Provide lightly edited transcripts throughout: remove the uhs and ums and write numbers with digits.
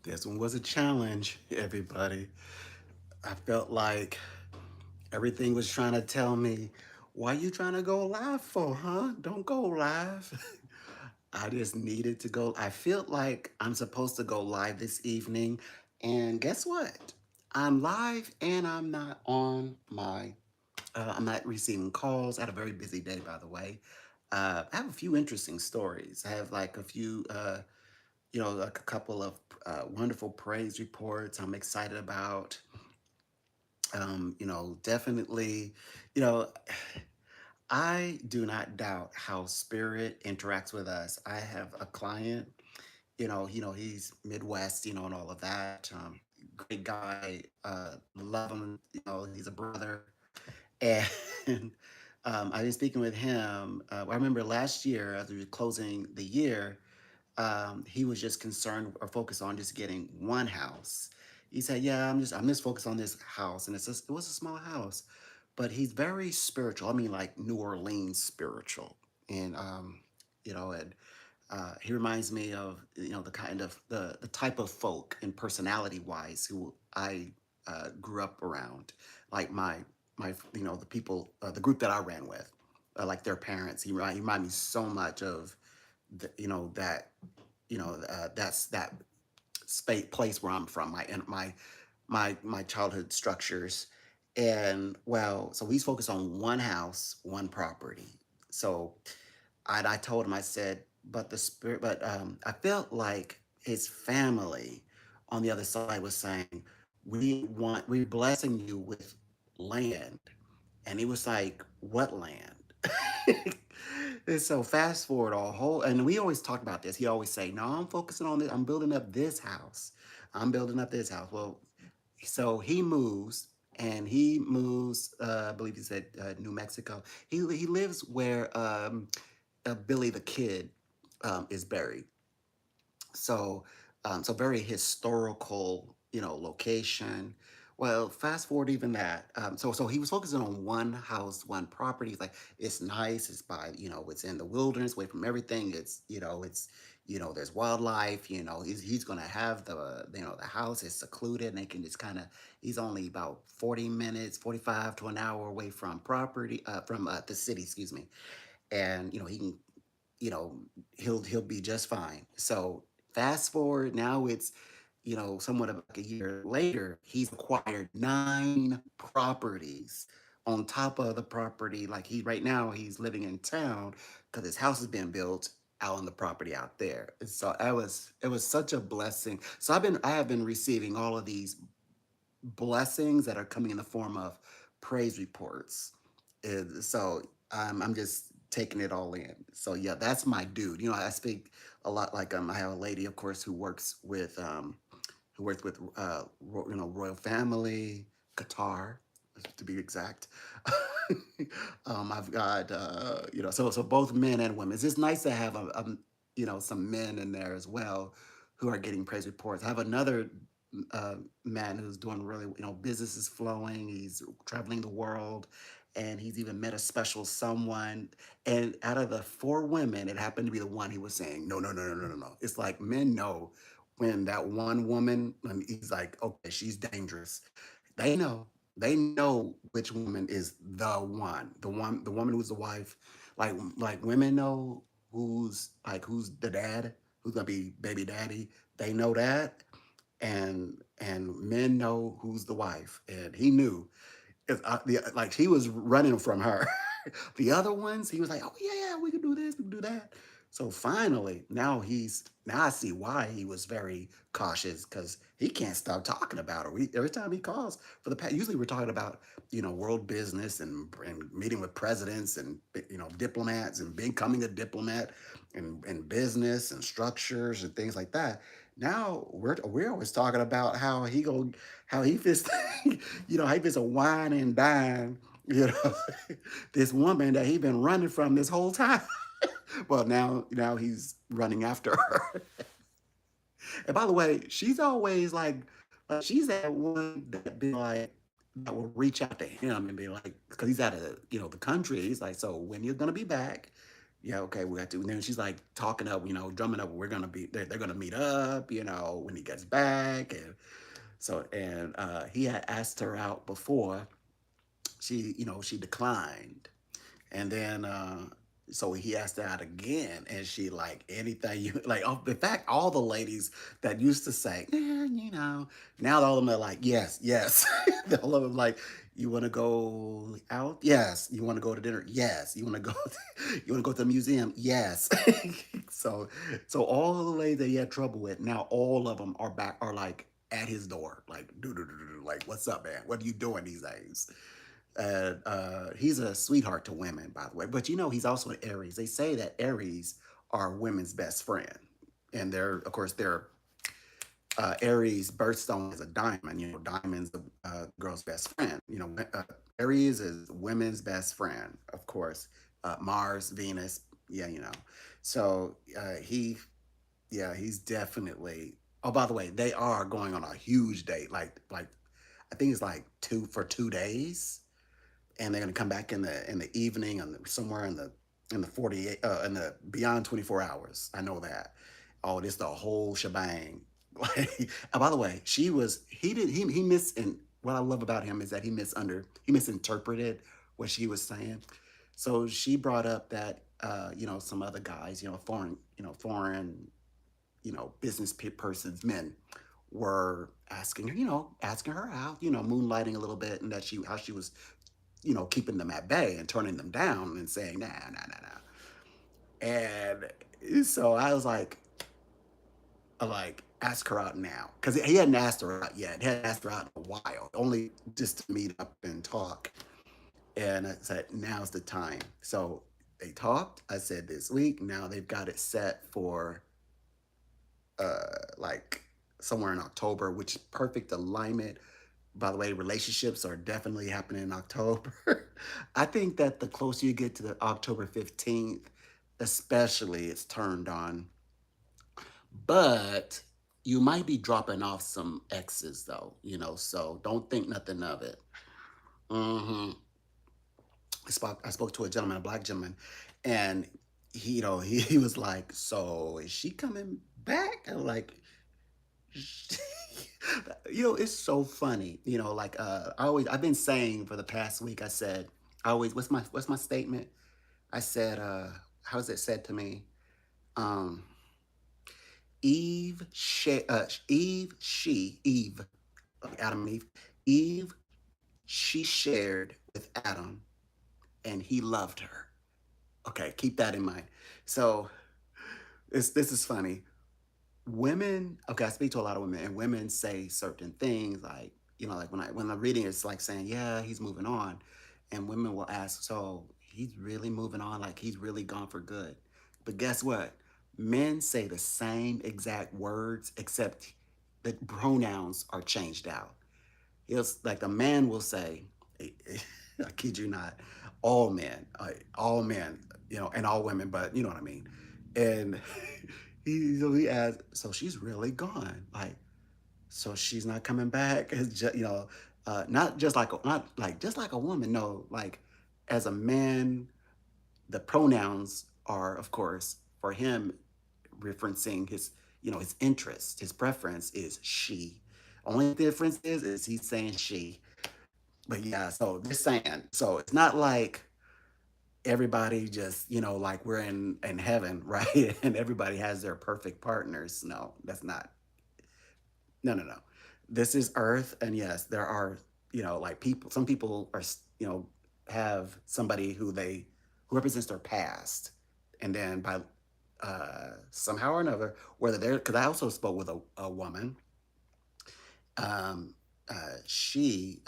This one was a challenge, everybody. I felt like everything was trying to tell me, why you trying to go live for, huh? Don't go live. I just needed to go. I feel like I'm supposed to go live this evening. And guess what? I'm live and I'm not receiving calls. I had a very busy day, by the way. I have a few interesting stories. I have like a few, like a couple of wonderful praise reports I'm excited about. Definitely, you know, I do not doubt how spirit interacts with us. I have a client, he's Midwest, and all of that. Great guy, love him, he's a brother. And I've been speaking with him. I remember last year, as we were closing the year, he was just concerned or focused on just getting one house. He said, "Yeah, I'm just focused on this house," and it was a small house, but he's very spiritual. I mean, like New Orleans spiritual, and and he reminds me of the kind of the type of folk and personality wise who I grew up around, like my the people the group that I ran with, like their parents. He remind me so much of that that's that place where I'm from, my childhood structures. And well, so he's focused on one house, one property. So I told him, I said, but I felt like his family on the other side was saying, we're blessing you with land. And he was like, what land? And so fast forward a whole, and we always talk about this. He always say, no, I'm focusing on this. I'm building up this house. I'm building up this house. Well, so he moves, I believe he said New Mexico. He lives where Billy the Kid is buried. So, so very historical, location. Well, fast forward even that. So he was focusing on one house, one property. He's like, it's nice. It's by, it's in the wilderness, away from everything. There's wildlife. He's gonna have the house is secluded, and they can just kind of. He's only about 40 minutes, 45 to an hour away from from the city, excuse me, and he can you know, he'll be just fine. So fast forward, now it's somewhat of like a year later, he's acquired 9 properties on top of the property. Like he right now he's living in town because his house has been built out on the property out there. And so it was such a blessing. So I have been receiving all of these blessings that are coming in the form of praise reports. And so I'm just taking it all in. So yeah, that's my dude. I speak a lot. Like I have a lady, of course, who works with royal family, Qatar, to be exact. I've got so both men and women. It's just nice to have some men in there as well who are getting praise reports. I have another man who's doing really, business is flowing. He's traveling the world, and he's even met a special someone. And out of the 4 women, it happened to be the one he was saying, no, no, no, no, no, no, no. It's like men know when that one woman, and he's like, okay, she's dangerous. They know. They know which woman is the woman who's the wife. Like women know who's the dad, who's gonna be baby daddy. They know that, and men know who's the wife, and he knew. Like he was running from her. The other ones, he was like, "Oh yeah, yeah, we can do this, we can do that." So finally, now I see why he was very cautious because he can't stop talking about her. Every time he calls for the past, usually we're talking about world business and meeting with presidents and diplomats and becoming a diplomat and business and structures and things like that. Now we're always talking about how he fits how he fits a wine and dine you know this woman that he been running from this whole time. Well, now he's running after her. And by the way, she's always like she's that one that be like that will reach out to him and be like, because he's out of the country. He's like, so when you're gonna be back? yeah, okay, we got to. And then she's like talking up, drumming up. They're gonna meet up, when he gets back, and he had asked her out before. She declined, and then so he asked her out again, and she like anything you like. In fact, all the ladies that used to say, now all of them are like, yes, yes. All of them like, you want to go out? Yes. You want to go to dinner? Yes. You want to go? You want to go to the museum? Yes. so, so all the ladies that he had trouble with, now all of them are like at his door, like like, what's up, man? What are you doing these days? He's a sweetheart to women, by the way. But he's also an Aries. They say that Aries are women's best friend, and of course, their Aries birthstone is a diamond. Diamond's the girl's best friend. Aries is women's best friend, of course. Mars, Venus, yeah, So he's definitely. Oh, by the way, they are going on a huge date. Like I think it's like 2 days, and they're going to come back in the evening and somewhere in the 48 in the beyond 24 hours. I know that. Oh, this the whole shebang. Like, by the way, he missed. And what I love about him is that he misinterpreted what she was saying. So she brought up that some other guys, foreign business persons, men, were asking her out, moonlighting a little bit, and that how she was keeping them at bay and turning them down and saying, nah, nah, nah, nah. And so I like, ask her out now. Because he hadn't asked her out yet. He hadn't asked her out in a while, only just to meet up and talk. And I said, now's the time. So they talked. I said this week. Now they've got it set for like somewhere in October, which is perfect alignment. By the way, relationships are definitely happening in October. I think that the closer you get to the October 15th, especially, it's turned on. But you might be dropping off some exes, though, so don't think nothing of it. hmm I spoke to a gentleman, a black gentleman, and he was like, "So is she coming back?" And like, it's so funny. Like I've been saying for the past week. I said, I always, what's my statement? I said, how's it said to me? Um, Eve, like Adam and Eve. Eve, she shared with Adam, and he loved her. Okay, keep that in mind. So this is funny. Women, okay, I speak to a lot of women, and women say certain things like, like when I'm reading, it's like saying, yeah, he's moving on. And women will ask, so he's really moving on, like he's really gone for good. But guess what? Men say the same exact words, except the pronouns are changed out. It's like the man will say, I kid you not, all men, and all women, but you know what I mean. And he asked, so she's really gone, like, so she's not coming back. It's just, not like just like a woman. No, like as a man, the pronouns are, of course, for him referencing his interest, his preference is she. Only difference is he's saying she. But yeah, so just saying. So it's not like everybody just, like we're in heaven, right? And everybody has their perfect partners. No, that's not. No, no, no. This is Earth, and yes, there are, like people. Some people are, have somebody who represents their past, and then by somehow or another, whether they're, because I also spoke with a woman. Um, she's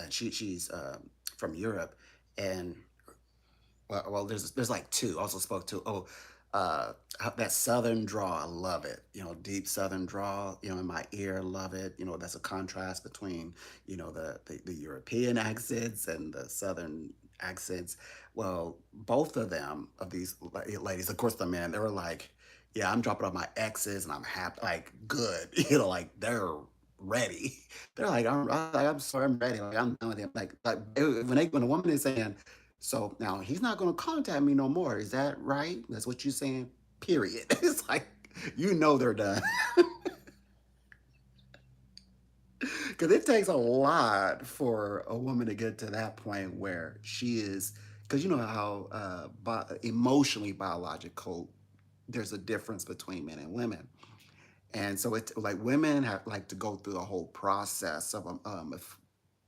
from Europe, and well, there's like two. Also spoke to that Southern draw. I love it. Deep Southern draw. In my ear, love it. That's a contrast between the European accents and the Southern accents. Well, both of these ladies, of course, the men, they were like, yeah, I'm dropping off my exes and I'm happy, like good. Like they're ready. They're like, I'm sorry, I'm ready. Like I'm done with him. Like when a woman is saying, So now he's not going to contact me no more. Is that right? That's what you're saying? Period. It's like, they're done. Because it takes a lot for a woman to get to that point where she is, because you know how emotionally biological, there's a difference between men and women. And so it's like women have like to go through the whole process of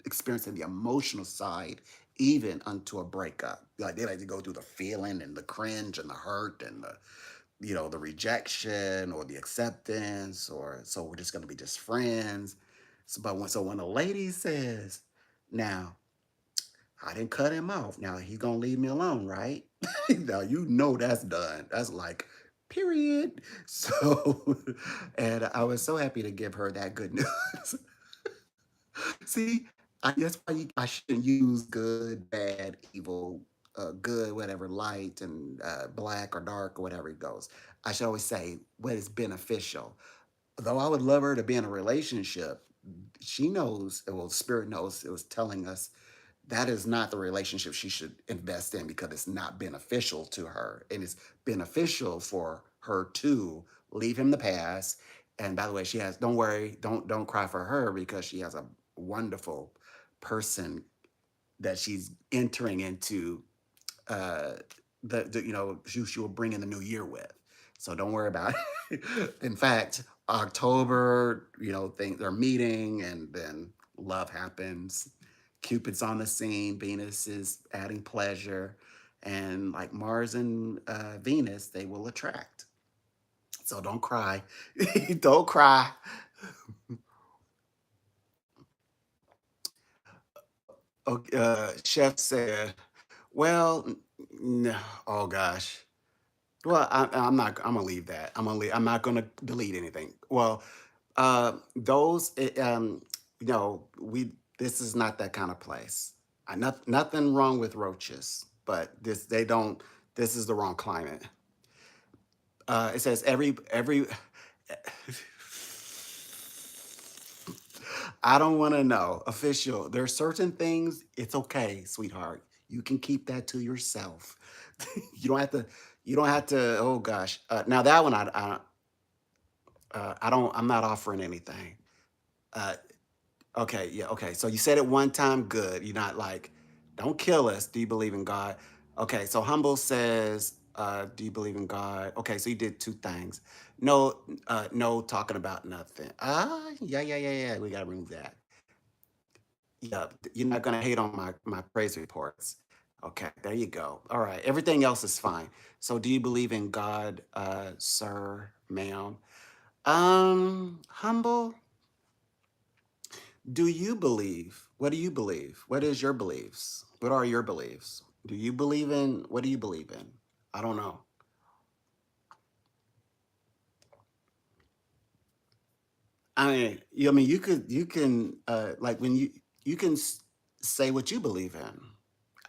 experiencing the emotional side, even unto a breakup. Like they like to go through the feeling and the cringe and the hurt and the rejection or the acceptance, or so we're just gonna be just friends. So when a lady says, now I didn't cut him off, now he's gonna leave me alone, right? Now that's done. That's like period. So and I was so happy to give her that good news. See, that's why I shouldn't use good, bad, evil, good, whatever, light, and black or dark or whatever it goes. I should always say what is beneficial. Though I would love her to be in a relationship, she knows, well, Spirit knows, it was telling us that is not the relationship she should invest in because it's not beneficial to her. And it's beneficial for her to leave him the past. And by the way, she has, don't worry, don't cry for her because she has a wonderful person that she's entering into uh she will bring in the new year with. So don't worry about it. In fact, October, things are meeting and then love happens. Cupid's on the scene, Venus is adding pleasure, and like Mars and Venus, they will attract. So don't cry. Don't cry. Okay, Chef said, well, no, oh gosh. Well, I'm not. I'm gonna leave that. I'm not gonna delete anything. Well, those. We. This is not that kind of place. Nothing wrong with roaches, but this they don't. This is the wrong climate. It says every. I don't want to know. Official. There are certain things. It's okay, sweetheart. You can keep that to yourself. You don't have to. You don't have to. Oh gosh. Now that one, I don't. I'm not offering anything. Uh, okay. Yeah. Okay. So you said it one time. Good. You're not like, don't kill us. Do you believe in God? Okay. So humble says, do you believe in God? Okay. So you did two things. No. No talking about nothing. Yeah. Yeah. Yeah. Yeah. We gotta remove that. Yeah, you're not gonna hate on my praise reports. Okay, there you go. All right, everything else is fine. So, do you believe in God, sir, ma'am? Humble. Do you believe? What do you believe? What is your beliefs? What are your beliefs? Do you believe in? What do you believe in? I don't know. I mean, you can like when you can say what you believe in.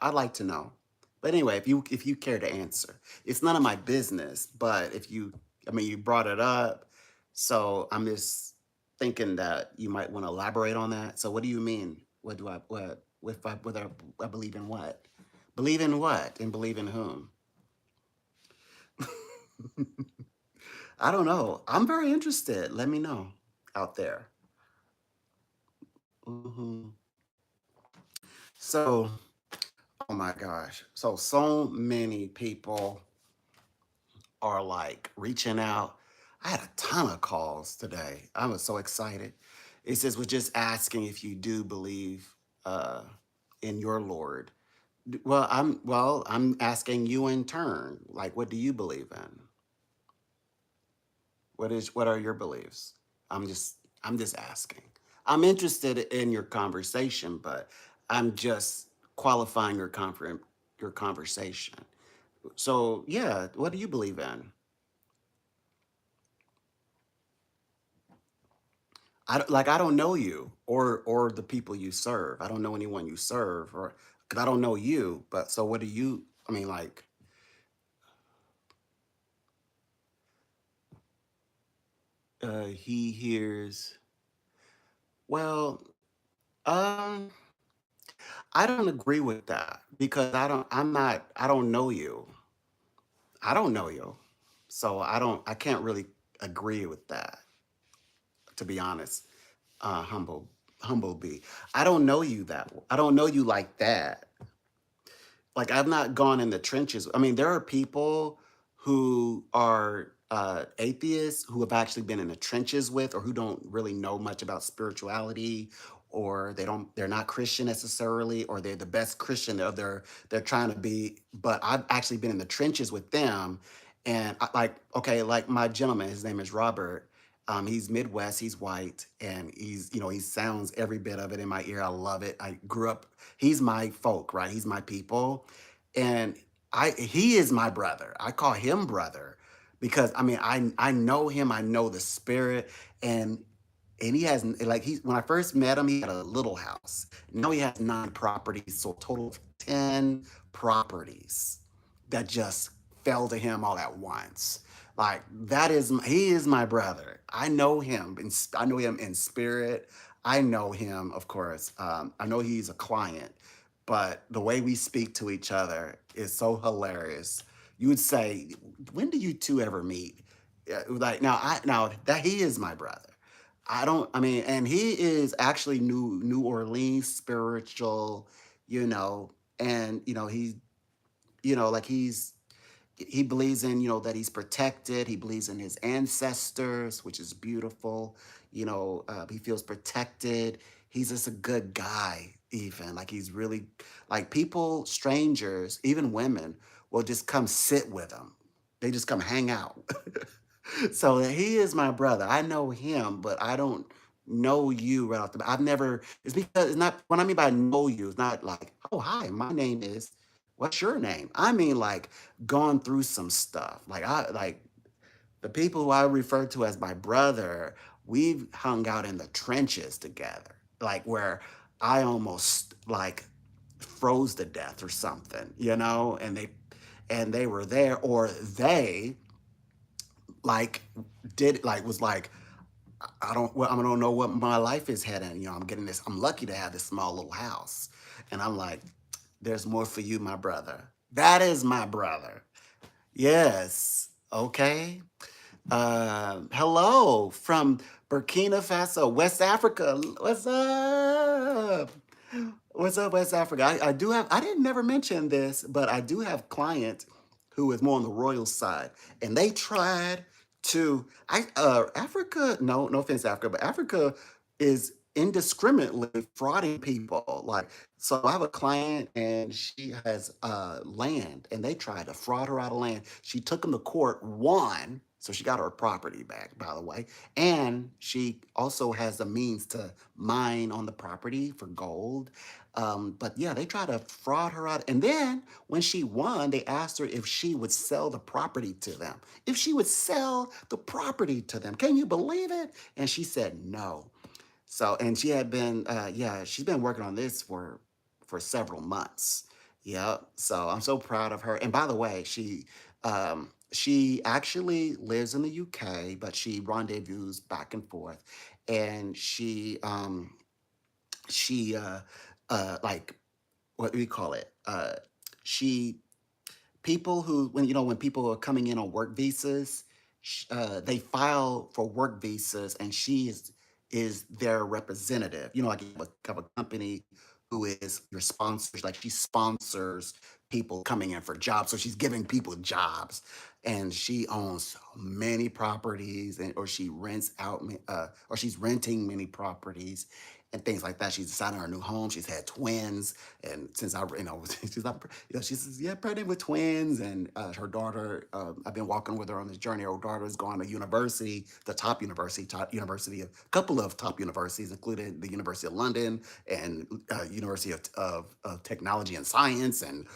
I'd like to know. But anyway, if you care to answer, it's none of my business. But I mean, you brought it up, so I'm just thinking that you might want to elaborate on that. So, what do you mean? What do I what if I whether I believe in what? Believe in what and believe in whom? I don't know. I'm very interested. Let me know out there. Hmm. So, oh my gosh. So many people are like reaching out. I had a ton of calls today. I was so excited. It says, we're just asking if you do believe uh, in your Lord. I'm asking you in turn. Like, what do you believe in? What are your beliefs? I'm just asking. I'm interested in your conversation, but I'm just qualifying your conversation. So yeah, what do you believe in? I don't know you or the people you serve. I don't know anyone you serve, or because I don't know you. But so what do you? I mean, like, he hears. Well, um, I don't agree with that because I don't know you. I don't know you. So I can't really agree with that, to be honest. Humble, humble B. I don't know you I don't know you like that. Like I've not gone in the trenches. I mean, there are people who are atheists who have actually been in the trenches with, or who don't really know much about spirituality, or they're not Christian necessarily, or they're the best Christian they're trying to be. But I've actually been in the trenches with them, and like okay, like my gentleman, his name is Robert. He's Midwest, he's white, and he sounds every bit of it in my ear. I love it. I grew up, he's my folk, right? He's my people. And he is my brother. I call him brother because I mean I know him, I know the spirit, and he has like he when I first met him, he had a little house. Now he has 9 properties, so a total of 10 properties that just fell to him all at once. Like he is my brother. I know him, and I know him in spirit. I know him, of course. I know he's a client, but the way we speak to each other is so hilarious. You would say, "When do you two ever meet?" Yeah, like now that he is my brother. I don't. I mean, and he is actually New Orleans spiritual, you know, and like he believes in that he's protected. He believes in his ancestors, which is beautiful. He feels protected. He's just a good guy. Even like he's really like people, strangers, even women will just come sit with him. They just come hang out. So he is my brother. I know him, but I don't know you right off the bat. I've never. It's because it's not. What I mean by know you, it's not like, oh hi, my name is. What's your name? I mean like gone through some stuff. Like the people who I refer to as my brother. We've hung out in the trenches together, like where I almost like froze to death or something, and they were there, or they like did like was like I don't know what my life is heading. I'm getting this. I'm lucky to have this small little house, and I'm like, there's more for you, my brother. That is my brother. Yes. Okay. Hello from Burkina Faso, West Africa. What's up? What's up, West Africa? I do have, I didn't never mention this, but I do have client who is more on the royal side. And they tried Africa, no offense, Africa, but Africa is indiscriminately frauding people. Like, so I have a client and she has land and they tried to fraud her out of land. She took them to court, won. So she got her property back, by the way. And she also has the means to mine on the property for gold. But yeah, they tried to fraud her out. And then when she won, they asked her if she would sell the property to them. If she would sell the property to them. Can you believe it? And she said no. So, and she had been, yeah, she's been working on this for several months. Yeah. So I'm so proud of her. And by the way, she actually lives in the UK, but she rendezvous back and forth, and she like what do we call it? She people who when people are coming in on work visas, they file for work visas, and she is their representative. Like you have a company who is your sponsors, like she sponsors people coming in for jobs, so she's giving people jobs, and she owns so many properties, and or she rents out, or she's renting many properties. And things like that. She's deciding on her new home. She's had twins, and since she's not, she's yeah pregnant with twins, and her daughter. I've been walking with her on this journey. Her daughter's gone to university, the top university, a couple of top universities, including the University of London and University of Technology and Science, and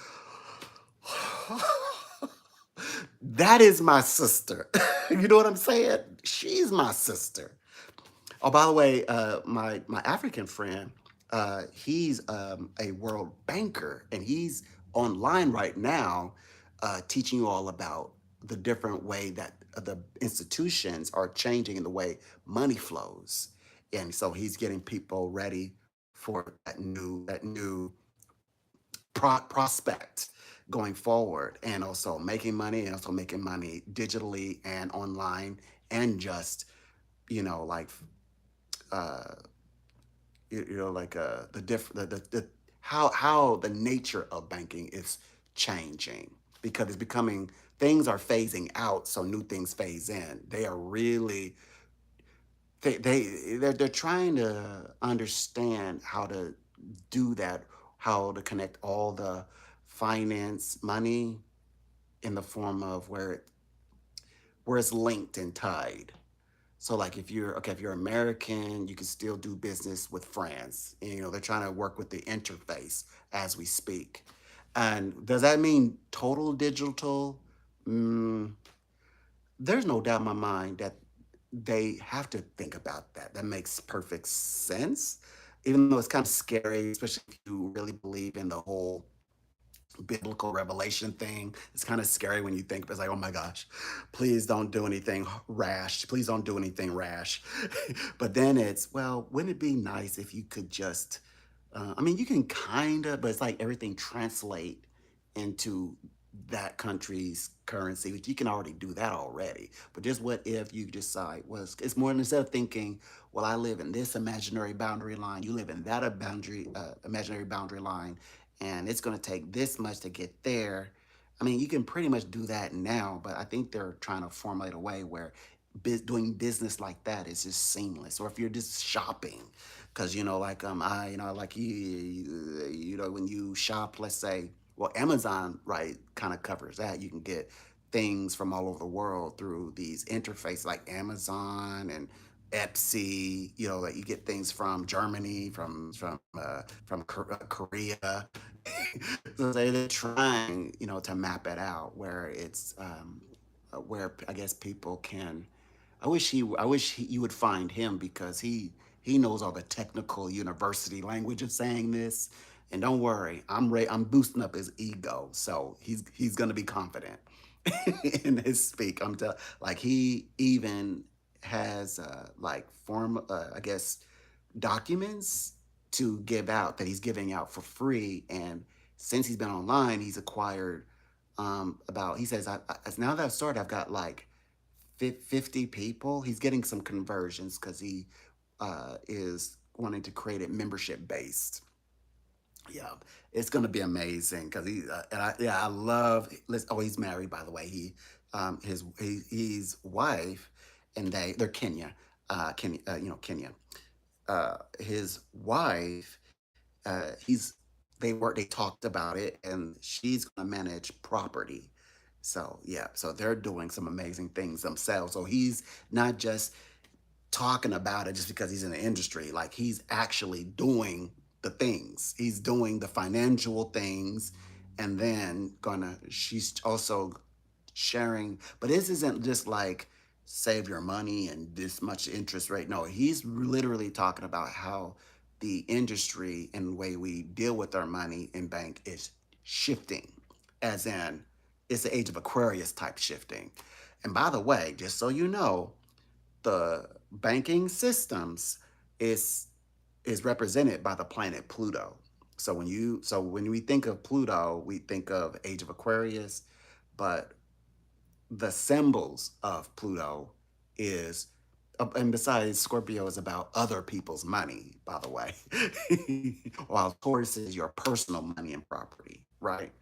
that is my sister. You know what I'm saying? She's my sister. Oh, by the way, my African friend, he's a world banker, and he's online right now, teaching you all about the different way that the institutions are changing in the way money flows, and so he's getting people ready for that new prospect going forward, and also making money, and also making money digitally and online, and just like uh like the diff the how the nature of banking is changing, because it's becoming, things are phasing out, so new things phase in. They are really, they're trying to understand how to do that, how to connect all the finance money in the form of where it's linked and tied. So like if you're American, you can still do business with France. And, they're trying to work with the interface as we speak. And does that mean total digital? Mm, there's no doubt in my mind that they have to think about that. That makes perfect sense. Even though it's kind of scary, especially if you really believe in the whole biblical revelation thing. It's kind of scary when you think, it's like, oh my gosh, please don't do anything rash. Please don't do anything rash. But then it's, well, wouldn't it be nice if you could just, I mean, you can kind of, but it's like everything translate into that country's currency, which you can already do that already. But just what if you decide, was it's more than, instead of thinking, well, I live in this imaginary boundary line, you live in that imaginary boundary line, and it's going to take this much to get there. I mean, you can pretty much do that now, but I think they're trying to formulate a way where doing business like that is just seamless. Or if you're just shopping, because like I like when you shop, let's say, well, Amazon, right, kind of covers that. You can get things from all over the world through these interfaces like Amazon and Etsy. That you get things from Germany, from Korea. So they're trying, to map it out where it's where I guess people can. You would find him, because he knows all the technical university language of saying this. And don't worry, I'm boosting up his ego, so he's gonna be confident in his speak. Like he even has like form, I guess, documents to give out, that he's giving out for free. And since he's been online, he's acquired about, he says, now that I've started, I've got like 50 people. He's getting some conversions because he is wanting to create it membership based. Yeah, it's gonna be amazing, because yeah, I love. Oh, he's married, by the way. He's wife, and they're Kenya, Kenya. His wife, they talked about it, and she's gonna manage property. So yeah, so they're doing some amazing things themselves. So he's not just talking about it just because he's in the industry. Like, he's actually doing the things. He's doing the financial things, and then she's also sharing. But this isn't just like save your money and this much interest rate. No, he's literally talking about how the industry and the way we deal with our money in bank is shifting, as in it's the age of Aquarius type shifting. And by the way, just so you know, the banking systems is is represented by the planet Pluto. So when we think of Pluto, we think of Age of Aquarius, but the symbols of Pluto is, and besides, Scorpio is about other people's money, by the way, while Taurus is your personal money and property, right?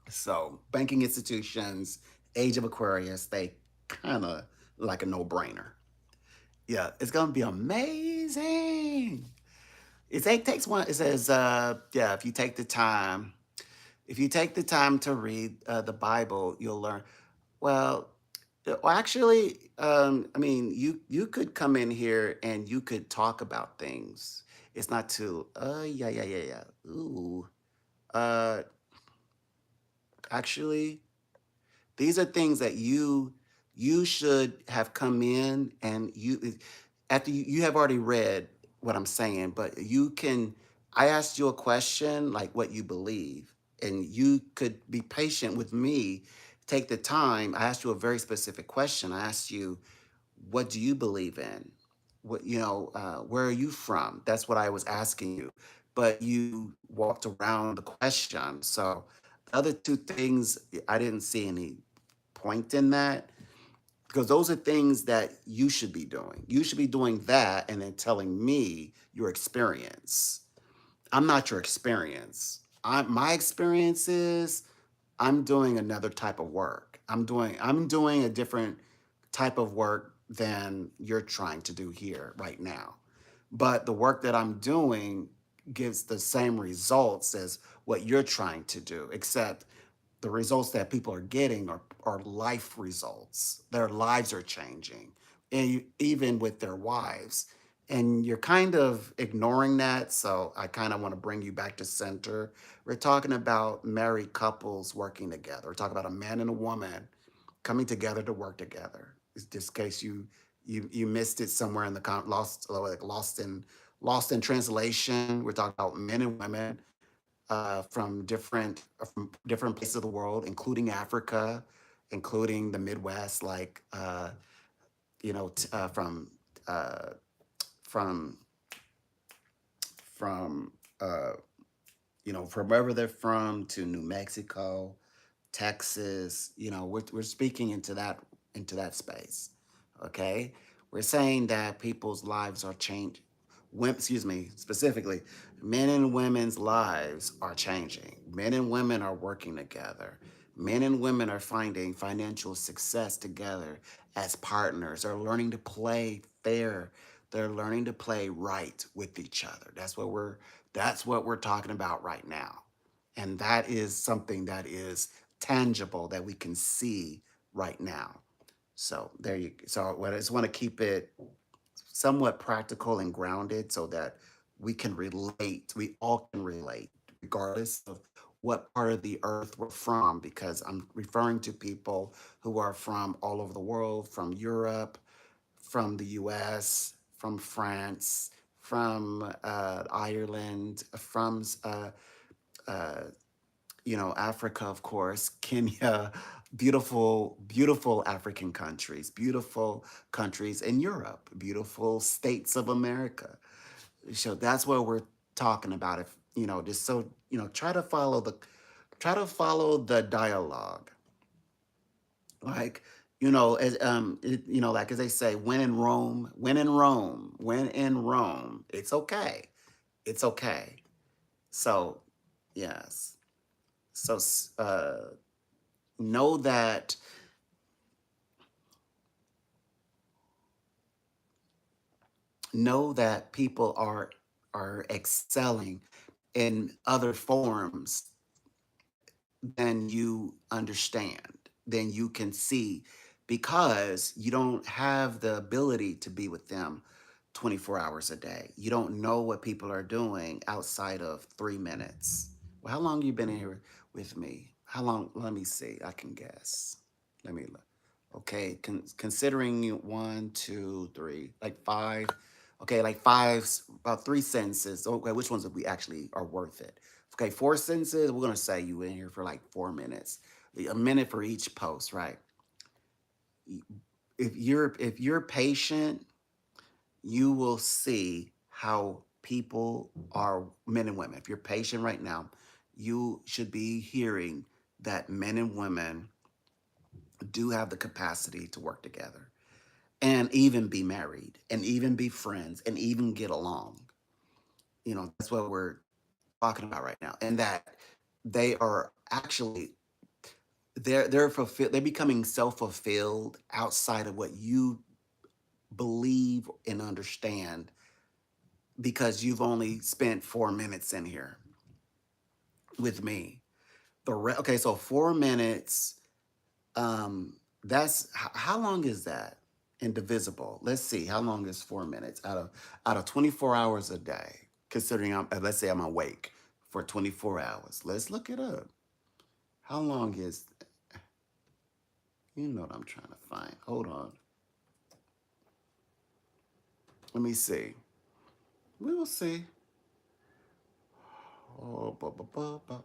So banking institutions, Age of Aquarius, they kind of like a no-brainer. Yeah, it's gonna be amazing. Takes one. It says, yeah, if you take the time to read the Bible, you'll learn. Well, actually, I mean, you could come in here and you could talk about things. It's not too. Yeah, yeah, yeah, yeah. Ooh. Uh, actually, these are things that you should have come in, and after you have already read what I'm saying, but you can. I asked you a question like what you believe, and you could be patient with me. Take the time. I asked you a very specific question. I asked you, what do you believe in? what, where are you from? That's what I was asking you. But you walked around the question. So the other two things, I didn't see any point in that, because those are things that you should be doing. You should be doing that and then telling me your experience. I'm not your experience. My experience is I'm doing another type of work. I'm doing a different type of work than you're trying to do here right now. But the work that I'm doing gives the same results as what you're trying to do, except the results that people are getting are life results. Their lives are changing, and even with their wives. And you're kind of ignoring that. So I kind of want to bring you back to center. We're talking about married couples working together. We're talking about a man and a woman coming together to work together. It's just in case you missed it somewhere in the lost in translation. We're talking about men and women from different places of the world, including Africa, including the Midwest, like you know t- uh, from uh, from from uh, from wherever they're from to New Mexico, Texas. We're speaking into that space. Okay, we're saying that people's lives are changing. Excuse me, specifically, men and women's lives are changing. Men and women are working together. Men and women are finding financial success together as partners. They're learning to play fair. They're learning to play right with each other. That's what we're talking about right now. And that is something that is tangible that we can see right now. So there you so I just want to keep it somewhat practical and grounded so that we all can relate, regardless of what part of the earth we're from, because I'm referring to people who are from all over the world, from Europe, from the US, from France, from Ireland, from uh, Africa, of course, Kenya, beautiful, beautiful African countries, beautiful countries in Europe, beautiful states of America. So that's what we're talking about. If just so try to follow the dialogue. Like, like as they say, when in Rome, when in Rome, when in Rome, it's okay. It's okay. So, yes. So, know that people are excelling in other forms than you understand, than you can see, because you don't have the ability to be with them 24 hours a day. You don't know what people are doing outside of 3 minutes. Well, how long you been in here with me? How long? Let me see. I can guess. Let me look. Okay, considering you 1, 2, 3, like five. Okay, like about 3 sentences. Okay, which ones would we actually are worth it? Okay, 4 sentences. We're gonna say you in here for like 4 minutes, a minute for each post, right? If you're patient, you will see how people are, men and women. If you're patient right now, you should be hearing that men and women do have the capacity to work together and even be married and even be friends and even get along. That's what we're talking about right now. And that they are actually they're fulfilled, they're becoming self-fulfilled outside of what you believe and understand, because you've only spent 4 minutes in here with me. Okay, so 4 minutes. That's how long is that? Indivisible. Let's see. How long is 4 minutes out of 24 hours a day? Considering let's say I'm awake for 24 hours. Let's look it up. How long is? You know what I'm trying to find. Hold on. Let me see. We will see. Oh, ba ba ba ba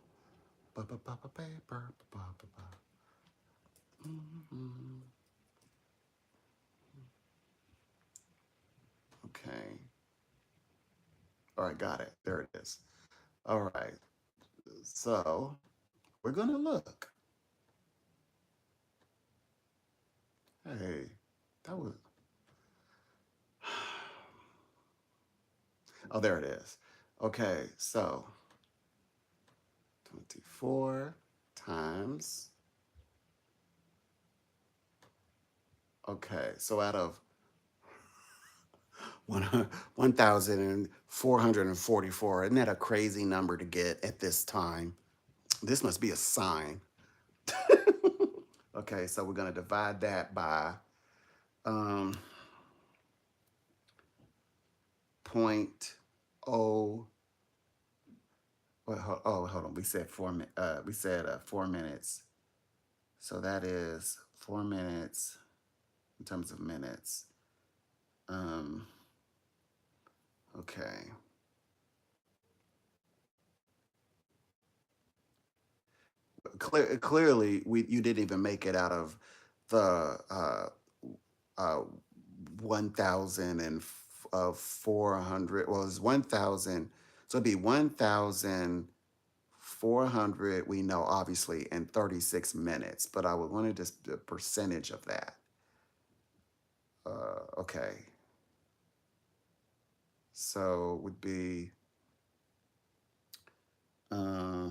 ba ba ba ba ba ba ba ba ba. Mhm. All right, got it. There it is. All right. So we're gonna look. Hey, that was. Oh, there it is. Okay, so 24 times. Okay, so out of 1,444, isn't that a crazy number to get at this time? This must be a sign. Okay, so we're gonna divide that by um, point oh. Well, oh, hold on. We said 4 minutes. We said 4 minutes. So that is 4 minutes in terms of minutes. Um, okay. Clearly, you didn't even make it out of the uh, 1,400. Well, it's 1,000. So it'd be 1,400. We know obviously in 36 minutes, but I would want to just the percentage of that. Okay, so would be uh,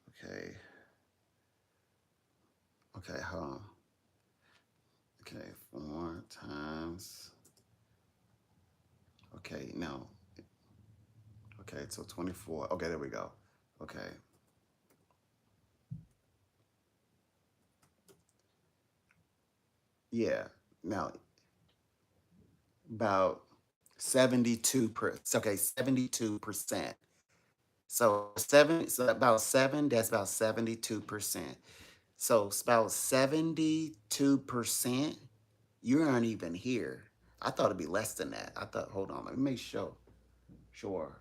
okay. Okay, hold on. Okay, 4 times. Okay, no. Okay, so 24. Okay, there we go. Okay. Yeah. Now, about okay, 72%. So about seven, that's about 72%. So it's about 72%, you aren't even here. I thought it'd be less than that. I thought, hold on, let me make sure. Sure.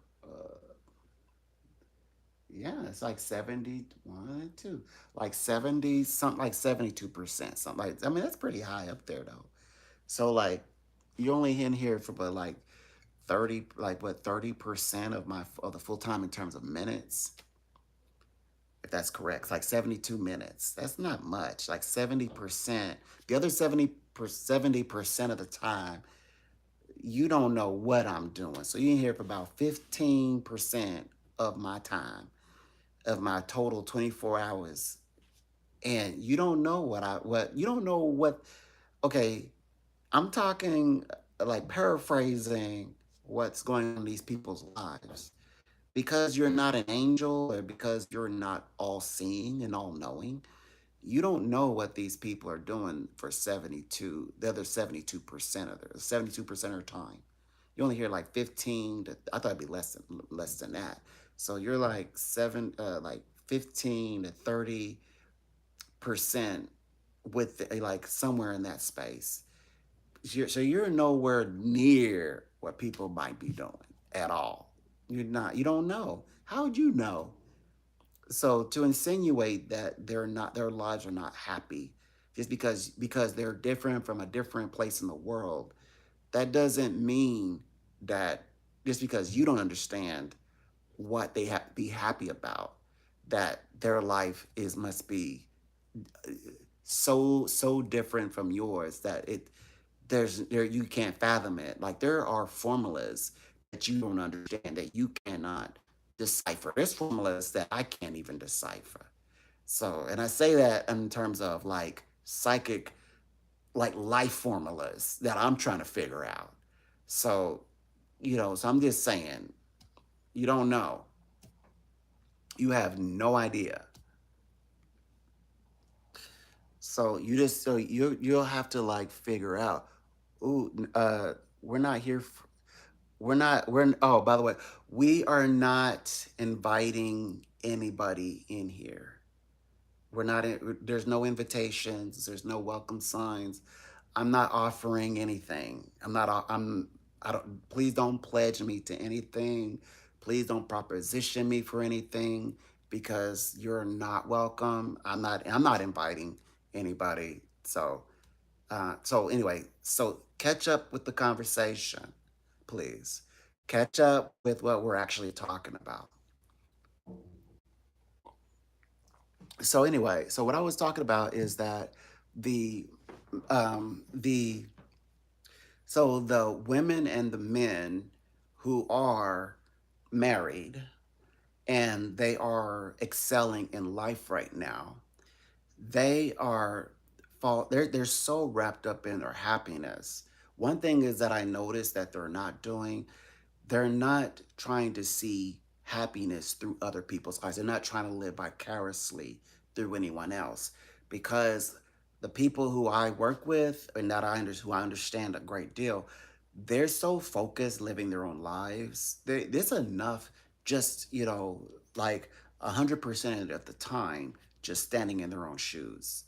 Yeah, it's like 71, two. Like 70, something like 72%. Something like, I mean, that's pretty high up there though. So like you're only in here for but like 30, like what, 30% of the full time in terms of minutes, if that's correct. It's like 72 minutes. That's not much. Like 70%. The other 70% of the time, you don't know what I'm doing. So you're in here for about 15% of my time, of my total 24 hours. And you don't know what you don't know what, okay, I'm talking like paraphrasing what's going on in these people's lives. Because you're not an angel or because you're not all seeing and all knowing, you don't know what these people are doing for 72, the other 72% of their 72% of their time. You only hear like 15 to, I thought it'd be less than that. So you're like 15 to 30% with like somewhere in that space. So you're nowhere near what people might be doing at all. You're not. You don't know. How would you know? So to insinuate that their lives are not happy just because they're different from a different place in the world, that doesn't mean that just because you don't understand what they have to be happy about, that their life is must be so different from yours that there you can't fathom it. Like there are formulas that you don't understand, that you cannot decipher. There's formulas that I can't even decipher. So, and I say that in terms of like psychic, like life formulas that I'm trying to figure out. So, so I'm just saying, you don't know. You have no idea. So you'll have to like figure out. Ooh, we're not here. Oh, by the way, we are not inviting anybody in here. We're not in, there's no invitations, there's no welcome signs. I'm not offering anything. I don't, please don't pledge me to anything. Please don't proposition me for anything because you're not welcome. I'm not inviting anybody. So anyway, so catch up with the conversation, please. Catch up with what we're actually talking about. So anyway, so what I was talking about is that the the so the women and the men who are married and they are excelling in life right now, they are they're so wrapped up in their happiness. One thing is that I noticed that they're not doing, they're not trying to see happiness through other people's eyes. They're not trying to live vicariously through anyone else, because the people who I work with and who I understand a great deal, they're so focused living their own lives. There's enough just, like 100% of the time just standing in their own shoes.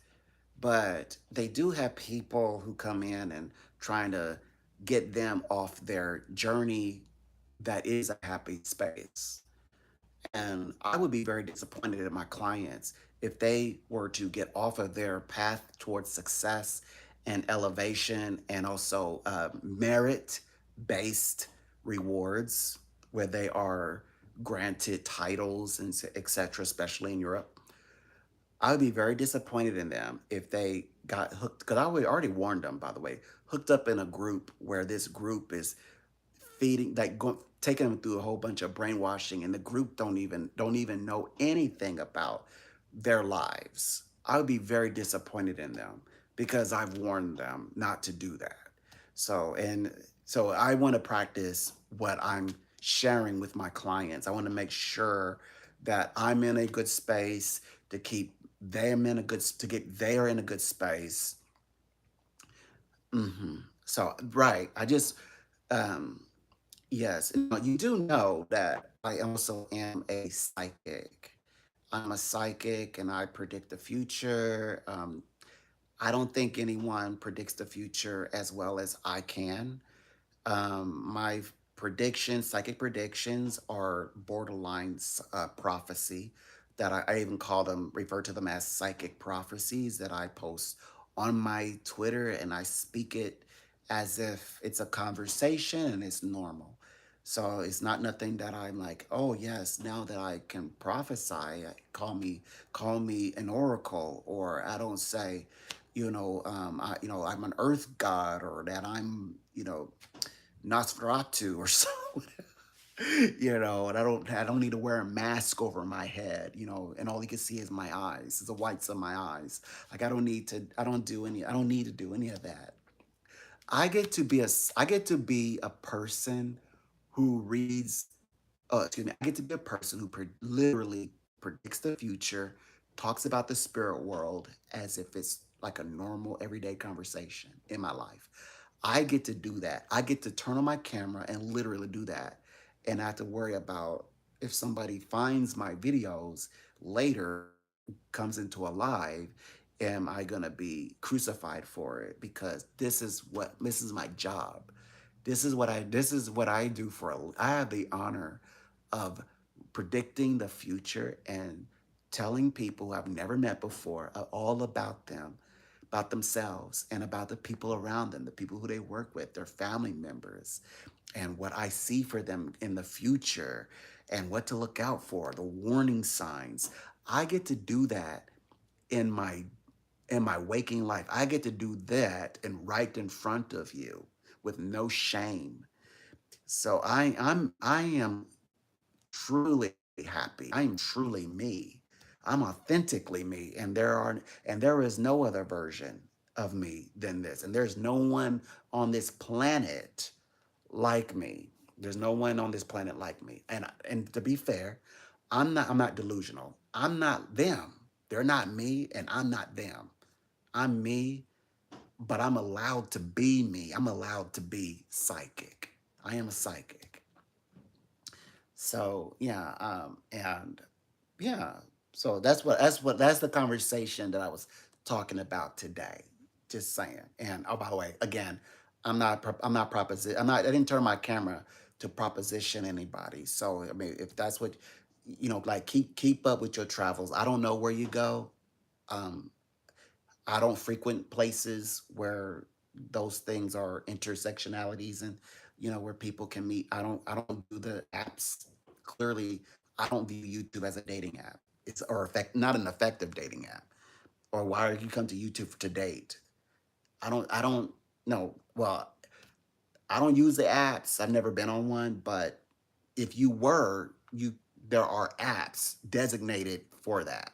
But they do have people who come in and trying to get them off their journey that is a happy space. And I would be very disappointed in my clients if they were to get off of their path towards success and elevation and also merit based rewards where they are granted titles and etc., especially in Europe. I would be very disappointed in them if they got hooked, because I already warned them, by the way, hooked up in a group where this group is feeding, like taking them through a whole bunch of brainwashing, and the group don't even know anything about their lives. I would be very disappointed in them because I've warned them not to do that. So I want to practice what I'm sharing with my clients. I want to make sure that I'm in a good space to keep them in a good to get they're in a good space. So right, I just um yes, you do know that I also am a psychic. I'm a psychic and I predict the future. I don't think anyone predicts the future as well as I can. My predictions, psychic predictions, are borderline prophecy. That I even call them, refer to them as psychic prophecies that I post on my Twitter, and I speak it as if it's a conversation and it's normal. So it's not nothing that I'm like, oh yes, now that I can prophesy, call me an oracle, or I don't say, I'm an earth god, or that I'm, Nosferatu or so. And I don't need to wear a mask over my head, and all you can see is my eyes, is the whites of my eyes. Like I don't need to do any of that. I get to be a person who reads, excuse me, I get to be a person who literally predicts the future, talks about the spirit world as if it's like a normal everyday conversation in my life. I get to do that. I get to turn on my camera and literally do that. And I have to worry about if somebody finds my videos later, comes into a live, am I going to be crucified for it? Because this is my job. This is what I do I have the honor of predicting the future and telling people who I've never met before all about them, about themselves, and about the people around them, the people who they work with, their family members, and what I see for them in the future, and what to look out for, the warning signs. I get to do that in my waking life. I get to do that and right in front of you with no shame. So I am truly happy. I am truly me. I'm authentically me, and there is no other version of me than this. And there's no one on this planet like me. There's no one on this planet like me. And to be fair, I'm not delusional. I'm not them. They're not me and I'm not them. I'm me, but I'm allowed to be me. I'm allowed to be psychic. I am a psychic. So yeah, and yeah, so that's the conversation that I was talking about today. Just saying. And oh, by the way, again, I didn't turn my camera to proposition anybody. So I mean, if that's what, like, keep up with your travels. I don't know where you go. Um, I don't frequent places where those things are intersectionalities, and where people can meet. I don't do the apps. Clearly, I don't view YouTube as a dating app. It's or effect not an effective dating app. Or why are you come to YouTube to date? I don't no. Well, I don't use the apps. I've never been on one, but if you were, you there are apps designated for that.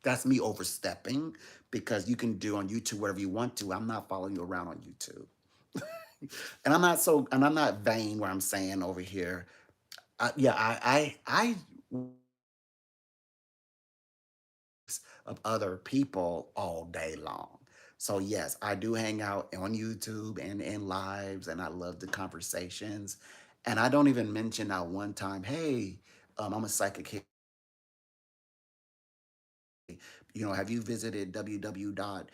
That's me overstepping because you can do on YouTube whatever you want to. I'm not following you around on YouTube. And I'm not vain where I'm saying over here. Yeah, I of other people all day long. So yes, I do hang out on YouTube and in lives, and I love the conversations. And I don't even mention that one time, hey, I'm a psychic here. Have you visited www dot,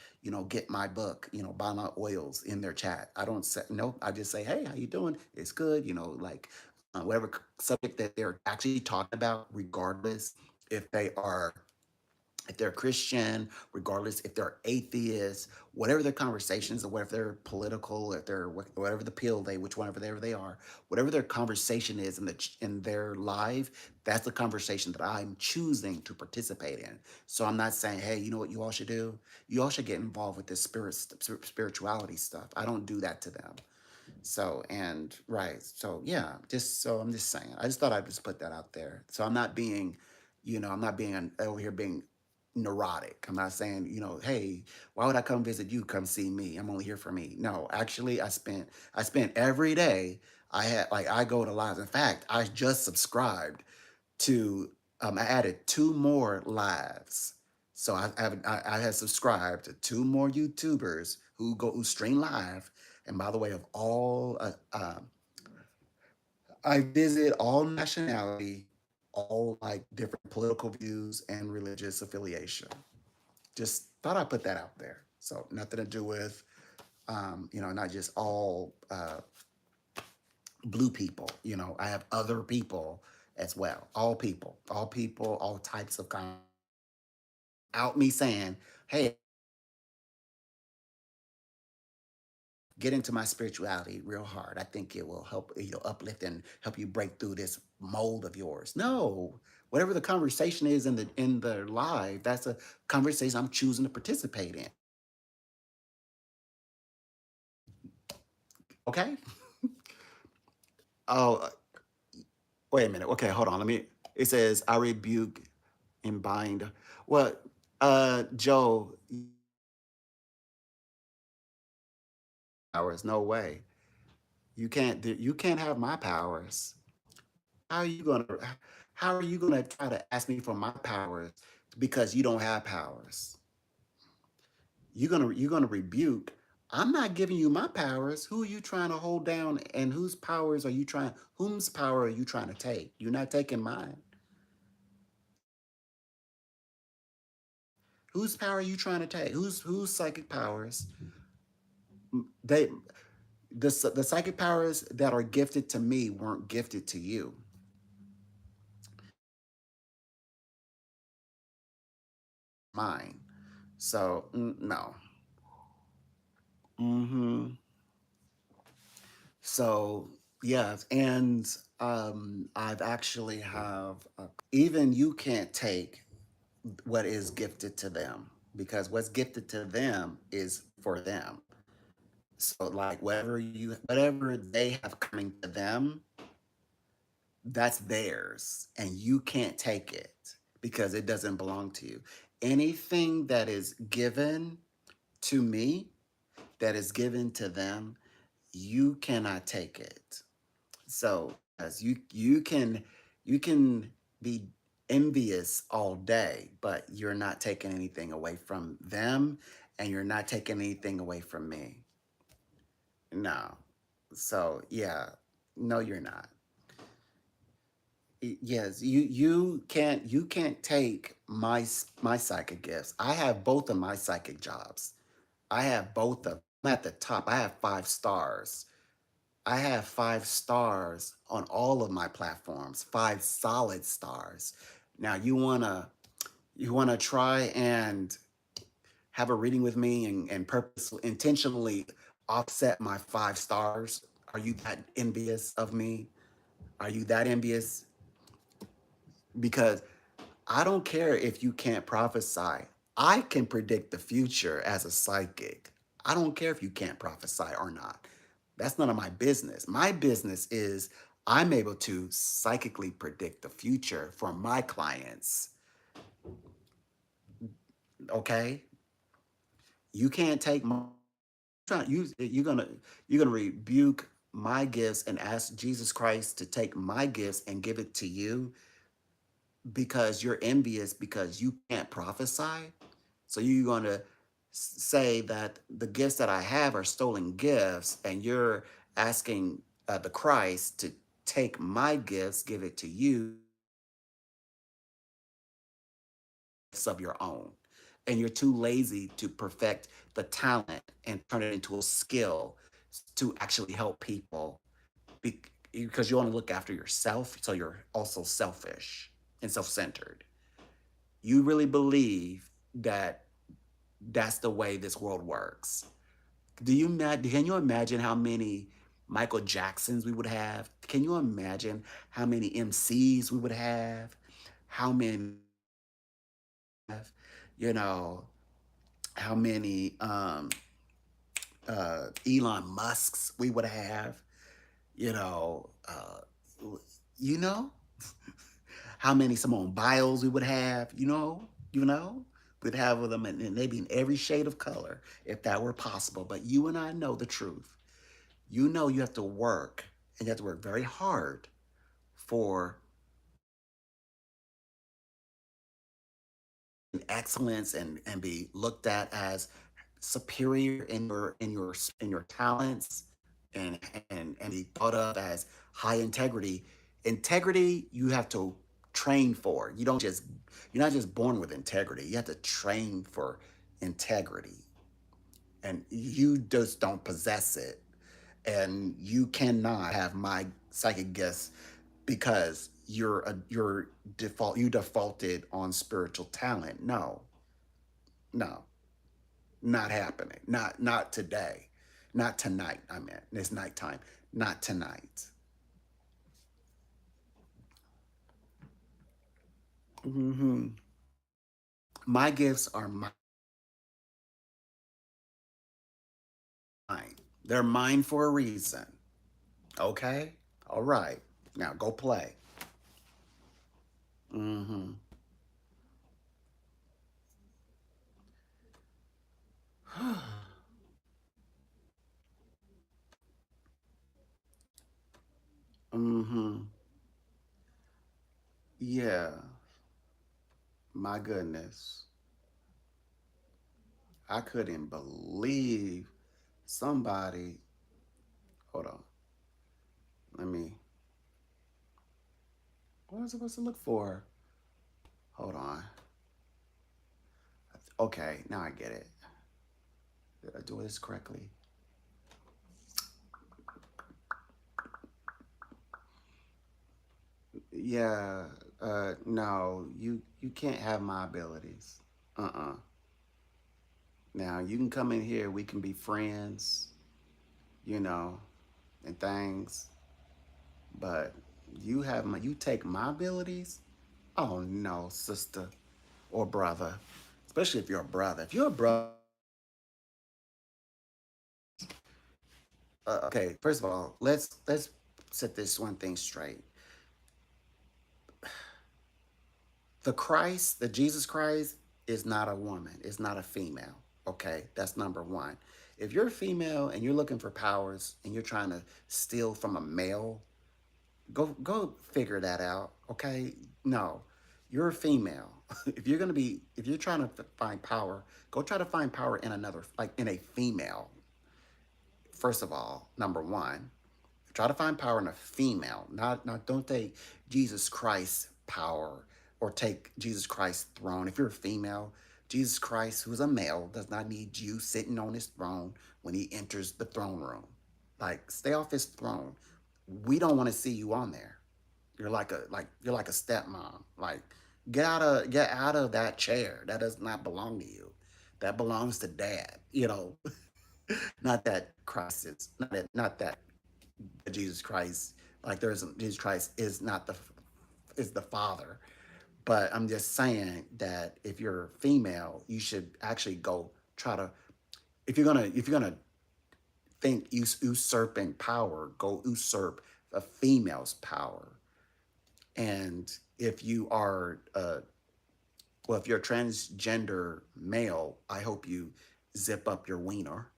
get my book, buy my oils in their chat? I don't say, nope. I just say, hey, how you doing? It's good. Like whatever subject that they're actually talking about, regardless if they are if they're Christian, regardless if they're atheists, whatever their conversations, or whatever they're political, if they're whatever the pill they, which whatever they are, whatever their conversation is in their life, that's the conversation that I'm choosing to participate in. So I'm not saying, hey, you know what you all should do? You all should get involved with this spirituality stuff. I don't do that to them. So and right. So yeah, just so I'm just saying. I just thought I'd just put that out there. So I'm not being over here being neurotic. I'm not saying, hey, why would I come visit you? Come see me. I'm only here for me. No, actually I spent every day I go to lives. In fact, I just subscribed to I added two more lives. So I have subscribed to two more YouTubers who stream live. And by the way, of all I visit all nationality, all like different political views and religious affiliation. Just thought I'd put that out there. So nothing to do with not just all blue people. I have other people as well. All people, all types of kind. Out me saying, hey, get into my spirituality real hard. I think it will help, uplift and help you break through this mold of yours. No, whatever the conversation is in the live, that's a conversation I'm choosing to participate in. Okay. Oh, wait a minute. Okay, hold on. Let me. It says I rebuke and bind. What, Joe? Powers? No way. You can't. You can't have my powers. How are you gonna how are you gonna try to ask me for my powers because you don't have powers? You're gonna rebuke. I'm not giving you my powers. Who are you trying to hold down and whose power are you trying to take? You're not taking mine. Whose power are you trying to take? Whose psychic powers? They the psychic powers that are gifted to me weren't gifted to you. Mine. So no. Hmm. So yeah, and I've actually have even you can't take what is gifted to them because what's gifted to them is for them. So like whatever they have coming to them, that's theirs, and you can't take it because it doesn't belong to you. Anything that is given to me, that is given to them, you cannot take it. So as you can be envious all day, but you're not taking anything away from them and you're not taking anything away from me. No. So yeah, no, you're not. Yes, you can't take my psychic gifts. I have both of my psychic jobs. I have both of I'm at the top. I have 5 stars. I have 5 stars on all of my platforms, 5 solid stars. Now you wanna try and have a reading with me and intentionally offset my 5 stars. Are you that envious of me? Are you that envious? Because I don't care if you can't prophesy. I can predict the future as a psychic. I don't care if you can't prophesy or not. That's none of my business. My business is I'm able to psychically predict the future for my clients. Okay? You can't take my you're gonna rebuke my gifts and ask Jesus Christ to take my gifts and give it to you because you're envious because you can't prophesy. So you're going to say that the gifts that I have are stolen gifts, and you're asking the Christ to take my gifts, give it to you of your own. And you're too lazy to perfect the talent and turn it into a skill to actually help people because you want to look after yourself. So you're also selfish and self centered. You really believe that that's the way this world works. Can you imagine how many Michael Jacksons we would have? Can you imagine how many MCs we would have? How many, you know, how many Elon Musks we would have? You know, you know, how many Simone Biles we would have? We'd have them, and maybe in every shade of color, if that were possible. But you and I know the truth. You know you have to work, and you have to work very hard for excellence and be looked at as superior in your talents and and be thought of as high integrity. Integrity you have to train for. You're not just born with integrity. You have to train for integrity, and you just don't possess it. And you cannot have my psychic gifts because you defaulted on spiritual talent. No, no, not happening. Not today. Not tonight. I meant it's nighttime. Not tonight. Hmm. My gifts are mine. They're mine for a reason. Okay. All right. Now go play. Hmm. Hmm. Yeah. My goodness. I couldn't believe somebody. Hold on. Let me. What was I supposed to look for? Hold on. Okay, now I get it. Did I do this correctly? Yeah. No, you can't have my abilities. Uh-uh. Now you can come in here. We can be friends. You know, and things. But you take my abilities. Oh no, sister or brother. Especially if you're a brother. If you're a brother. Okay, first of all, let's set this one thing straight. The Jesus Christ, is not a woman. It's not a female. Okay, that's number one. If you're a female and you're looking for powers and you're trying to steal from a male, go figure that out. Okay, no, you're a female. If you're trying to find power, go try to find power in another, like in a female. First of all, number one, try to find power in a female. Not don't take Jesus Christ's power or take Jesus Christ's throne. If you're a female, Jesus Christ, who's a male, does not need you sitting on his throne when he enters the throne room. Like, stay off his throne. We don't want to see you on there. You're like a stepmom. Like, get out of that chair. That does not belong to you. That belongs to dad. Not that Christ is not that Jesus Christ, like there's Jesus Christ is not the is the Father. But I'm just saying that if you're female, you should actually go try to if you're gonna think usurping power, go usurp a female's power. And if you are well, if you're a transgender male, I hope you zip up your wiener.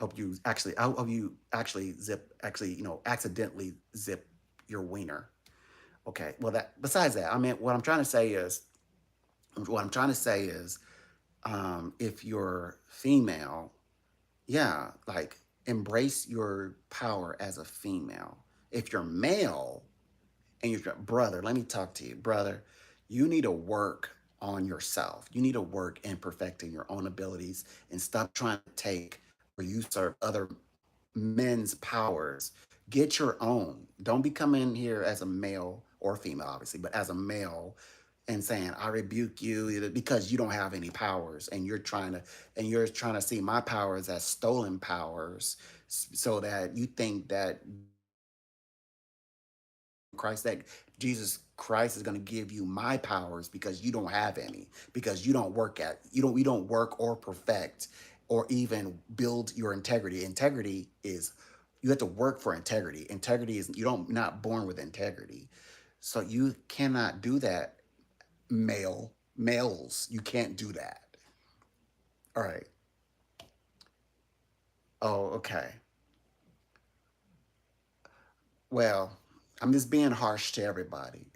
I hope you actually accidentally zip your wiener. Okay. Well, that besides that, I mean, what I'm trying to say is, if you're female, yeah, like embrace your power as a female. If you're male and you're brother, let me talk to you, brother. You need to work on yourself. You need to work in perfecting your own abilities and stop trying to take or usurp other men's powers. Get your own. Don't be coming here as a male or female, obviously, but as a male and saying, I rebuke you because you don't have any powers and you're trying to see my powers as stolen powers so that you think that Christ that Jesus Christ is going to give you my powers because you don't have any, because you don't work or perfect or even build your integrity. Integrity is you have to work for integrity. Integrity is you don't not born with integrity. So you cannot do that, males. You can't do that. All right. Oh, okay. Well, I'm just being harsh to everybody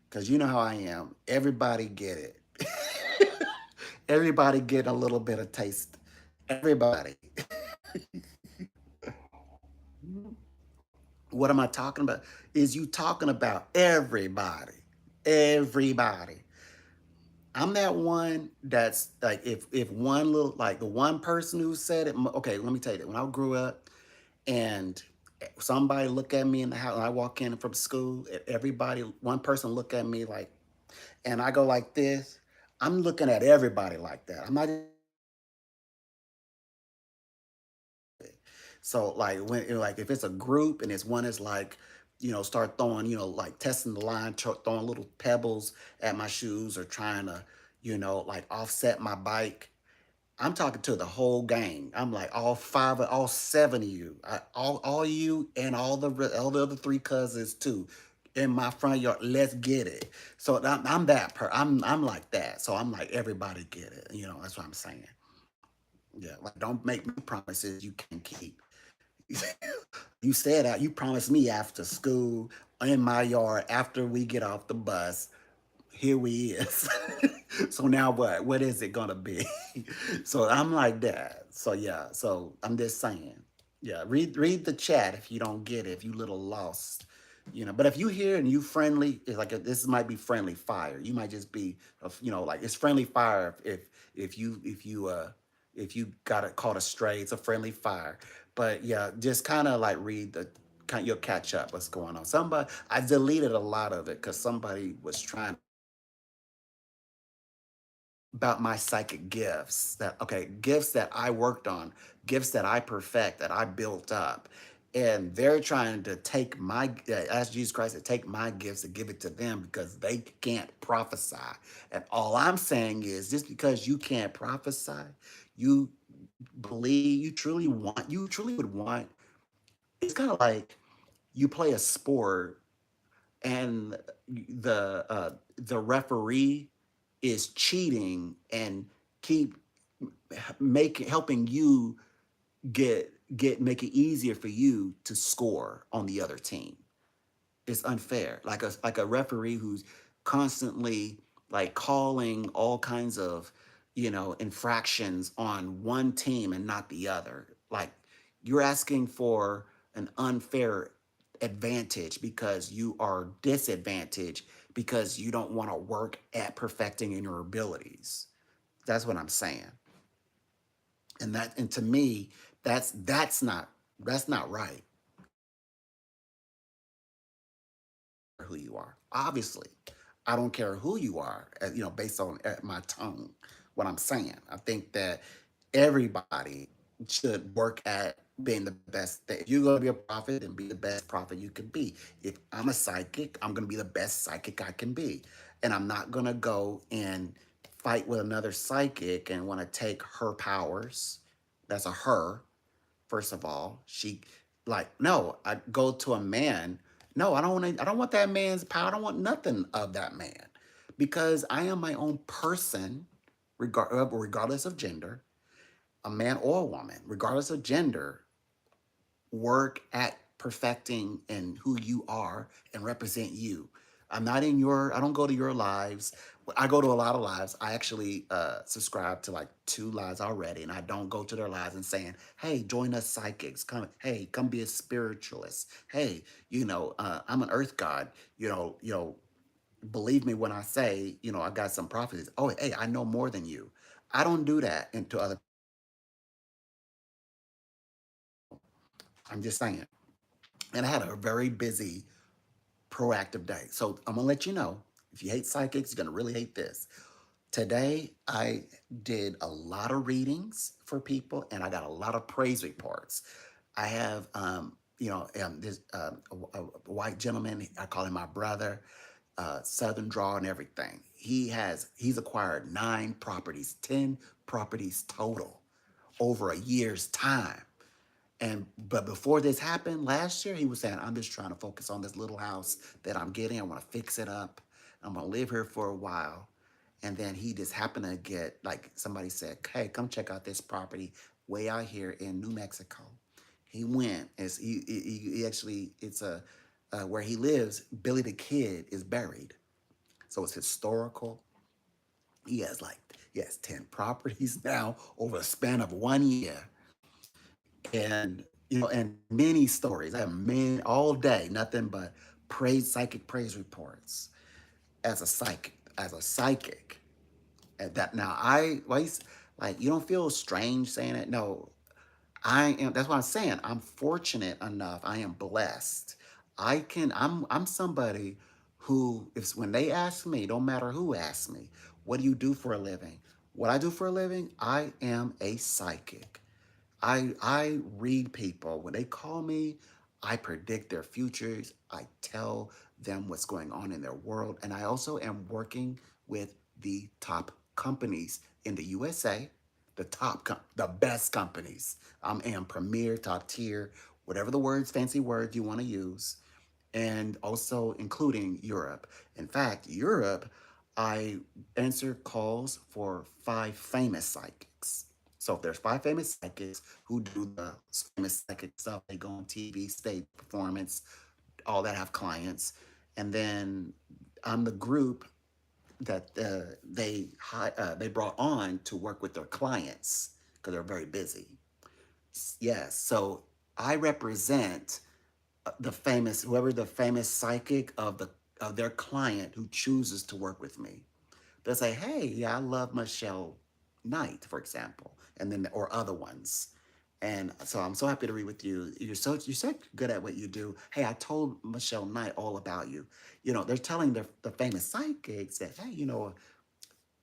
because you know how I am. Everybody get it. Everybody get a little bit of taste. Everybody. What am I talking about? Is you talking about everybody. Everybody. I'm that one that's like if one little like the one person who said it. Okay, let me tell you that when I grew up and somebody look at me in the house and I walk in from school, everybody one person look at me like and I go like this. I'm looking at everybody like that. I'm not. So like like if it's a group and it's one is like, start throwing, like testing the line, throwing little pebbles at my shoes or trying to, like offset my bike. I'm talking to the whole gang. I'm like all seven of you, all you, and all the other three cousins too, in my front yard. Let's get it. So I'm that I'm like that. So I'm like everybody get it. That's what I'm saying. Yeah, like don't make me promises you can keep. You said that you promised me after school in my yard after we get off the bus. Here we is. So now what? What is it gonna be? So I'm like that. So yeah. So I'm just saying. Yeah. Read the chat if you don't get it. If you little lost. But if you hear and you friendly, it's like this might be friendly fire. You might just be, like it's friendly fire if you got it caught astray. It's a friendly fire. But yeah, just kind of like read the you'll catch up what's going on. Somebody I deleted a lot of it because somebody was trying about my psychic gifts gifts that I worked on, gifts that I perfect, that I built up. And they're trying to take ask Jesus Christ to take my gifts and give it to them because they can't prophesy. And all I'm saying is just because you can't prophesy, you you truly would want, it's kind of like you play a sport and the referee is cheating and keep helping you make it easier for you to score on the other team. It's unfair. Like a referee who's constantly like calling all kinds of, infractions on one team and not the other. Like you're asking for an unfair advantage because you are disadvantaged because you don't want to work at perfecting in your abilities. That's what I'm saying. And to me, that's not right. Who you are. Obviously, I don't care who you are, based on my tone, what I'm saying. I think that everybody should work at being the best. If you're gonna be a prophet, then be the best prophet you can be. If I'm a psychic, I'm gonna be the best psychic I can be, and I'm not gonna go and fight with another psychic and want to take her powers. That's a her. First of all, she like no. I go to a man. No, I don't want. I don't want that man's power. I don't want nothing of that man, because I am my own person, regardless of gender, a man or a woman, regardless of gender. Work at perfecting and who you are and represent you. I'm not in your, I don't go to your lives. I go to a lot of lives. I actually subscribe to like two lives already, and I don't go to their lives and saying, hey, join us psychics. Come, hey, come be a spiritualist. Hey, I'm an earth god. Believe me when I say, I got some prophecies. Oh, hey, I know more than you. I don't do that into other. I'm just saying. And I had a very busy proactive day. So I'm gonna let you know, if you hate psychics, you're gonna really hate this. Today, I did a lot of readings for people, and I got a lot of praise reports. I have, this a white gentleman. I call him my brother, Southern draw and everything. He's acquired 9 properties, 10 properties total over a year's time. And but before this happened last year, he was saying, I'm just trying to focus on this little house that I'm getting. I want to fix it up. I'm gonna live here for a while. And then he just happened to get, like, somebody said, hey, come check out this property way out here in New Mexico. He went. He actually, it's a where he lives, Billy the Kid is buried. So it's historical. He has 10 properties now over a span of 1 year. And many stories. I have many all day, nothing but psychic praise reports as a psychic. And that now I always, like, you don't feel strange saying it. No, I am. That's what I'm saying. I'm fortunate enough. I am blessed. I'm somebody who, if when they ask me, don't matter who asks me, what do you do for a living? What I do for a living, I am a psychic. I read people. When they call me, I predict their futures. I tell them what's going on in their world. And I also am working with the top companies in the USA, the best companies. I am premier, top tier, whatever the words, fancy words you want to use, and also including Europe. In fact, Europe, I answer calls for 5 famous psychics. So if there's 5 famous psychics who do the famous psychic stuff, they go on TV, stage performance, all that, have clients, and then I'm the group that they brought on to work with their clients because they're very busy. Yes, so I represent whoever the famous psychic of their client who chooses to work with me. They'll say, "Hey, yeah, I love Michelle Knight, for example," and then or other ones. And so I'm so happy to read with you. You're so good at what you do. Hey, I told Michelle Knight all about you. They're telling the famous psychics that, hey,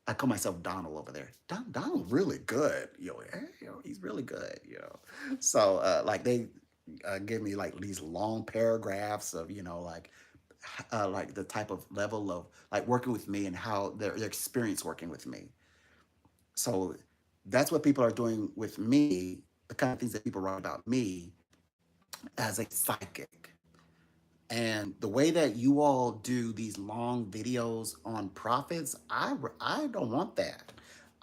I call myself Donald over there. Donald really good. Hey, he's really good. So like they give me like these long paragraphs of like the type of level of like working with me and how their experience working with me. So that's what people are doing with me. The kind of things that people write about me as a psychic. And the way that you all do these long videos on profits, I don't want that.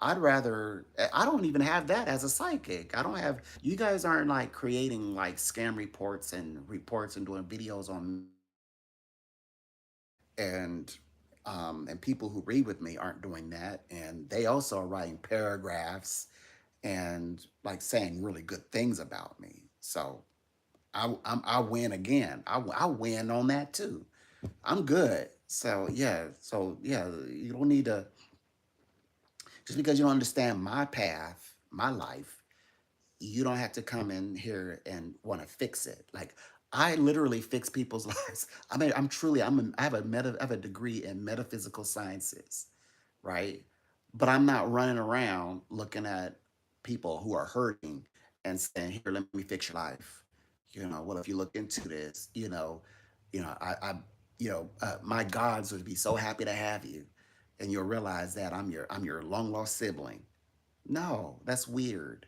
I don't even have that as a psychic. I don't have, you guys aren't like creating like scam reports and doing videos on, and and people who read with me aren't doing that. And they also are writing paragraphs and like saying really good things about me. So I win again. I win on that too. I'm good. So yeah, you don't need to, just because you don't understand my path, my life, you don't have to come in here and want to fix it. Like, I literally fix people's lives. I mean, I have a degree in metaphysical sciences, right? But I'm not running around looking at people who are hurting and saying, "Here, let me fix your life." Well, if you look into this, I my gods would be so happy to have you, and you'll realize that I'm your long lost sibling. No, that's weird.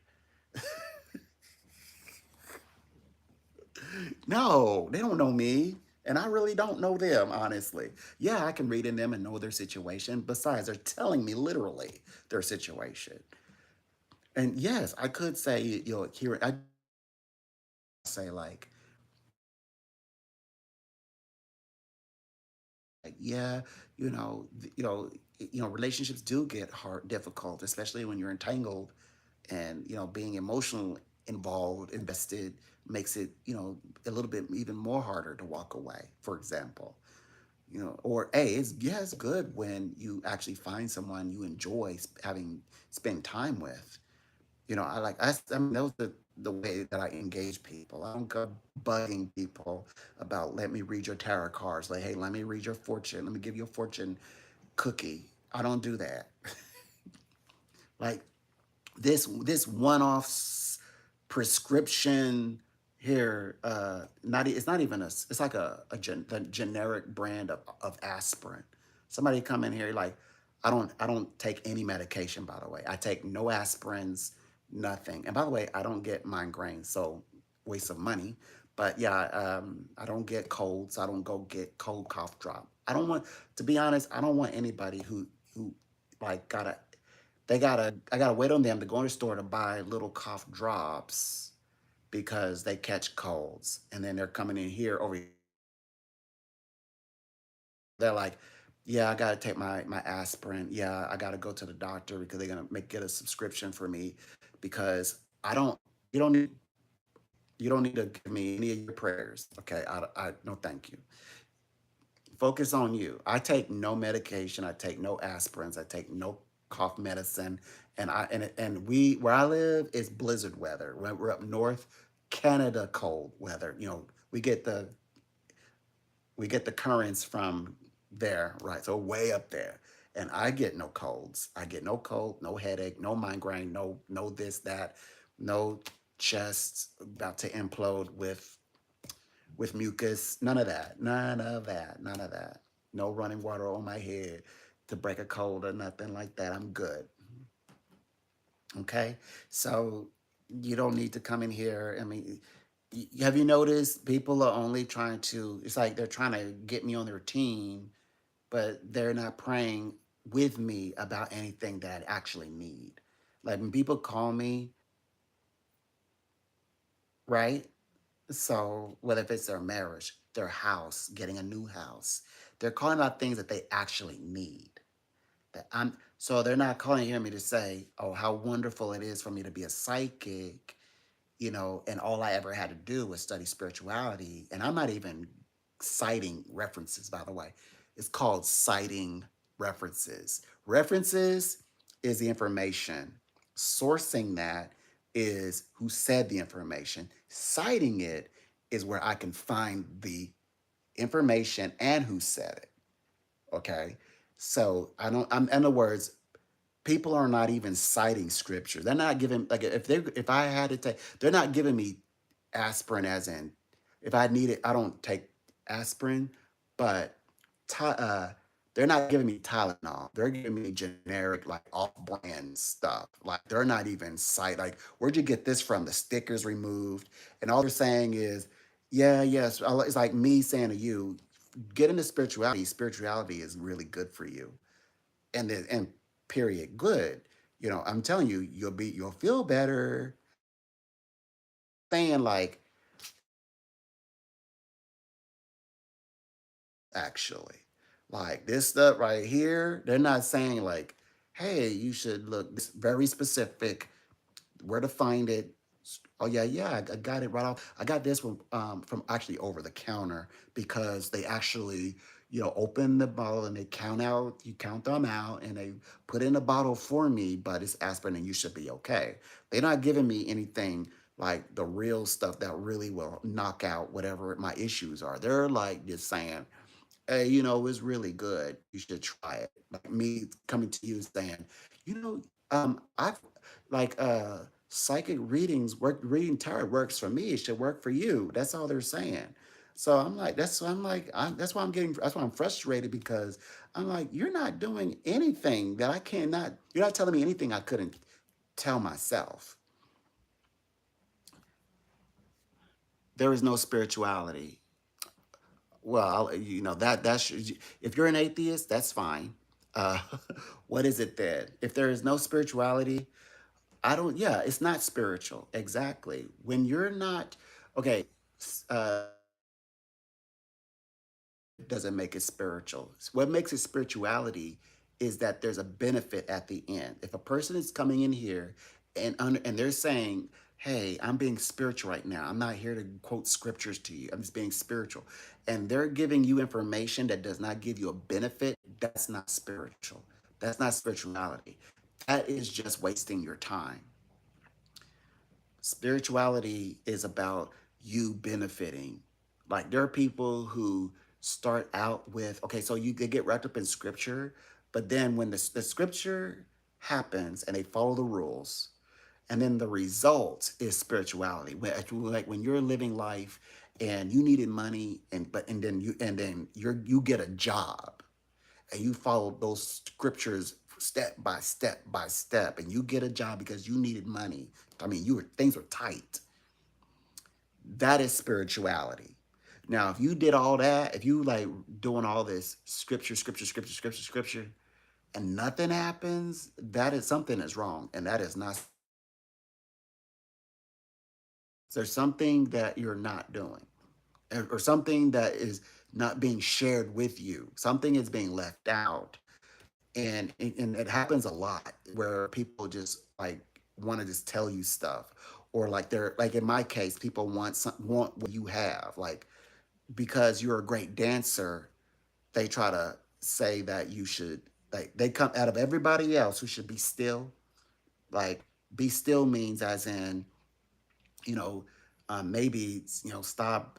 No, they don't know me. And I really don't know them, honestly. Yeah, I can read in them and know their situation. Besides, they're telling me literally their situation. And yes, I could say, here, I say yeah, relationships do get hard, difficult, especially when you're entangled and, being emotional involved, invested makes it, a little bit even more harder to walk away, for example. Or hey, it's good when you actually find someone you enjoy having spend time with. I mean, that was the way that I engage people. I don't go bugging people about, let me read your tarot cards, like, hey, let me read your fortune, let me give you a fortune cookie. I don't do that. Like, this one-off prescription here, it's not even it's like the generic brand of aspirin. Somebody come in here like, I don't take any medication, by the way. I take no aspirins, nothing. And by the way, I don't get migraines, so waste of money. But yeah, I don't get colds. I don't go get cold cough drop. I don't want, to be honest, I don't want anybody who like I gotta wait on them to go in the store to buy little cough drops because they catch colds, and then they're coming in here over. They're like, yeah, I gotta take my aspirin. Yeah, I gotta go to the doctor because they're gonna get a subscription for me because I don't. You don't need. You don't need to give me any of your prayers. Okay, I no, thank you. Focus on you. I take no medication. I take no aspirins. I take no cough medicine. And we where I live is blizzard weather. We're up north, Canada cold weather. We get the we get the currents from there, right? So way up there. And I get no colds. I get no cold, no headache, no migraine, no this, that, no chest about to implode with mucus. None of that. None of that. None of that. No running water on my head to break a cold or nothing like that. I'm good. Okay. So you don't need to come in here. I mean, have you noticed people are only trying to, it's like they're trying to get me on their team, but they're not praying with me about anything that I actually need. Like when people call me, right? So, whether if it's their marriage, their house, getting a new house, they're calling out things that they actually need. So they're not calling here me to say, "Oh, how wonderful it is for me to be a psychic," and all I ever had to do was study spirituality. And I'm not even citing references, by the way. It's called citing references. References is the information. Sourcing that is who said the information. Citing it is where I can find the information and who said it. Okay. So I don't, I'm, in other words, people are not even citing scripture. They're not giving, like, if I had to take, they're not giving me aspirin, as in, if I need it, I don't take aspirin, but they're not giving me Tylenol. They're giving me generic, like, off-brand stuff. Like, they're not even like, where'd you get this from? The sticker's removed, and all they're saying is, yeah, yes. It's like me saying to you, get into spirituality. Spirituality is really good for you, and period, good. I'm telling you, you'll feel better. Saying like, actually, like this stuff right here, they're not saying like, hey, you should look this very specific, where to find it. Oh yeah, yeah, I got it right off. I got this from actually over the counter because they actually, open the bottle and they you count them out and they put in a bottle for me, but it's aspirin and you should be okay. They're not giving me anything like the real stuff that really will knock out whatever my issues are. They're like just saying, hey, it's really good. You should try it. Like me coming to you saying, I've like psychic readings work. Reading tarot works for me. It should work for you. That's all they're saying. So I'm like, that's why I'm getting, that's why I'm frustrated because I'm like, you're not doing anything that I cannot, you're not telling me anything I couldn't tell myself. There is no spirituality. Well, that's if you're an atheist, that's fine. Uh, what is it then? If there is no spirituality, I don't. Yeah, it's not spiritual. Exactly. When you're not okay, doesn't make it spiritual. What makes it spirituality is that there's a benefit at the end. If a person is coming in here and they're saying, "Hey, I'm being spiritual right now. I'm not here to quote scriptures to you. I'm just being spiritual," and they're giving you information that does not give you a benefit, that's not spiritual. That's not spirituality. That is just wasting your time. Spirituality is about you benefiting. Like there are people who start out with, okay, so you could get wrapped up in scripture, but then when the scripture happens and they follow the rules, and then the result is spirituality. Like when you're living life and you needed money and then you get a job and you follow those scriptures step by step by step and you get a job because you needed money. I mean, things were tight. That is spirituality. Now, if you did all that, if you like doing all this scripture, and nothing happens, that is something is wrong, and that is not. There's something that you're not doing, or something that is not being shared with you. Something is being left out, and it happens a lot where people just like want to just tell you stuff, or like they're like in my case, people want what you have, like because you're a great dancer, they try to say that you should like they come out of everybody else who should be still. Like be still means as in, you know, maybe stop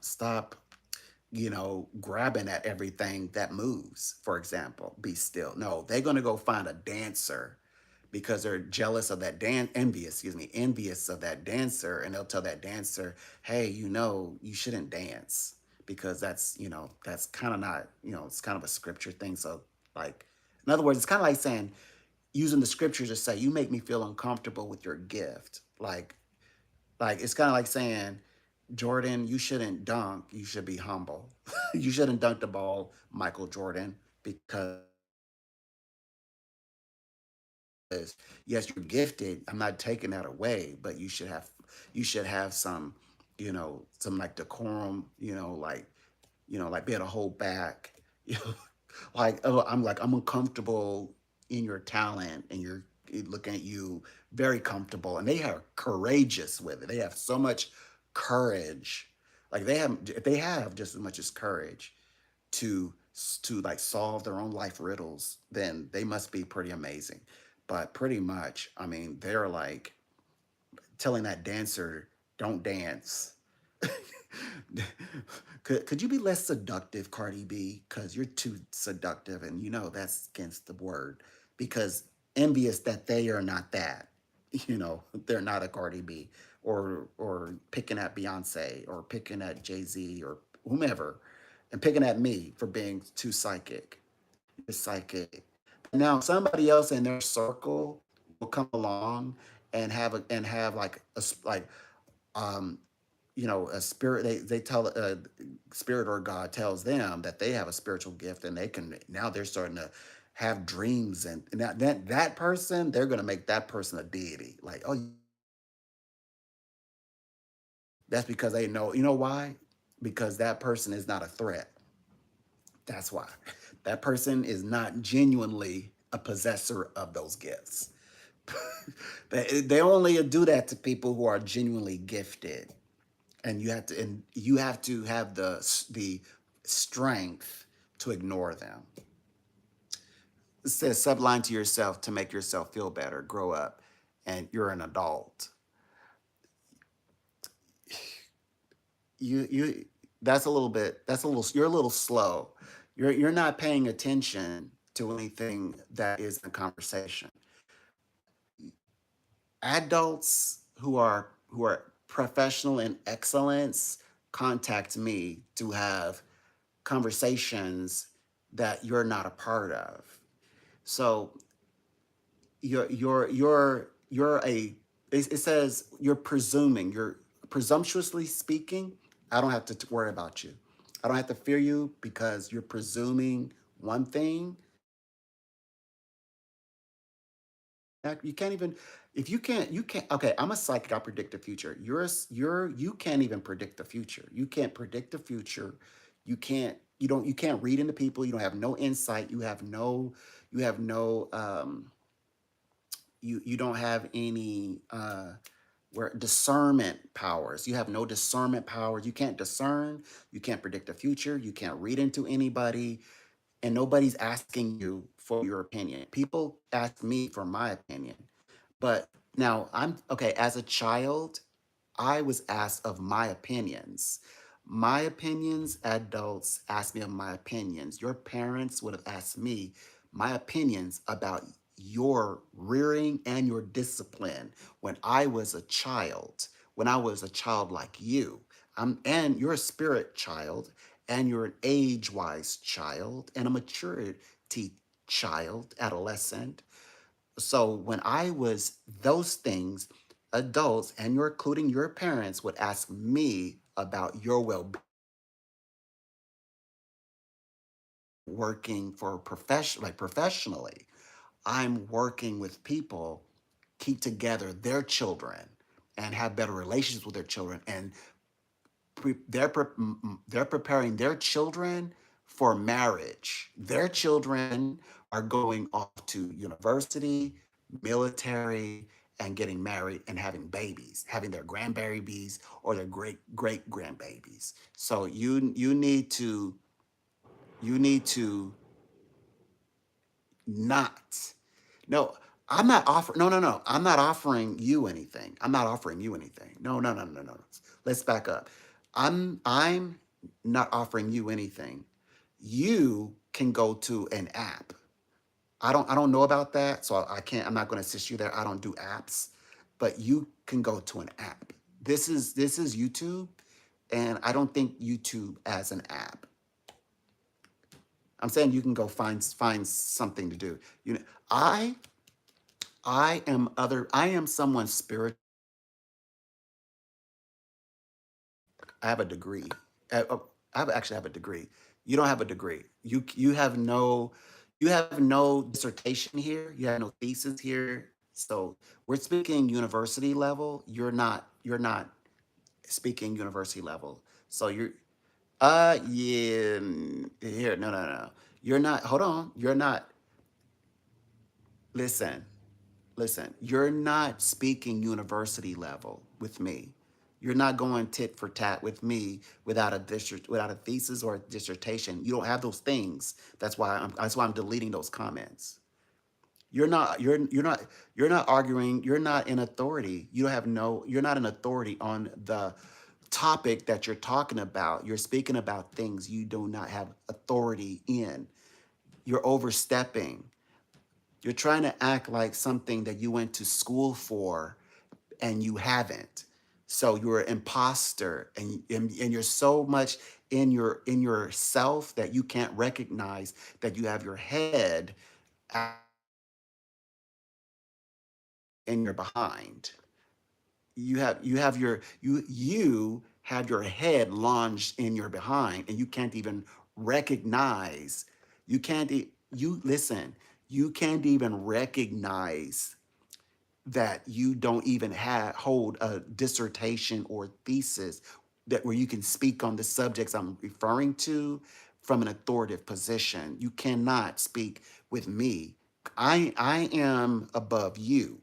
grabbing at everything that moves, for example, be still. No, they're going to go find a dancer because they're jealous of that envious of that dancer. And they'll tell that dancer, hey, you shouldn't dance because that's kind of not, it's kind of a scripture thing. So, like, in other words, it's kind of like saying, using the scriptures to say, you make me feel uncomfortable with your gift. Like it's kind of like saying, Jordan, you shouldn't dunk. You should be humble. You shouldn't dunk the ball, Michael Jordan, because yes, you're gifted. I'm not taking that away, but you should have some like decorum. Like be able to hold back. You know, I'm uncomfortable in your talent, and you're looking at you very comfortable, and they are courageous with it. They have so much courage. Like if they have just as much as courage to to like solve their own life riddles, then they must be pretty amazing. But pretty much, I mean, they're like telling that dancer, "Don't dance." could you be less seductive, Cardi B? Because you're too seductive, and that's against the word. Because envious that they are not that. They're not a Cardi B, or picking at Beyonce, or picking at Jay Z, or whomever, and picking at me for being too psychic. You're psychic. Now somebody else in their circle will come along and have like um a spirit. They tell spirit or God tells them that they have a spiritual gift, and they're starting to have dreams, and that person, they're going to make that person a deity. Like, oh, that's because they know. You know why? Because that person is not a threat. That's why. That person is not genuinely a possessor of those gifts. They only do that to people who are genuinely gifted, and you have to have the strength to ignore them. It says subline to yourself to make yourself feel better. Grow up, and you're an adult. You that's a little bit. That's a little. You're a little slow. You're not paying attention to anything that is in conversation. Adults who are professional in excellence contact me to have conversations that you're not a part of. So you're a it says you're presuming, you're presumptuously speaking. I don't have to worry about you. I don't have to fear you because you're presuming one thing. You can't even, if you can't, okay, I'm a psychic, I predict the future. You can't even predict the future. You can't predict the future. You can't read into people. You don't have no insight. You have no, you don't have any, where discernment powers. You have no discernment powers. You can't discern. You can't predict the future. You can't read into anybody, and nobody's asking you for your opinion. People ask me for my opinion. But now I'm okay. As a child, I was asked of my opinions. My opinions, adults asked me of my opinions. Your parents would have asked me my opinions about your rearing and your discipline when I was a child, when I was a child like you. And you're a spirit child, and you're an age wise child, and a maturity child, adolescent. So when I was those things, adults and you're including your parents would ask me about your well-being, working for profession like professionally. I'm working with people keep together their children and have better relationships with their children, and they're preparing their children for marriage. Their children are going off to university, military, and getting married and having babies, having their grandbabies or their great grandbabies. So you need to not. No, I'm not offering. No. I'm not offering you anything. I'm not offering you anything. No. Let's back up. I'm not offering you anything. You can go to an app. I don't know about that, so I can't. I'm not going to assist you there. I don't do apps, but you can go to an app. This is YouTube, and I don't think YouTube as an app. I'm saying you can go find something to do. I I am someone's spirit. I have a degree. Actually have a degree. You don't have a degree. You have no dissertation here. You have no thesis here. So we're speaking university level. You're not speaking university level. So yeah, here, no. You're not, hold on. You're not, listen. Listen, you're not speaking university level with me. You're not going tit for tat with me without a thesis or a dissertation. You don't have those things. That's why I'm deleting those comments. You're not arguing. You're not in authority. You're not an authority on the topic that you're talking about. You're speaking about things you do not have authority in. You're overstepping. You're trying to act like something that you went to school for and you haven't. So you're an imposter, and you're so much in yourself that you can't recognize that you have your head in your behind. You have your head lunged in your behind, and you can't even recognize. You can't you listen. You can't even recognize that you don't even hold a dissertation or thesis that where you can speak on the subjects I'm referring to from an authoritative position. You cannot speak with me. I am above you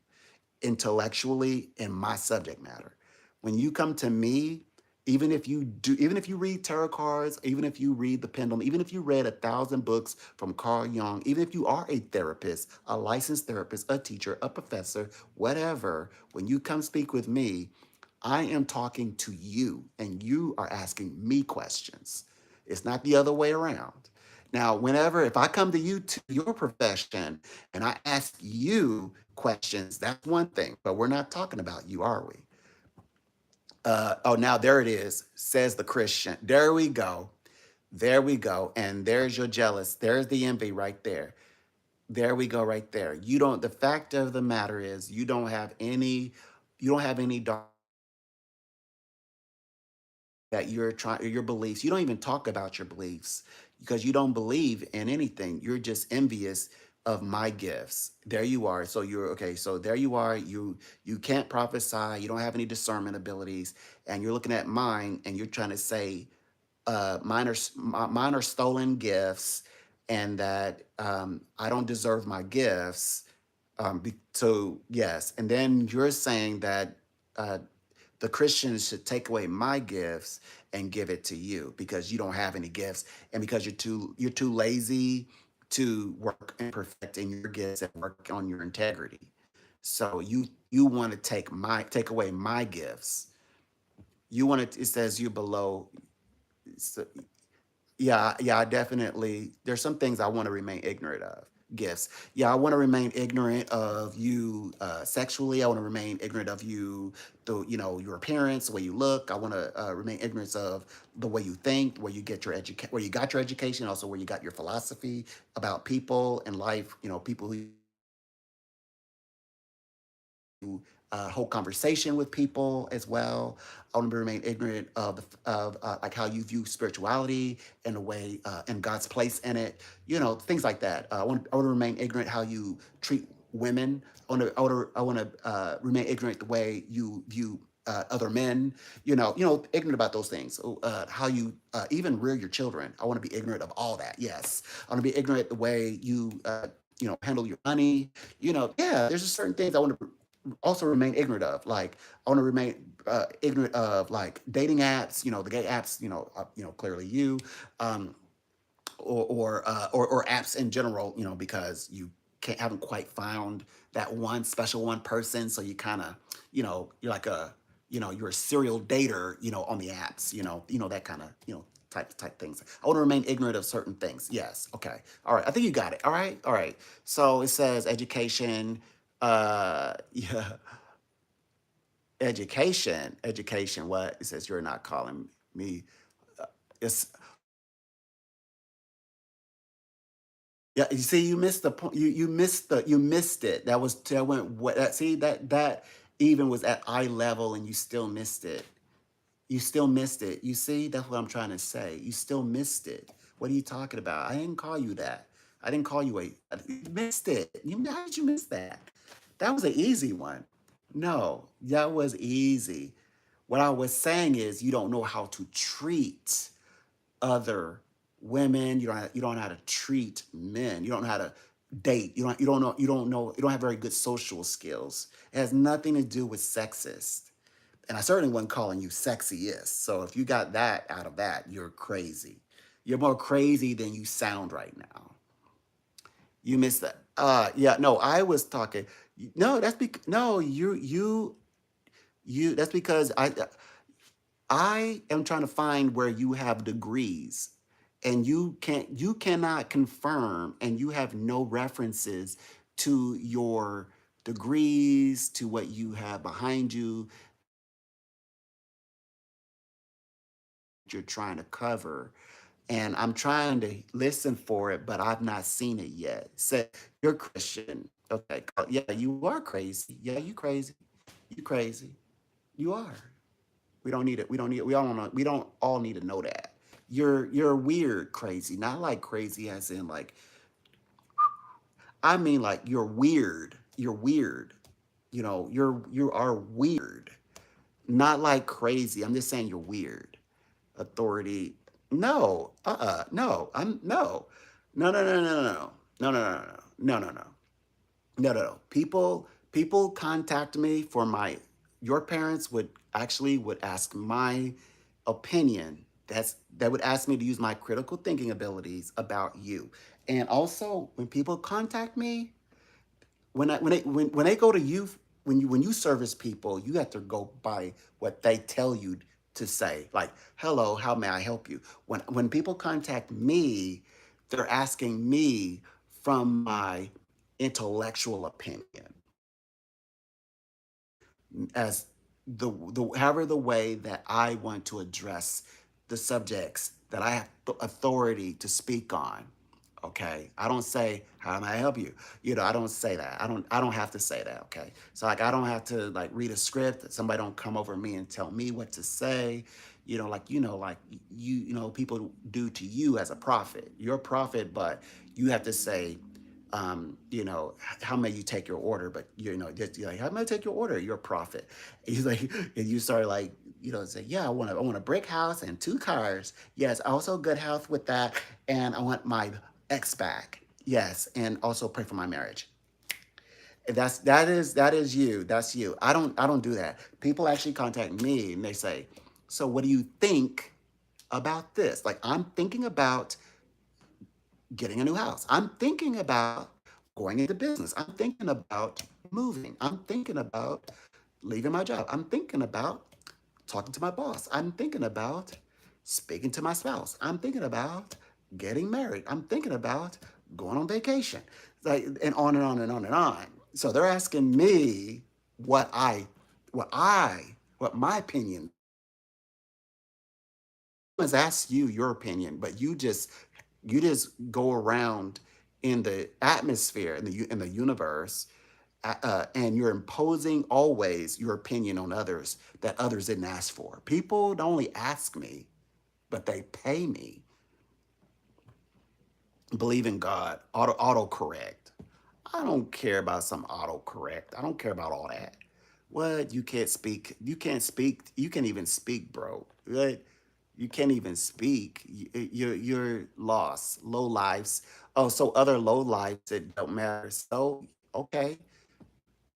intellectually in my subject matter. When you come to me, even if you read tarot cards, even if you read the pendulum, even if you read 1,000 books from Carl Jung, even if you are a therapist, a licensed therapist, a teacher, a professor, whatever, when you come speak with me, I am talking to you and you are asking me questions. It's not the other way around. Now, if I come to you to your profession and I ask you questions, that's one thing, but we're not talking about you, are we? Oh, now there it is, says the Christian. There we go. There we go. And there's your jealous. There's the envy right there. There we go right there. You don't, the fact of the matter is you don't have any dark that you're trying, your beliefs. You don't even talk about your beliefs because you don't believe in anything. You're just envious of my gifts. There you are. So you're okay. So there you are. You can't prophesy. You don't have any discernment abilities, and you're looking at mine, and you're trying to say mine are stolen gifts, and that I don't deserve my gifts. So yes, and then you're saying that uh, the Christians should take away my gifts and give it to you because you don't have any gifts, and because you're too lazy to work and perfect in your gifts and work on your integrity. So you want to take away my gifts. You want to. It says you below. So, yeah, yeah, I definitely. There's some things I want to remain ignorant of. Gifts. Yeah, I want to remain ignorant of you sexually. I want to remain ignorant of you, your appearance, the way you look. I want to remain ignorant of the way you think, where you got your education, also where you got your philosophy about people and life. People who hold conversation with people as well. I want to remain ignorant of like how you view spirituality and the way and God's place in it. Things like that. I want to remain ignorant how you treat women. I want to remain ignorant the way you view other men. Ignorant about those things. How you even rear your children. I want to be ignorant of all that. Yes, I want to be ignorant the way you handle your money. Yeah, there's just certain things I want to also remain ignorant of. Like I want to remain ignorant of like dating apps, the gay apps, clearly you, um, or apps in general, because you haven't quite found that one special one person, so you kind of, you're like you're a serial dater, on the apps, that kind of, type things. I want to remain ignorant of certain things. Yes. Okay. All right. I think you got it. All right. All right. So it says education. Yeah, education. What it says? You're not calling me. It's Yeah, you see, you missed the point. You missed it. That went what that see that even was at eye level, and you still missed it. You still missed it. You see, that's what I'm trying to say. You still missed it. What are you talking about? I didn't call you that. I didn't call you you missed it. How did you miss that? That was an easy one. No, that was easy. What I was saying is you don't know how to treat other women. You don't know how to treat men. You don't know how to date. You don't have very good social skills. It has nothing to do with sexist. And I certainly wasn't calling you sexyist. So if you got that out of that, you're crazy. You're more crazy than you sound right now. You missed that. Yeah, no, I was talking. No, that's because no, you. That's because I am trying to find where you have degrees, and you cannot confirm, and you have no references to your degrees, to what you have behind you, you're trying to cover. And I'm trying to listen for it, but I've not seen it yet. Say you're Christian. Okay. Yeah, you are crazy. Yeah, you crazy. You crazy. You are. We don't need it. We don't all need to know that. You're weird crazy. Not like crazy as in like I mean like you're weird. You're weird. You are weird. Not like crazy. I'm just saying you're weird. Authority. No. No. No. No, no, no, no, no. No, no, no, no. No, no, no. No, no, no. People contact me for your parents would ask my opinion. That would ask me to use my critical thinking abilities about you. And also when people contact me, when they go to you, when you service people, you have to go by what they tell you to say. Like, hello, how may I help you? When people contact me, they're asking me from my intellectual opinion. As the however the way that I want to address the subjects that I have authority to speak on. Okay, I don't say how may I help you. I don't say that. I don't have to say that. Okay, so like I don't have to like read a script. Somebody don't come over me and tell me what to say. Like people do to you as a prophet. You're a prophet, but you have to say how may you take your order? But just you're like, how may I take your order? You're a prophet. And he's like, and you start like, say, yeah, I want a brick house and two cars. Yes, also good health with that, and I want my ex back. Yes, and also pray for my marriage. That is you. That's you. I don't do that. People actually contact me and they say, so what do you think about this? Like I'm thinking about getting a new house. I'm thinking about going into business. I'm thinking about moving. I'm thinking about leaving my job. I'm thinking about talking to my boss. I'm thinking about speaking to my spouse. I'm thinking about getting married. I'm thinking about going on vacation. Like and on and on and on and on. So they're asking me what I what I what my opinion is. Ask you your opinion, but you just go around in the atmosphere in the universe, and you're imposing always your opinion on others that others didn't ask for. People don't only ask me, but they pay me. Believe in God. Autocorrect. I don't care about some autocorrect. I don't care about all that. What? You can't speak. You can't speak. You can't even speak, bro. What? You can't even speak. You're lost. Low lives. Oh, so other low lives that don't matter. So okay,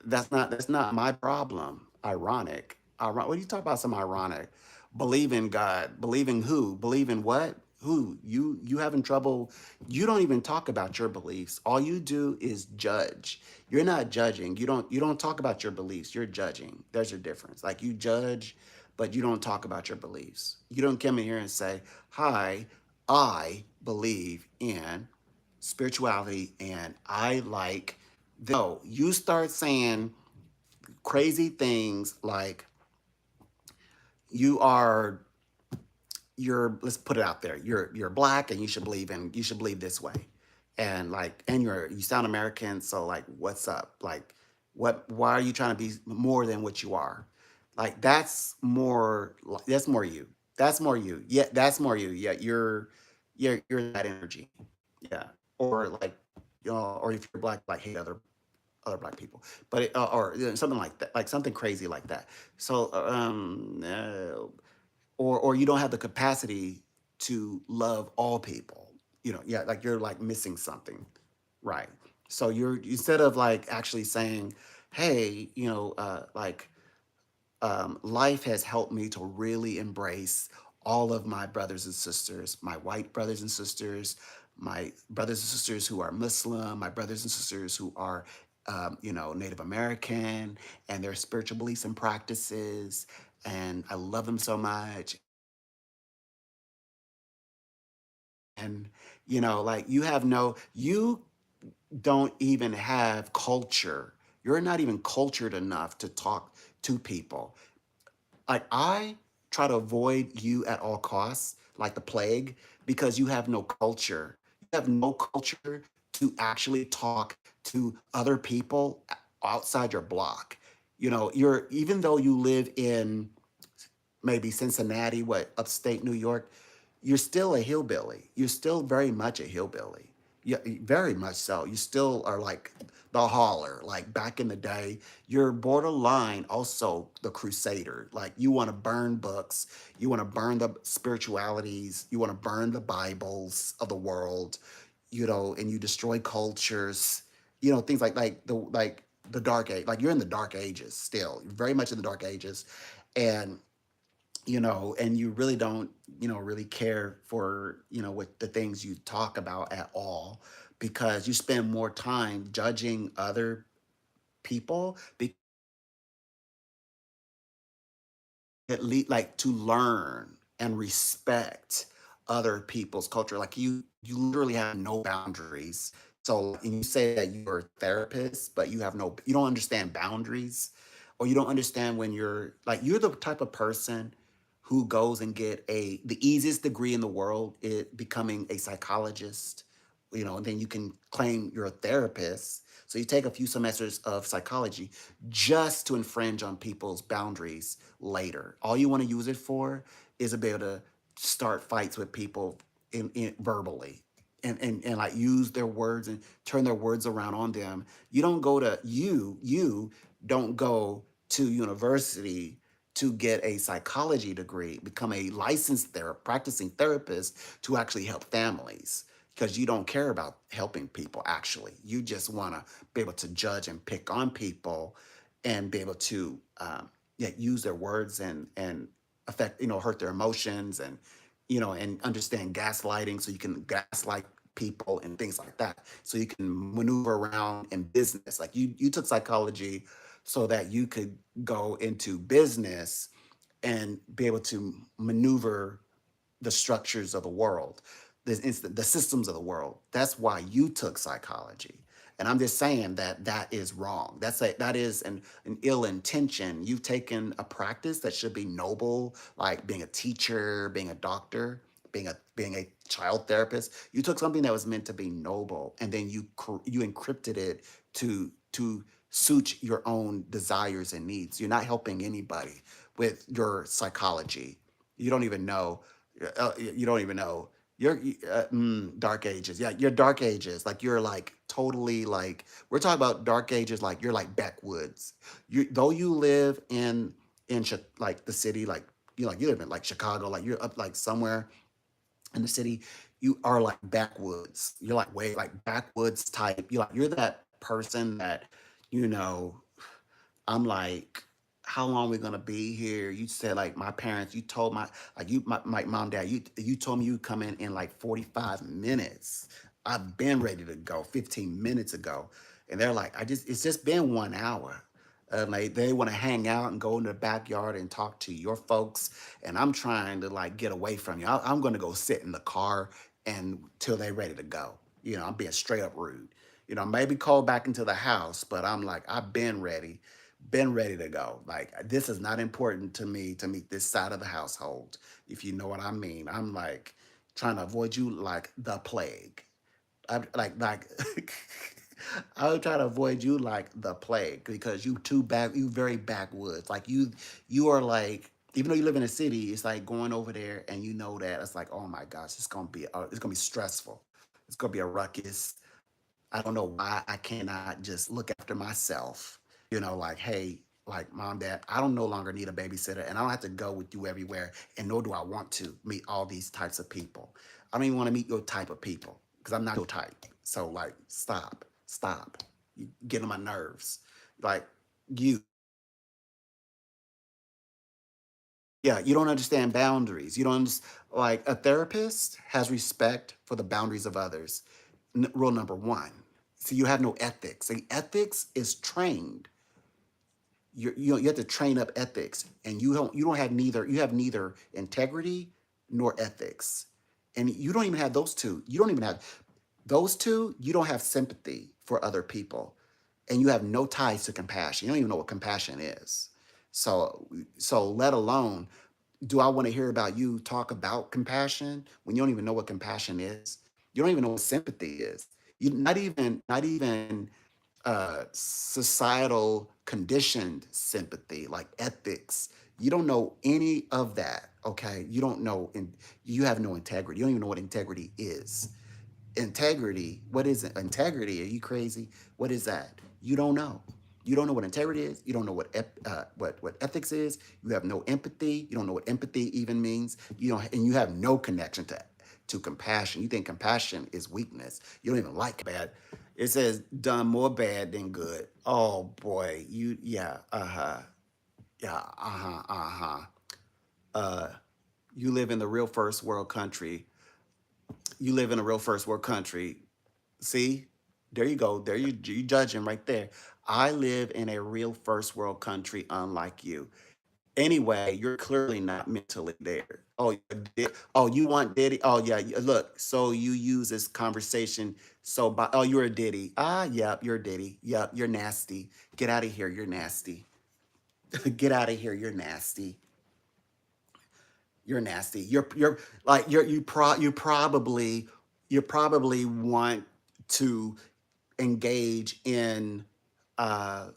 that's not my problem. Ironic. What do you talk about? Some ironic. Believe in God. Believe in who? Believe in what? Who? You having trouble? You don't even talk about your beliefs. All you do is judge. You're not judging. You don't talk about your beliefs. You're judging. There's your difference. Like you judge, but you don't talk about your beliefs. You don't come in here and say, "Hi, I believe in spirituality and I like." No, you start saying crazy things like you are let's put it out there. You're black and you should believe this way. And like and you sound American, so like what's up? Like why are you trying to be more than what you are? Like that's more you. That's more you. Yeah, that's more you. Yeah, you're that energy. Yeah. Or like or if you're black, like hate other black people, but or something like that, like something crazy like that. So, or you don't have the capacity to love all people. Yeah, like you're like missing something, right? So you're instead of like actually saying, hey, life has helped me to really embrace all of my brothers and sisters, my white brothers and sisters, my brothers and sisters who are Muslim, my brothers and sisters who are, Native American, and their spiritual beliefs and practices. And I love them so much. And, like you don't even have culture. You're not even cultured enough to talk to people. Like I try to avoid you at all costs, like the plague, because you have no culture. You have no culture to actually talk to other people outside your block. You're even though you live in maybe Cincinnati, what, upstate New York, you're still a hillbilly. You're still very much a hillbilly. Yeah, very much so. You still are like the holler. Like back in the day, you're borderline also the crusader. Like you want to burn books, you want to burn the spiritualities, you want to burn the Bibles of the world, and you destroy cultures, things like the dark age. Like you're in the dark ages still, very much in the dark ages, and and you really don't, really care for, what the things you talk about at all because you spend more time judging other people at least like to learn and respect other people's culture. Like you literally have no boundaries. So and you say that you're a therapist, but you don't understand boundaries. or you don't understand when you're the type of person who goes and get the easiest degree in the world, it becoming a psychologist, and then you can claim you're a therapist. So you take a few semesters of psychology just to infringe on people's boundaries later. All you want to use it for is to be able to start fights with people in verbally, and like use their words and turn their words around on them. You don't go to university to get a psychology degree, become a licensed practicing therapist to actually help families, because you don't care about helping people actually. You just want to be able to judge and pick on people and be able to yeah, use their words and affect, hurt their emotions, and understand gaslighting, so you can gaslight people and things like that, so you can maneuver around in business. Like you took psychology so that you could go into business and be able to maneuver the structures of the world, the systems of the world. That's why you took psychology. And I'm just saying that that is wrong. That is an ill intention. You've taken a practice that should be noble, like being a teacher, being a doctor, being a child therapist. You took something that was meant to be noble, and then you encrypted it to suit your own desires and needs. You're not helping anybody with your psychology. You don't even know you don't even know. Dark ages. Yeah, you're dark ages. Like you're like totally like we're talking about dark ages. Like you're like backwoods. Though you live in like the city, like you live in like Chicago, like you're up like somewhere in the city. You are like backwoods. You're like way like backwoods type. You're that person that you know I'm like, how long we gonna be here? You said like my parents, you told my mom, dad, you told me you come in like 45 minutes. I've been ready to go 15 minutes ago. And they're like, it's just been 1 hour. Like they want to hang out and go in the backyard and talk to your folks. And I'm trying to like get away from you. I'm gonna go sit in the car and till they're ready to go. I'm being straight up rude. Maybe call back into the house, but I'm like, I've been ready to go. Like this is not important to me to meet this side of the household, if you know what I mean. I'm like trying to avoid you like the plague. I'm like I would try to avoid you like the plague because you very backwoods. Like you are like, even though you live in a city, it's like going over there and you know that it's like, oh my gosh, it's gonna be stressful. It's gonna be a ruckus. I don't know why I cannot just look after myself. Like, hey, like mom, dad, I don't no longer need a babysitter, and I don't have to go with you everywhere, and nor do I want to meet all these types of people. I don't even want to meet your type of people because I'm not your type. So like, stop. You get on my nerves. Like you, yeah, you don't understand boundaries. You don't like a therapist has respect for the boundaries of others. Rule number one. So you have no ethics. See, ethics is trained. You have to train up ethics, and you don't have neither. You have neither integrity nor ethics, and you don't even have those two. You don't even have those two. You don't have sympathy for other people, and you have no ties to compassion. You don't even know what compassion is. So let alone do I want to hear about you talk about compassion when you don't even know what compassion is? You don't even know what sympathy is. You not even societal conditioned sympathy, like ethics. You don't know any of that. Okay, you don't know, and you have no integrity. You don't even know what integrity is. Integrity, what is it? Integrity? Are you crazy? What is that? You don't know. You don't know what integrity is. You don't know what ethics is. You have no empathy. You don't know what empathy even means. And you have no connection to compassion. You think compassion is weakness. You don't even like bad. It says done more bad than good. Oh boy, yeah, yeah, uh, you live in the real first world country. You live in a real first world country. See, there you go. You judging right there. I live in a real first world country, unlike you. Anyway, you're clearly not mentally there. Oh, you want Diddy? Oh yeah. Look, so you use this conversation. Oh, you're a Diddy. Ah, yeah, you're a Diddy. Yeah, you're nasty. Get out of here. You're nasty. Get out of here. You're nasty. You're nasty. You're like you probably want to engage in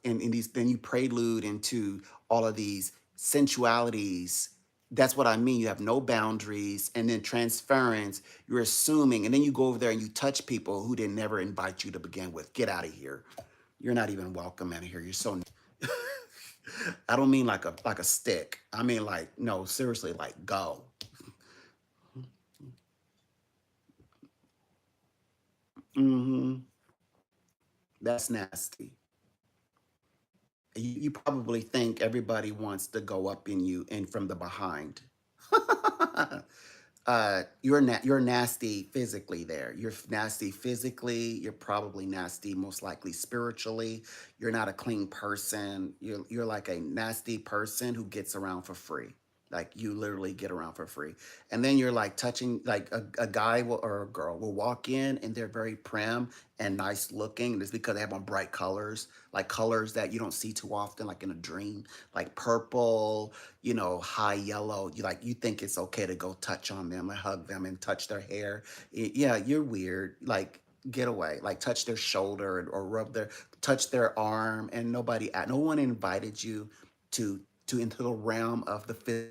these, then you prelude into all of these sensualities. That's what I mean. You have no boundaries, and then transference, you're assuming, and then you go over there and you touch people who didn't never invite you to begin with. Get out of here. You're not even welcome out of here. You're so I don't mean like a stick. I mean like, no, seriously, like go. Hmm. That's nasty. You probably think everybody wants to go up in you and from the behind. You're nasty physically there. You're nasty physically. You're probably nasty, most likely spiritually. You're not a clean person. You're like a nasty person who gets around for free. Like you literally get around for free. And then you're like touching, like a guy will, or a girl will walk in and they're very prim and nice looking. It's because they have on bright colors, like colors that you don't see too often, like in a dream, like purple, high yellow. You think it's okay to go touch on them and hug them and touch their hair. Yeah, you're weird. Like get away. Like touch their shoulder or touch their arm, and no one invited you to into the realm of the physical.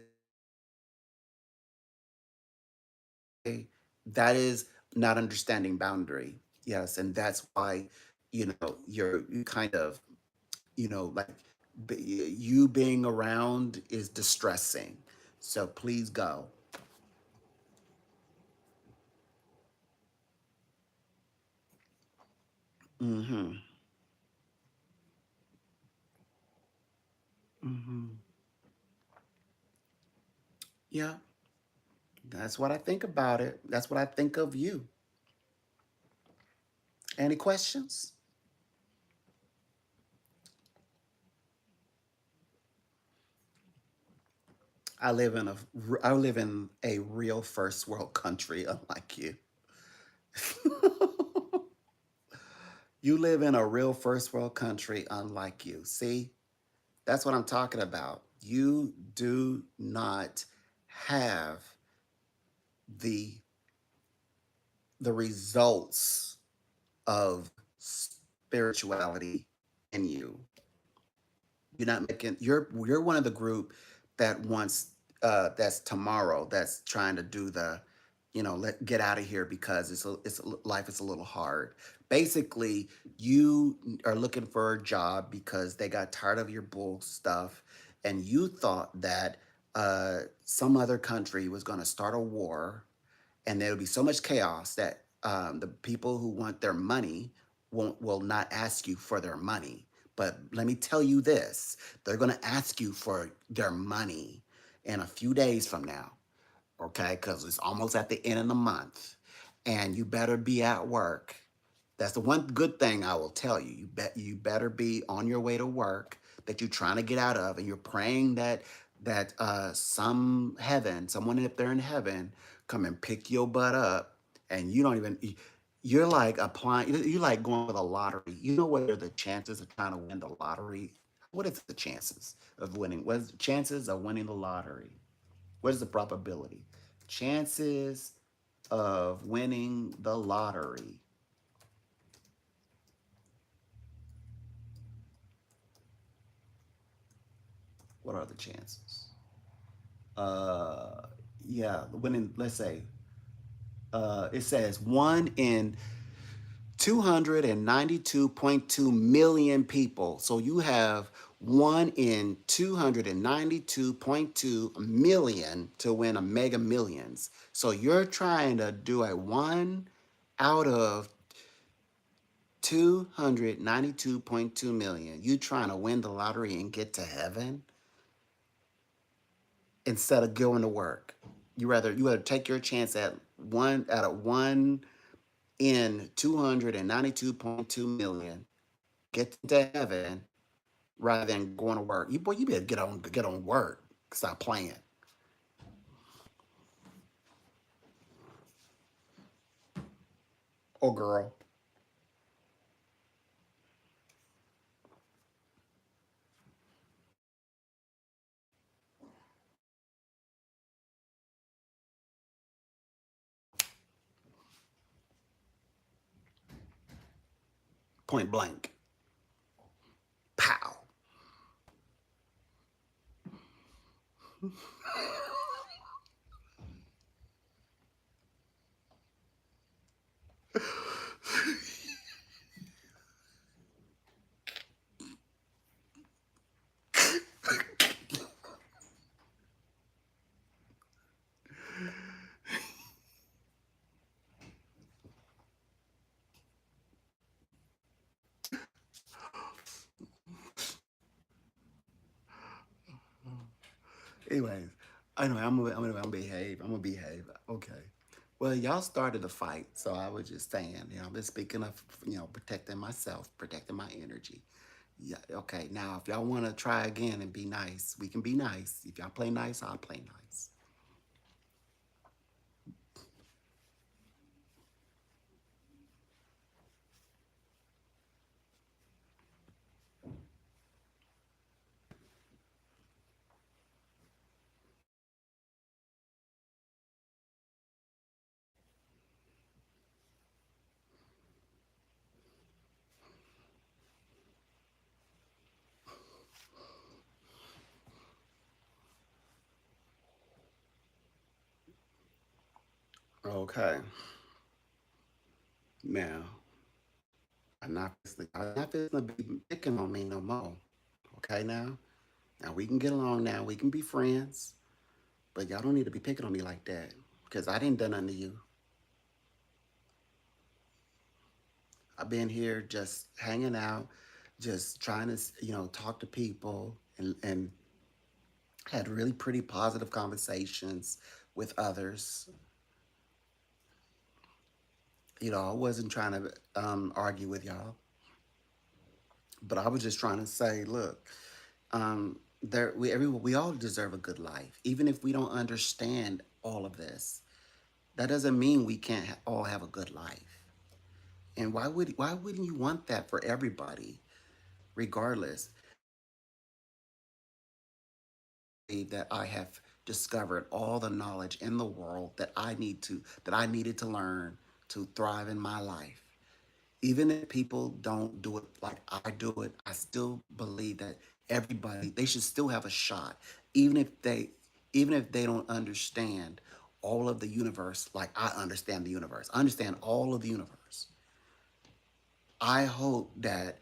That is not understanding boundary. Yes, and that's why you kind of like you being around is distressing. So please go. Mm-hmm. Mm-hmm. Yeah, that's what I think about it. That's what I think of you. Any questions? I live in a real first world country, unlike you. You live in a real first world country, unlike you. See, that's what I'm talking about. You do not have the results of spirituality in you. You're not making. You're one of the group that wants. That's tomorrow. That's trying to do the, let get out of here because life is a little hard. Basically, you are looking for a job because they got tired of your bull stuff, and you thought that some other country was going to start a war, and there will be so much chaos that the people who want their money will not ask you for their money. But let me tell you this: they're going to ask you for their money in a few days from now, okay? Because it's almost at the end of the month, and you better be at work. That's the one good thing I will tell you. You better be on your way to work that you're trying to get out of, and you're praying that someone up there in heaven, come and pick your butt up, and you don't even. You're like applying. You're like going for the lottery. You know what are the chances of trying to win the lottery? What is the chances of winning? What is the chances of winning the lottery? What is the probability? Chances of winning the lottery. What are the chances? Uh, yeah, winning. Let's say it says 1 in 292.2 million people. So you have 1 in 292.2 million to win a Mega Millions. So you're trying to do a one out of 292.2 million. You trying to win the lottery and get to heaven instead of going to work. You rather take your chance at one out of 1 in 292.2 million, get to heaven rather than going to work. You better get on work. Stop playing. Oh girl. point blank. Pow. Anyways, anyway, I'm gonna behave. I'm gonna behave. Okay. Well, y'all started the fight, so I was just saying, I've been speaking of, protecting myself, protecting my energy. Yeah, okay. Now, if y'all want to try again and be nice, we can be nice. If y'all play nice, I'll play nice. Okay. Now, I'm not be picking on me no more. Okay, now? Now, we can get along now. We can be friends. But y'all don't need to be picking on me like that. Because I didn't do nothing to you. I've been here just hanging out, just trying to, talk to people and had really pretty positive conversations with others. I wasn't trying to argue with y'all, but I was just trying to say, look, we all deserve a good life, even if we don't understand all of this. That doesn't mean we can't all have a good life. And why wouldn't you want that for everybody, regardless? That I have discovered all the knowledge in the world that I needed to learn to thrive in my life. Even if people don't do it like I do it, I still believe that everybody they should still have a shot, even if they don't understand all of the universe like I understand the universe. I understand all of the universe. I hope that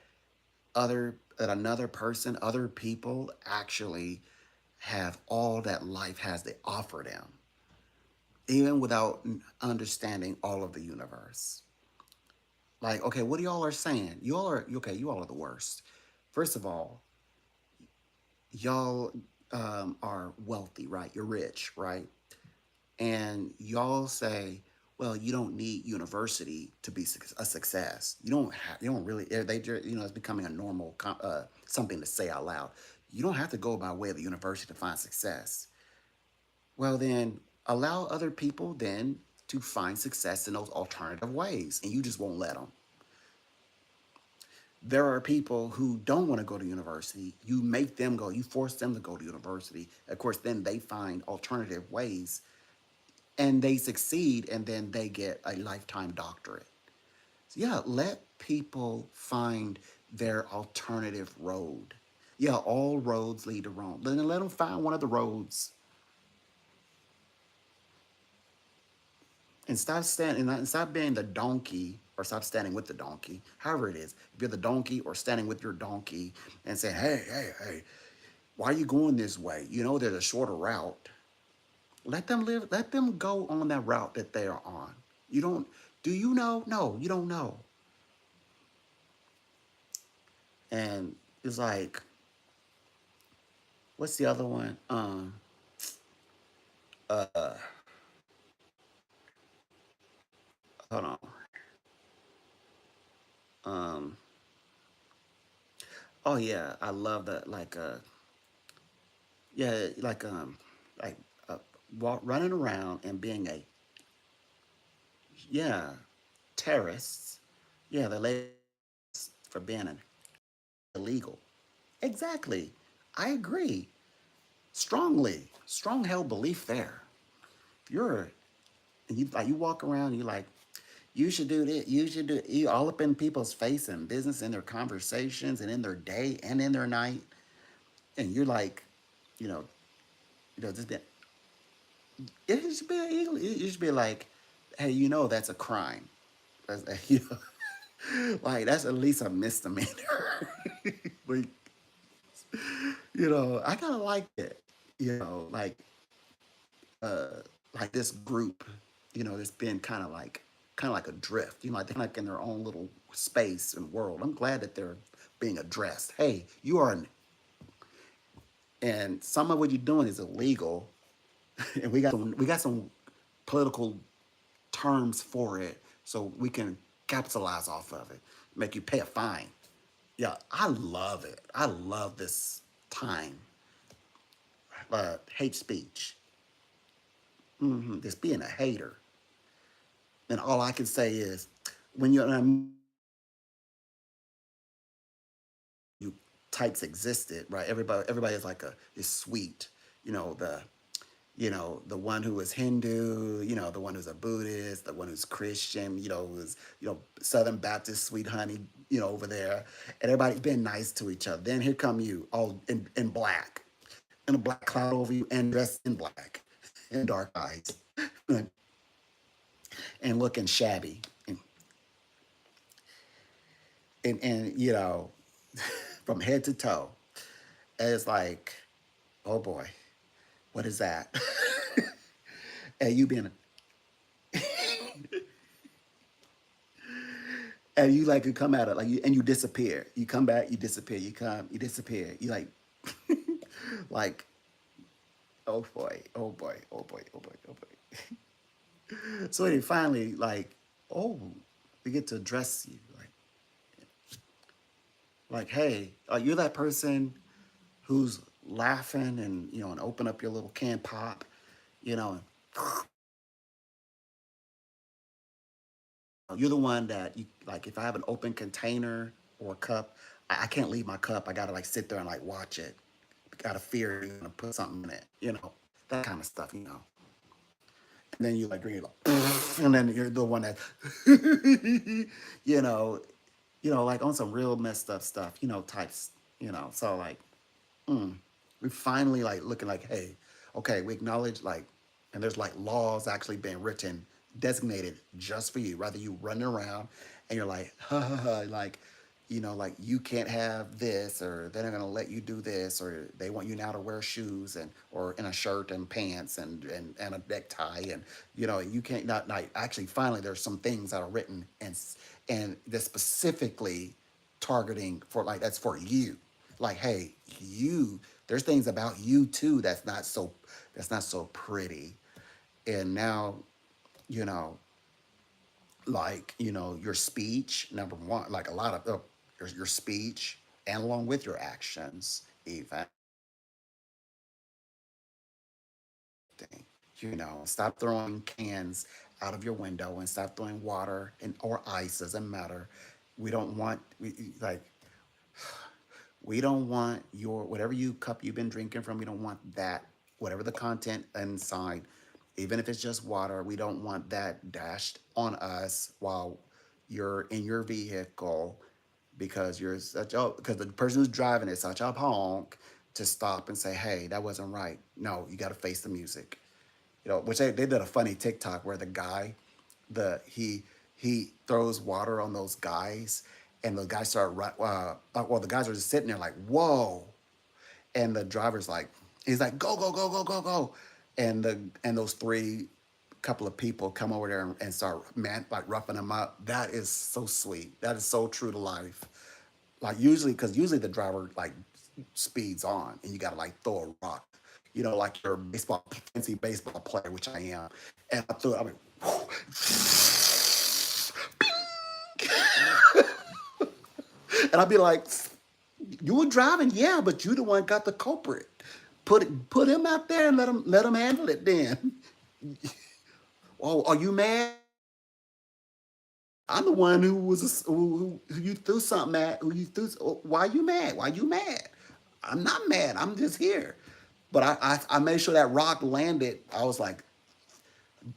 another person, other people actually have all that life has to offer them, even without understanding all of the universe. Like, okay, what y'all are saying? You all are the worst. First of all, y'all are wealthy, right? You're rich, right? And y'all say, well, you don't need university to be a success. You don't really. It's becoming a normal something to say out loud. You don't have to go by way of the university to find success. Well, then allow other people then to find success in those alternative ways, and you just won't let them. There are people who don't want to go to university. You make them go, you force them to go to university. Of course, then they find alternative ways and they succeed, and then they get a lifetime doctorate. So, yeah, let people find their alternative road. Yeah, all roads lead to Rome. Then let them find one of the roads and stop being the donkey, or stop standing with the donkey, however it is. If you're the donkey or standing with your donkey and saying, hey, why are you going this way? There's a shorter route. Let them go on that route that they are on. You don't Do you know? No, you don't know. And it's like, what's the other one? Uh Hold on. Um oh yeah, I love that, yeah, like running around and being a, yeah, terrorists. Yeah, the label for being an illegal. Exactly. I agree. Strongly. Strong held belief there. If you're, and you walk around, and you're like, You should do this. You should do you all up in people's face and business in their conversations and in their day and in their night. And you're like, you know, just be, it should be illegal. It should be like, hey, you know, that's a crime. That's, you know, like that's at least a misdemeanor. Like, you know, I kind of like it. You know, uh, like this group, you know, that's been kind of like adrift. You know, like they're like in their own little space and world. I'm glad that they're being addressed. Hey, you are, and some of what you're doing is illegal, and we got some political terms for it, so we can capitalize off of it, make you pay a fine. Yeah, I love it. I love this time. Hate speech. Just being a hater. And all I can say is, when you types existed, right? Everybody is like a is sweet. You know the one who is Hindu, the one who's a Buddhist, the one who's Christian, who's Southern Baptist, sweet honey, over there, and everybody's been nice to each other. Then here come you, all in black, and a black cloud over you, and dressed in black, and dark eyes, and looking shabby, and from head to toe. And it's like, oh boy, what is that? And you being, and you like you come at it like you and you disappear. You come back, you disappear. You come, you disappear. You like, like, oh boy, oh boy, oh boy, oh boy, oh boy. So then finally, like, oh, we get to address you, hey, are you that person who's laughing and and open up your little can pop, you know, you're the one that you like. If I have an open container or a cup, I can't leave my cup. I gotta like sit there and like watch it. Gotta fear you're gonna put something in it, that kind of stuff. And then you like you're like, and then you're the one that, you know, like on some real messed up stuff, types, So like, mm, we finally like looking like, hey, okay, we acknowledge like, and there's like laws actually being written, designated just for you. Rather you running around and you're like, ha ha ha, like, like you can't have this, or they're not gonna let you do this, or they want you now to wear shoes and or in a shirt and pants and a necktie, and you can't not actually. Finally, there's some things that are written and they're specifically targeting for like that's for you, like, hey, there's things about you too that's not so pretty. And now, you know like your speech, number one, like a lot of your speech, and along with your actions, even, stop throwing cans out of your window, and stop throwing water and or ice, doesn't matter. We don't want like we don't want your whatever you cup you've been drinking from. We don't want that, whatever the content inside, even if it's just water. We don't want that dashed on us while you're in your vehicle, because because the person who's driving is such a honk, to stop and say, hey, that wasn't right. No, you got to face the music. Which they did a funny TikTok where the guy, he throws water on those guys, and the guys start well, the guys are just sitting there like, whoa, and the driver's like, he's like, go go go go go go, and those three couple of people come over there and start like roughing them up. That is so sweet. That is so true to life. Like usually the driver like speeds on, and you gotta like throw a rock, like you're a fancy baseball player, which I am, and I threw it. I mean, and I'd be like, you were driving, yeah, but you the one got the culprit. Put him out there and let him handle it. Then, oh, are you mad? I'm the one who was who you threw something at. Who you threw? Why you mad? Why you mad? I'm not mad. I'm just here. But I made sure that rock landed. I was like,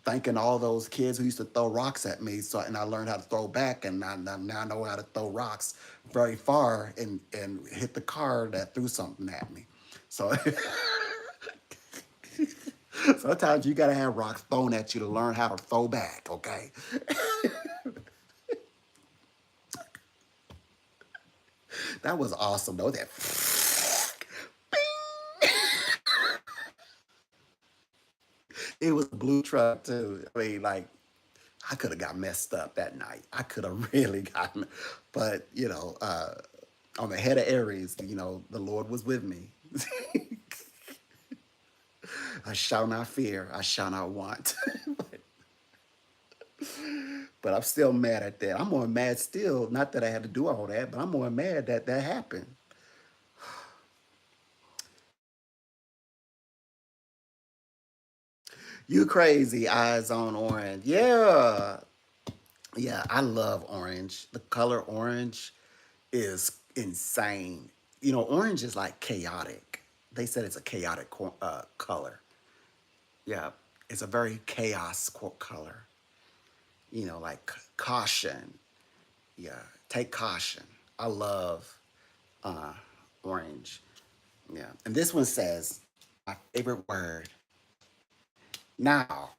thanking all those kids who used to throw rocks at me. So, and I learned how to throw back, and now I know how to throw rocks very far and hit the car that threw something at me. So sometimes you gotta have rocks thrown at you to learn how to throw back. Okay, that was awesome though. That it was a blue truck too. I mean, like I could have got messed up that night. I could have really gotten, but on the head of Aries, the Lord was with me. I shall not fear. I shall not want. But I'm still mad at that. I'm more mad still. Not that I had to do all that, but I'm more mad that that happened. You crazy, eyes on orange. Yeah. Yeah, I love orange. The color orange is insane. Orange is like chaotic. They said it's a chaotic color. Yeah, it's a very chaos color. Like caution. Yeah, take caution. I love uh, orange. Yeah, and this one says my favorite word now,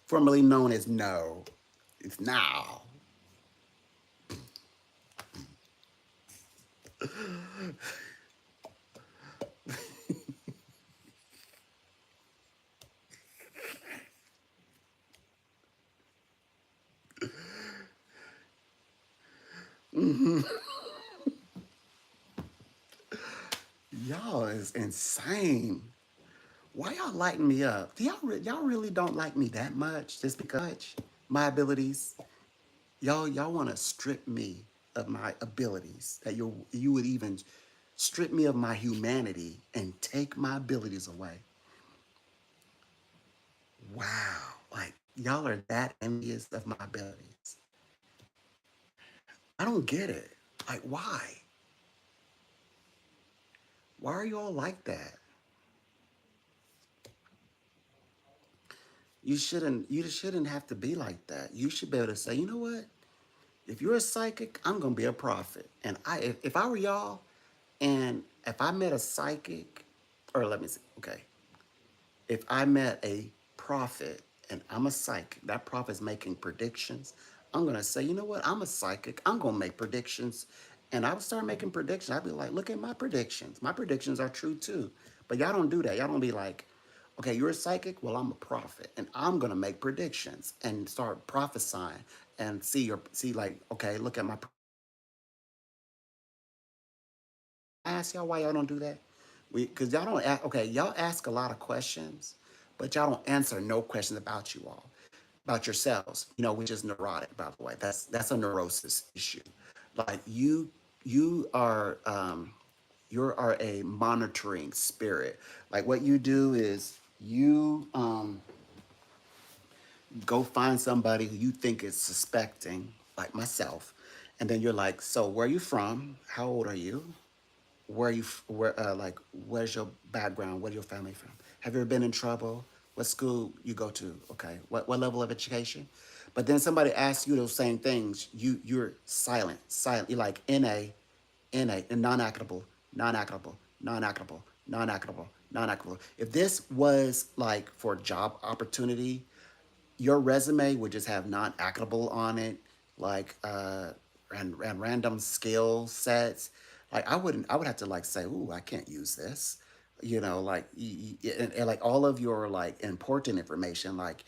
formerly known as no. It's now. Y'all is insane. Why y'all lighting me up? Do y'all really don't like me that much? Just because my abilities? Y'all want to strip me of my abilities? That you would even strip me of my humanity and take my abilities away? Wow, like y'all are that envious of my abilities. I don't get it. Like why? Why are you all like that? You shouldn't have to be like that. You should be able to say, you know what? If you're a psychic, I'm gonna be a prophet. And if I were y'all, and if I met a psychic, or let me see, okay, if I met a prophet and I'm a psychic, that prophet's making predictions, I'm gonna say, you know what? I'm a psychic. I'm gonna make predictions. And I would start making predictions. I'd be like, look at my predictions. My predictions are true too. But y'all don't do that. Y'all don't be like, okay, you're a psychic? Well, I'm a prophet. And I'm gonna make predictions and start prophesying and see like, okay, look at my I ask y'all why y'all don't do that. Because y'all don't okay, y'all ask a lot of questions, but y'all don't answer no questions about you all, about yourselves. Which is neurotic, by the way. That's a neurosis issue. Like you are a monitoring spirit. Like what you do is you go find somebody who you think is suspecting, like myself, and then you're like, so where are you from? How old are you? Where's your background? Where's your family from? Have you ever been in trouble? What school you go to? Okay, what level of education? But then somebody asks you those same things, you're silent. You're like na and non-actable, non-actable, non-actable, non-actable, non-actable. If this was like for job opportunity, your resume would just have non-actable on it, like and random skill sets. Like I would have to like say, ooh, I can't use this. Like and like all of your like important information, like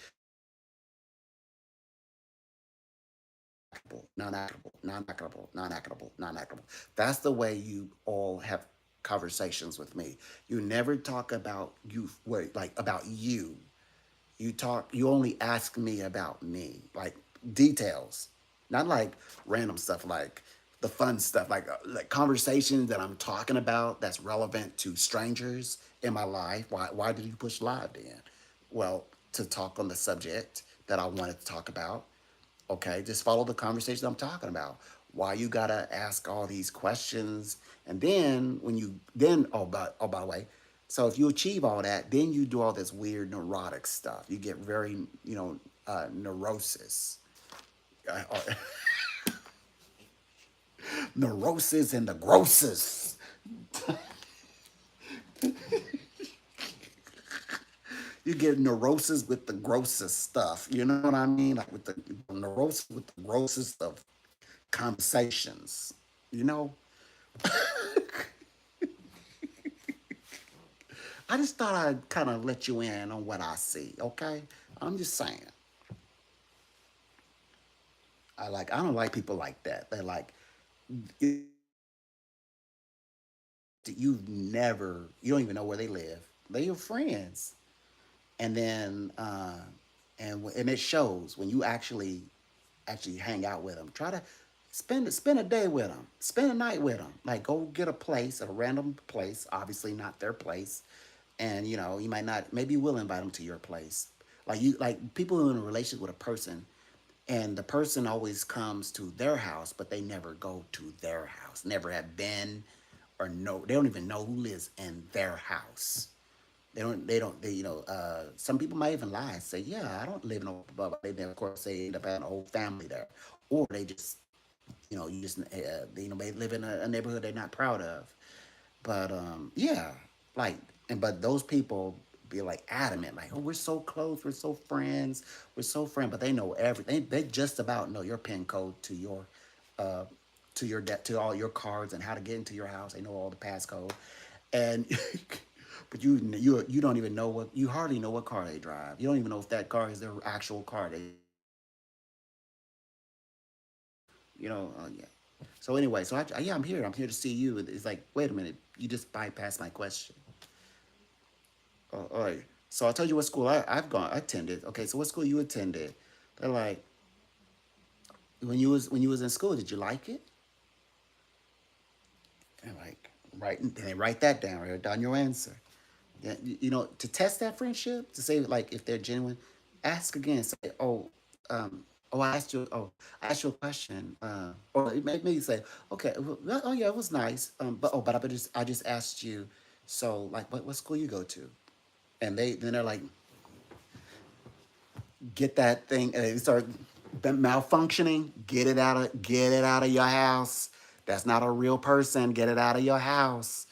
non-actable, non-actable, non-actable, non-actable. That's the way you all have conversations with me. You never talk about you, like about you. You only ask me about me, like details, not like random stuff, like the fun stuff, like conversations that I'm talking about that's relevant to strangers in my life. Why did you push live then? Well, to talk on the subject that I wanted to talk about. Okay, just follow the conversation I'm talking about. Why you gotta ask all these questions, and then when you then oh by the way, So if you achieve all that, then you do all this weird neurotic stuff. You get very, neurosis. Or neurosis and the grosses. You get neurosis with the grossest stuff. You know what I mean? Like with the neurosis with the grossest of conversations. You know, I just thought I'd kind of let you in on what I see. Okay, I'm just saying. I don't like people like that. They're like you don't even know where they live. They're your friends, and then and it shows when you actually hang out with them. Try to spend a day with them, spend a night with them. Like go get a place, a random place, obviously not their place, and you might not. Maybe you will invite them to your place. Like people who are in a relationship with a person, and the person always comes to their house, but they never go to their house. Never have been, or no, they don't even know who lives in their house. Some people might even lie and say, yeah, I don't live in a, but they then of course they end up having a whole family there, or they just, you just, they live in a neighborhood they're not proud of. But yeah, like, but those people be like adamant, like, oh, we're so close, we're so friends, we're so friends, but they know everything. They just about know your pin code uh, to your debt, to all your cards, and how to get into your house. They know all the passcode, and but you don't even know what, you hardly know what car they drive. You don't even know if that car is their actual car. Yeah. So anyway, yeah, I'm here. I'm here to see you. It's like, wait a minute, you just bypassed my question. All right. So I'll tell you what school I attended. Okay, so what school you attended? They're like, when you was in school, did you like it? And like, then they write that down, write down your answer. Yeah, to test that friendship, to say like if they're genuine, ask again. Say, oh, I asked you a question. Or maybe say, okay, well, oh yeah, it was nice. But I just asked you. So like, what school you go to? And they're like, get that thing, and they start malfunctioning. Get it out of your house. That's not a real person. Get it out of your house.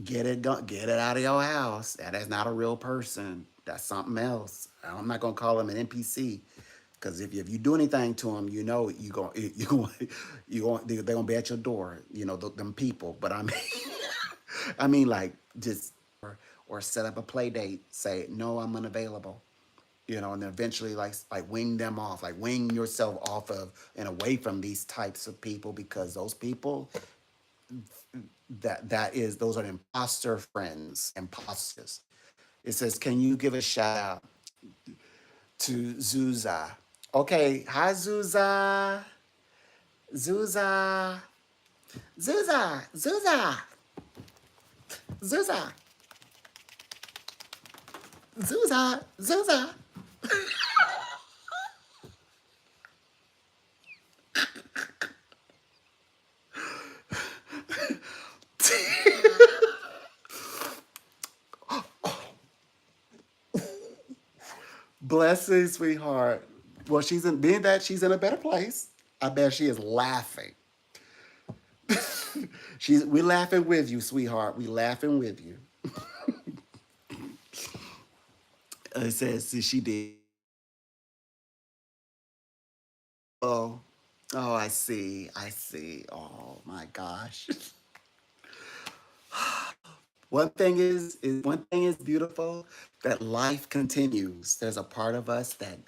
Get it out of your house. That is not a real person. That's something else. I'm not gonna call him an NPC, because if you do anything to them, they're gonna be at your door. Them people. But I mean, I mean, like, just or set up a play date. Say no, I'm unavailable. And then eventually, like wing them off, like wing yourself off of and away from these types of people, because those people, those are imposter friends, imposters. It says, can you give a shout out to Zuza? Okay, hi Zuza, Zuza, Zuza, Zuza, Zuza, Zuza, Zuza. Blessing, sweetheart. Well, she's in a better place. I bet she is laughing. We laughing with you, sweetheart. We laughing with you. It says she did. Oh, oh, I see. I see. Oh my gosh. One thing is beautiful, that life continues. There's a part of us that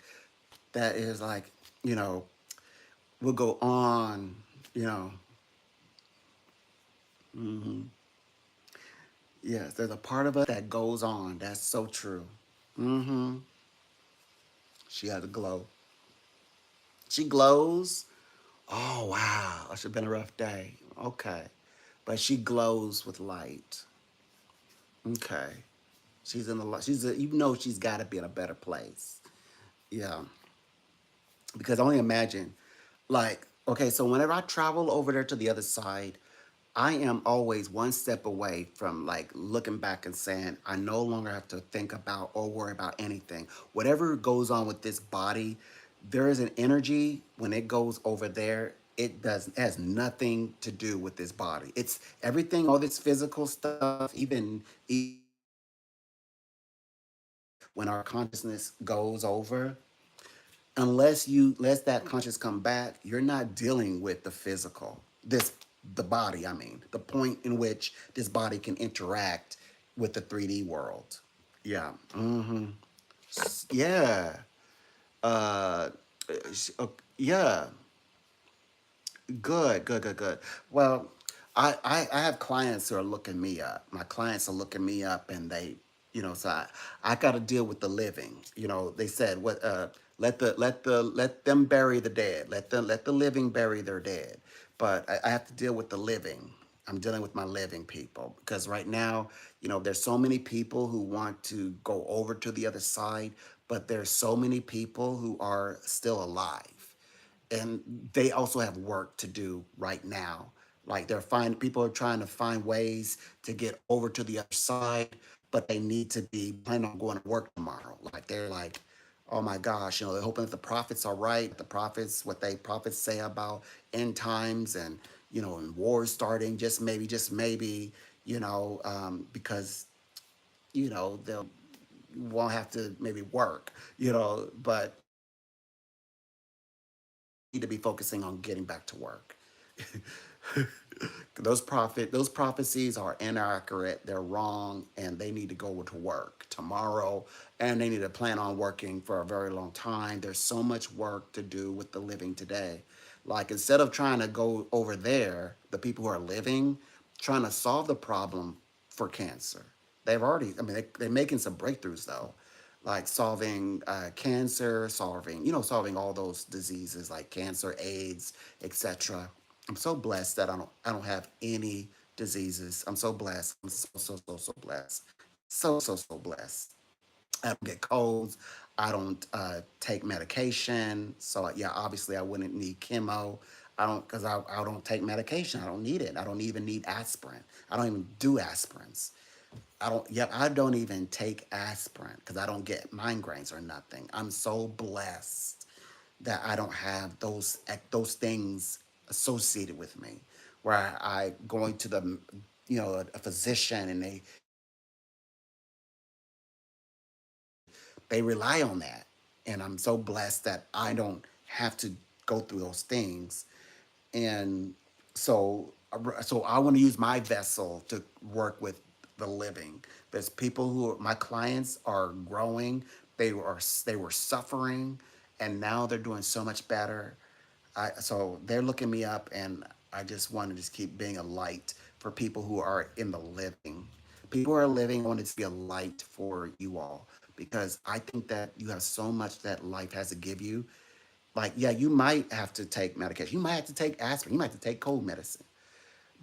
is like, you know, will go on. You know, yes. There's a part of us that goes on. That's so true. Mm-hmm. She has a glow. She glows. Oh wow, that should have been a rough day. Okay, but she glows with light. Okay, she's in the light. She's got to be in a better place. Yeah, because I only imagine, like, okay, so whenever I travel over there to the other side, I am always one step away from like looking back and saying, I no longer have to think about or worry about anything. Whatever goes on with this body, there is an energy when it goes over there. It has nothing to do with this body. It's everything, all this physical stuff, even when our consciousness goes over, unless that conscious come back, you're not dealing with the physical. The body, I mean, the point in which this body can interact with the 3D world. Yeah. Yeah. Uh, yeah. Good. Well, I have clients who are looking me up. My clients are looking me up, and so I got to deal with the living. They said let them bury the dead. Let the living bury their dead. But I have to deal with the living. I'm dealing with my living people because right now, there's so many people who want to go over to the other side, but there's so many people who are still alive, and they also have work to do right now. Like people are trying to find ways to get over to the other side, but they need to be planning on going to work tomorrow. Like they're like, oh my gosh, they're hoping that the prophets are right. The prophets, what they prophets say about end times and wars starting, just maybe, because they'll won't have to maybe work, but need to be focusing on getting back to work. Those prophecies are inaccurate, they're wrong, and they need to go to work tomorrow, and they need to plan on working for a very long time. There's so much work to do with the living today. Like instead of trying to go over there, the people who are living, trying to solve the problem for cancer. They're making some breakthroughs though, like solving cancer, solving all those diseases like cancer, AIDS, etc. I'm so blessed that I don't have any diseases. I'm so blessed. I'm so blessed. So blessed. I don't get colds. I don't take medication. So yeah, obviously I wouldn't need chemo. I don't take medication. I don't need it. I don't even need aspirin. I don't even do aspirins. I don't even take aspirin because I don't get migraines or nothing. I'm so blessed that I don't have those things associated with me. Where I going to a physician, and they rely on that, and I'm so blessed that I don't have to go through those things. And so I want to use my vessel to work with the living. There's people my clients are growing. They were suffering, and now they're doing so much better. So they're looking me up, and I just want to just keep being a light for people who are in the living. People who are living. I want it to be a light for you all because I think that you have so much that life has to give you. Like, yeah, you might have to take medication. You might have to take aspirin. You might have to take cold medicine.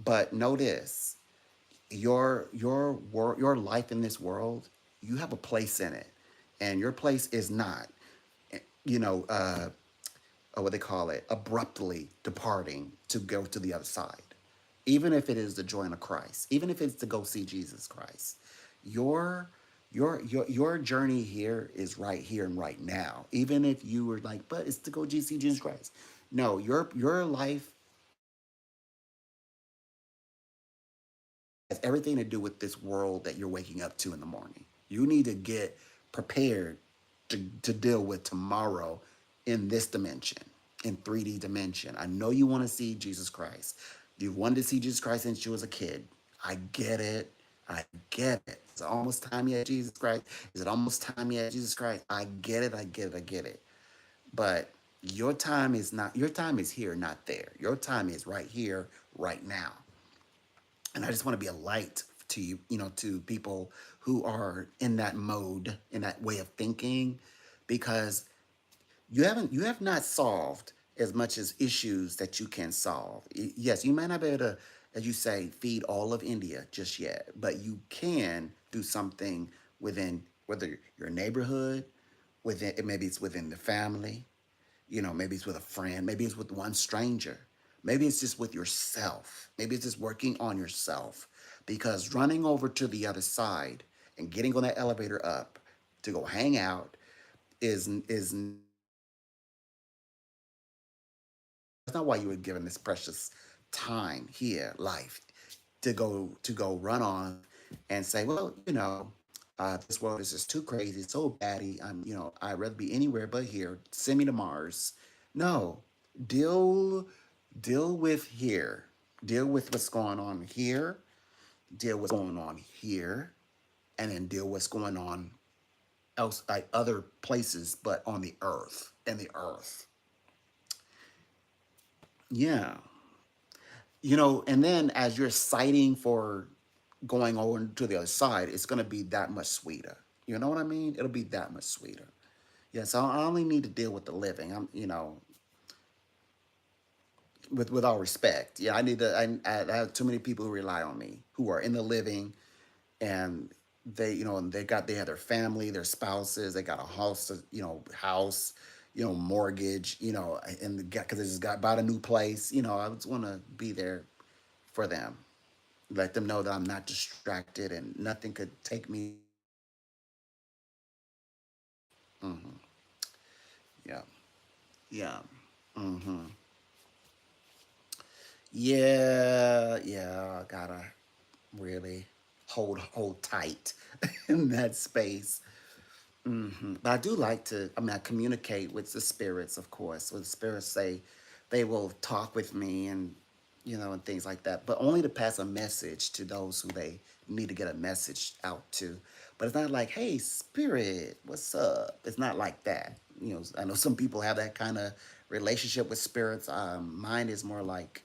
But know this: your life in this world, you have a place in it, and your place is not, you know, uh, what they call it, abruptly departing to go to the other side. Even if it is to join a Christ, even if it's to go see Jesus Christ, your your journey here is right here and right now. Even if you were like, but it's to go see Jesus Christ. No, your life has everything to do with this world that you're waking up to in the morning. You need to get prepared to deal with tomorrow in this dimension, in 3D dimension. I know you want to see Jesus Christ. You've wanted to see Jesus Christ since you was a kid. I get it. I get it. Is it almost time yet, Jesus Christ? Is it almost time yet, Jesus Christ? I get it. I get it. I get it. But your time is here, not there. Your time is right here, right now. And I just want to be a light to to people who are in that mode, in that way of thinking, because you have not solved as much as issues that you can solve. Yes, you might not be able to, as you say, feed all of India just yet, but you can do something within, whether your neighborhood, maybe it's within the family, maybe it's with a friend, maybe it's with one stranger. Maybe it's just with yourself. Maybe it's just working on yourself. Because running over to the other side and getting on that elevator up to go hang out is that's not why you were given this precious time here, life, to go run on and say, well, this world is just too crazy, so batty. I'd rather be anywhere but here. Send me to Mars. No, deal deal with here. Deal with what's going on here. Deal with what's going on here, and then deal what's going on else, like other places, but on the earth and the earth. Yeah. And then as you're citing for going over to the other side, it's going to be that much sweeter. You know what I mean? It'll be that much sweeter. Yeah, so I only need to deal with the living. With all respect. Yeah, I need to. I have too many people who rely on me who are in the living, and they have their family, their spouses, they got a house, mortgage, and because they just got bought a new place. I just want to be there for them, let them know that I'm not distracted and nothing could take me. Hmm. Yeah, yeah, hmm yeah. I gotta really hold tight in that space. But I do like to. I mean, I communicate with the spirits, of course. With the spirits, they will talk with me and things like that. But only to pass a message to those who they need to get a message out to. But it's not like, hey, spirit, what's up? It's not like that. I know some people have that kind of relationship with spirits. Mine is more like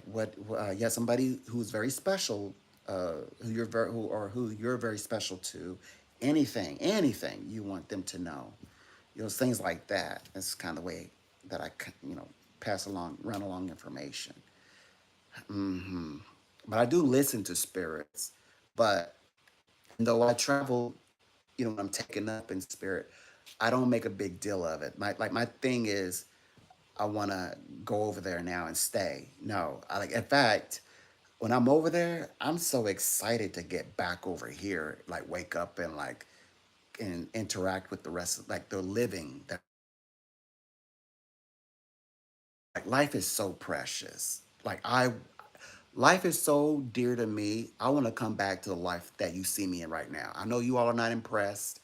what yeah, somebody who's very special, who you're very special to, anything you want them to know, things like that. That's kind of the way that I pass along, run along information. hmm but I do listen to spirits. But though I travel, when I'm taken up in spirit, I don't make a big deal of it. My thing is, I want to go over there now and stay. No, in fact, when I'm over there, I'm so excited to get back over here, like wake up and interact with the rest of like the living. Like life is so precious. Life is so dear to me. I want to come back to the life that you see me in right now. I know you all are not impressed.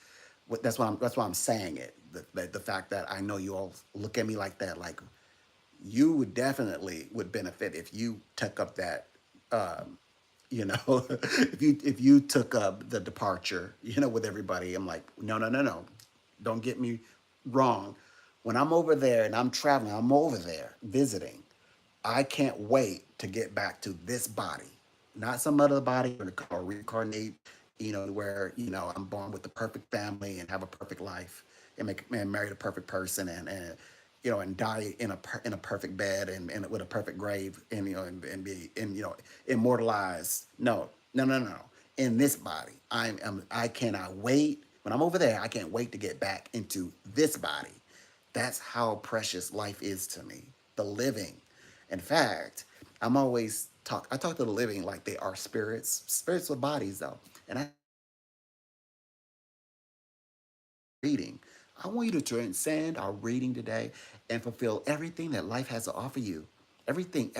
That's why I'm saying it. The fact that I know you all look at me like that, like you would definitely would benefit if you took up that if you took up the departure, with everybody. I'm like, no, no, no, no, don't get me wrong. When I'm over there and I'm traveling, I'm over there visiting. I can't wait to get back to this body, not some other body or reincarnate, where I'm born with the perfect family and have a perfect life and marry the perfect person and die in a perfect bed and with a perfect grave and be immortalized. No, no, no, no. In this body, I cannot wait. When I'm over there, I can't wait to get back into this body. That's how precious life is to me. The living. In fact, I talk to the living like they are spirits with bodies though. And I reading. I want you to transcend our reading today and fulfill everything that life has to offer you. Everything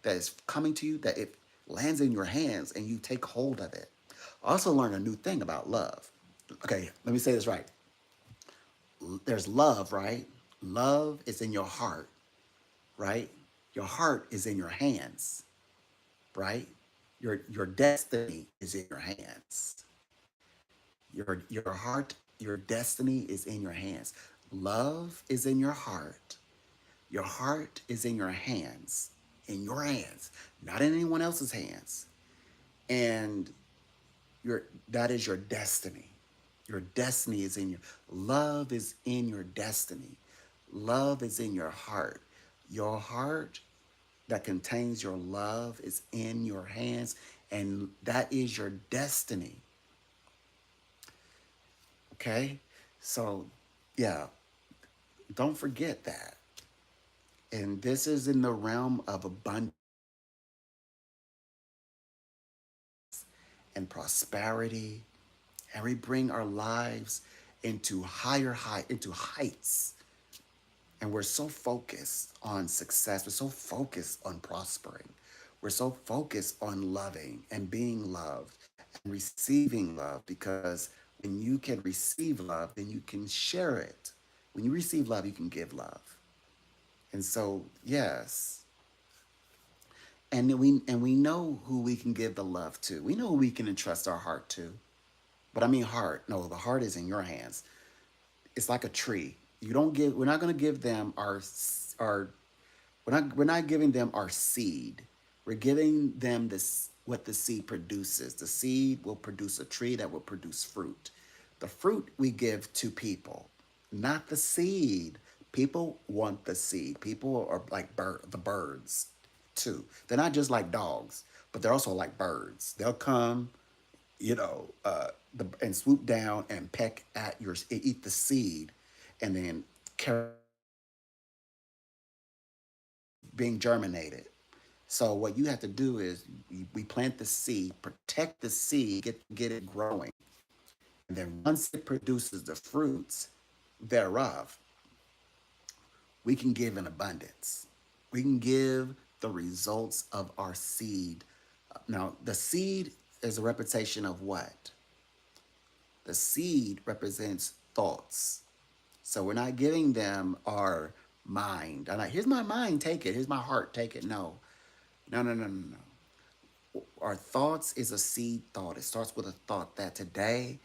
that is coming to you, that it lands in your hands and you take hold of it. Also learn a new thing about love. Okay, let me say this right. There's love, right? Love is in your heart, right? Your heart is in your hands, right? Your destiny is in your hands. Your heart, your destiny is in your hands. Love is in your heart. Your heart is in your hands. In your hands, not in anyone else's hands. And that is your destiny. Your destiny is in your love is in your destiny. Love is in your heart. Your heart that contains your love is in your hands, and that is your destiny. Okay? So, yeah, don't forget that. And this is in the realm of abundance and prosperity. And we bring our lives into into heights. And we're so focused on success. We're so focused on prospering. We're so focused on loving and being loved and receiving love, because when you can receive love, then you can share it. When you receive love, you can give love. And so, yes. And we know who we can give the love to. We know who we can entrust our heart to. But I mean heart. No, the heart is in your hands. It's like a tree. You don't give. We're not going to give them our. We're not giving them our seed. We're giving them this what the seed produces. The seed will produce a tree that will produce fruit. The fruit we give to people, not the seed. People want the seed. People are like the birds too. They're not just like dogs, but they're also like birds. They'll come, and swoop down and peck at eat the seed, and then carry being germinated. So what you have to do is we plant the seed, protect the seed, get it growing, and then once it produces the fruits thereof, we can give in abundance. We can give the results of our seed. Now, the seed is a representation of what? The seed represents thoughts. So we're not giving them our mind. I'm like, here's my mind, take it. Here's my heart, take it. No, no, no, no, no, no. Our thoughts is a seed thought. It starts with a thought that today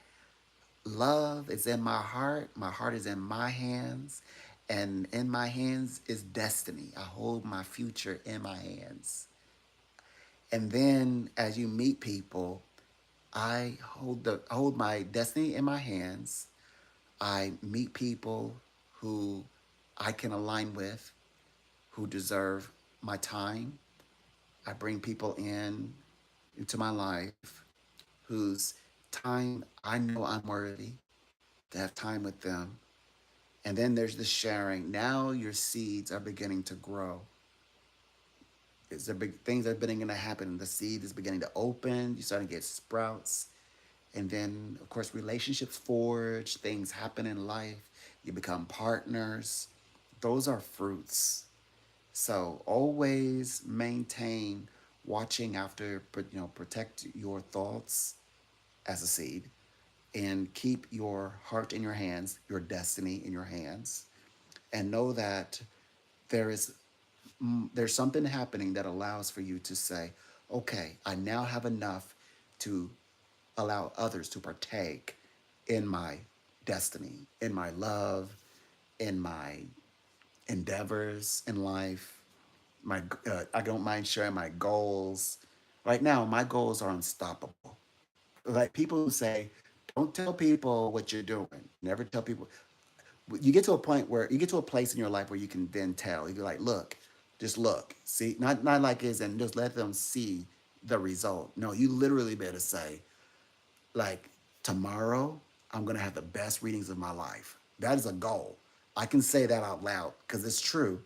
love is in my heart is in my hands, and in my hands is destiny. I hold my future in my hands. And then as you meet people, I hold my destiny in my hands. I meet people who I can align with, who deserve my time. I bring people into my life whose time I know I'm worthy to have time with them. And then there's the sharing. Now your seeds are beginning to grow. It's the big things are beginning to happen. The seed is beginning to open. You're starting to get sprouts. And then, of course, relationships forge. Things happen in life. You become partners. Those are fruits. So always maintain watching after, protect your thoughts as a seed, and keep your heart in your hands, your destiny in your hands, and know that there is there's something happening that allows for you to say, okay, I now have enough to allow others to partake in my destiny, in my love, in my endeavors in life. I don't mind sharing my goals. Right now, my goals are unstoppable. Like people who say, don't tell people what you're doing. Never tell people. You get to a point where you get to a place in your life where you can then tell. You're like, look, just look, see, not like is and just let them see the result. No, you literally better say, like, tomorrow I'm gonna have the best readings of my life. That is a goal. I can say that out loud because it's true,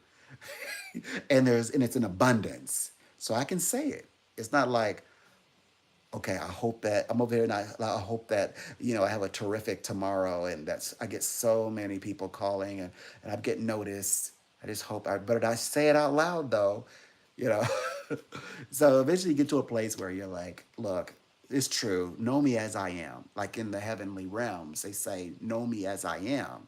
and it's an abundance. So I can say it. It's not like, okay, I hope that I'm over here and I hope that, I have a terrific tomorrow, and I get so many people calling, and I'm getting noticed. I just hope but I say it out loud though, you know. So eventually you get to a place where you're like, look, it's true. Know me as I am. Like in the heavenly realms, they say, know me as I am.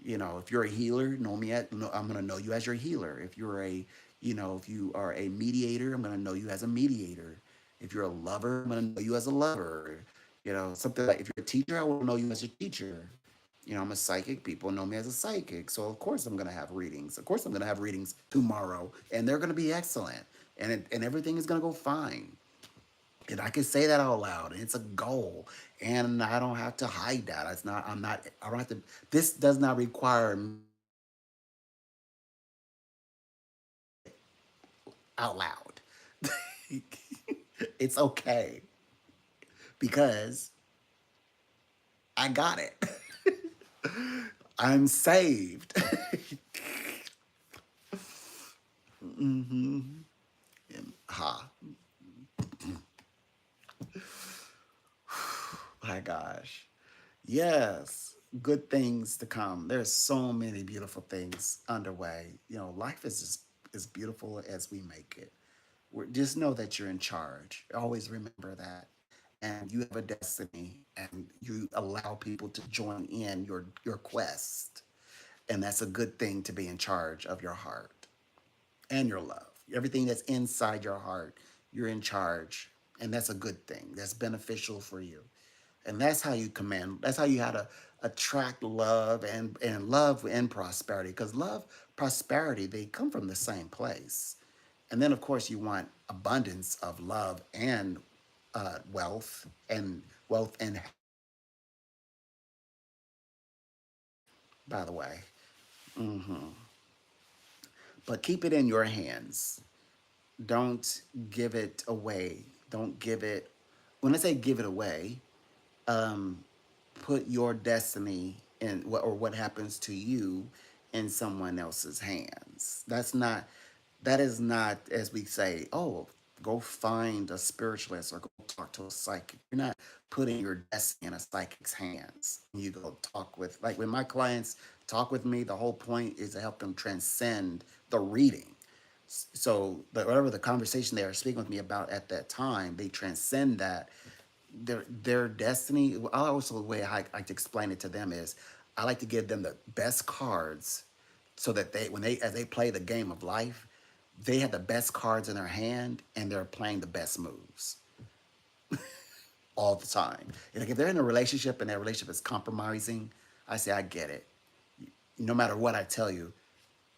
If you're a healer, I'm going to know you as your healer. If you are a mediator, I'm going to know you as a mediator. If you're a lover, I'm going to know you as a lover. Something like if you're a teacher, I will know you as a teacher. I'm a psychic. People know me as a psychic. So of course I'm going to have readings. Of course I'm going to have readings tomorrow, and they're going to be excellent, and everything is going to go fine. And I can say that out loud, and it's a goal, and I don't have to hide that. It's not. I'm not. I don't have to. This does not require out loud. It's okay because I got it. I'm saved. Mm-hmm. Ha. My gosh. Yes. Good things to come. There's so many beautiful things underway. Life is as beautiful as we make it. Just know that you're in charge. Always remember that. And you have a destiny, and you allow people to join in your quest. And that's a good thing, to be in charge of your heart and your love. Everything that's inside your heart, you're in charge. And that's a good thing. That's beneficial for you. And that's how you command, that's how you how to attract love and love and prosperity. Because love, prosperity, they come from the same place. And then, of course, you want abundance of love and wealth and by the way. Hmm. But keep it in your hands. Don't give it away. Don't give it. When I say give it away, um, put your destiny in or what happens to you in someone else's hands. That is not, as we say, oh, go find a spiritualist or go talk to a psychic. You're not putting your destiny in a psychic's hands. You go talk with, like when my clients talk with me, the whole point is to help them transcend the reading. So whatever the conversation they are speaking with me about at that time, they transcend that. Their destiny. I also, the way I like to explain it to them is, I like to give them the best cards, so that when they as they play the game of life, they have the best cards in their hand and they're playing the best moves all the time. Like if they're in a relationship and their relationship is compromising, I say, I get it. No matter what I tell you,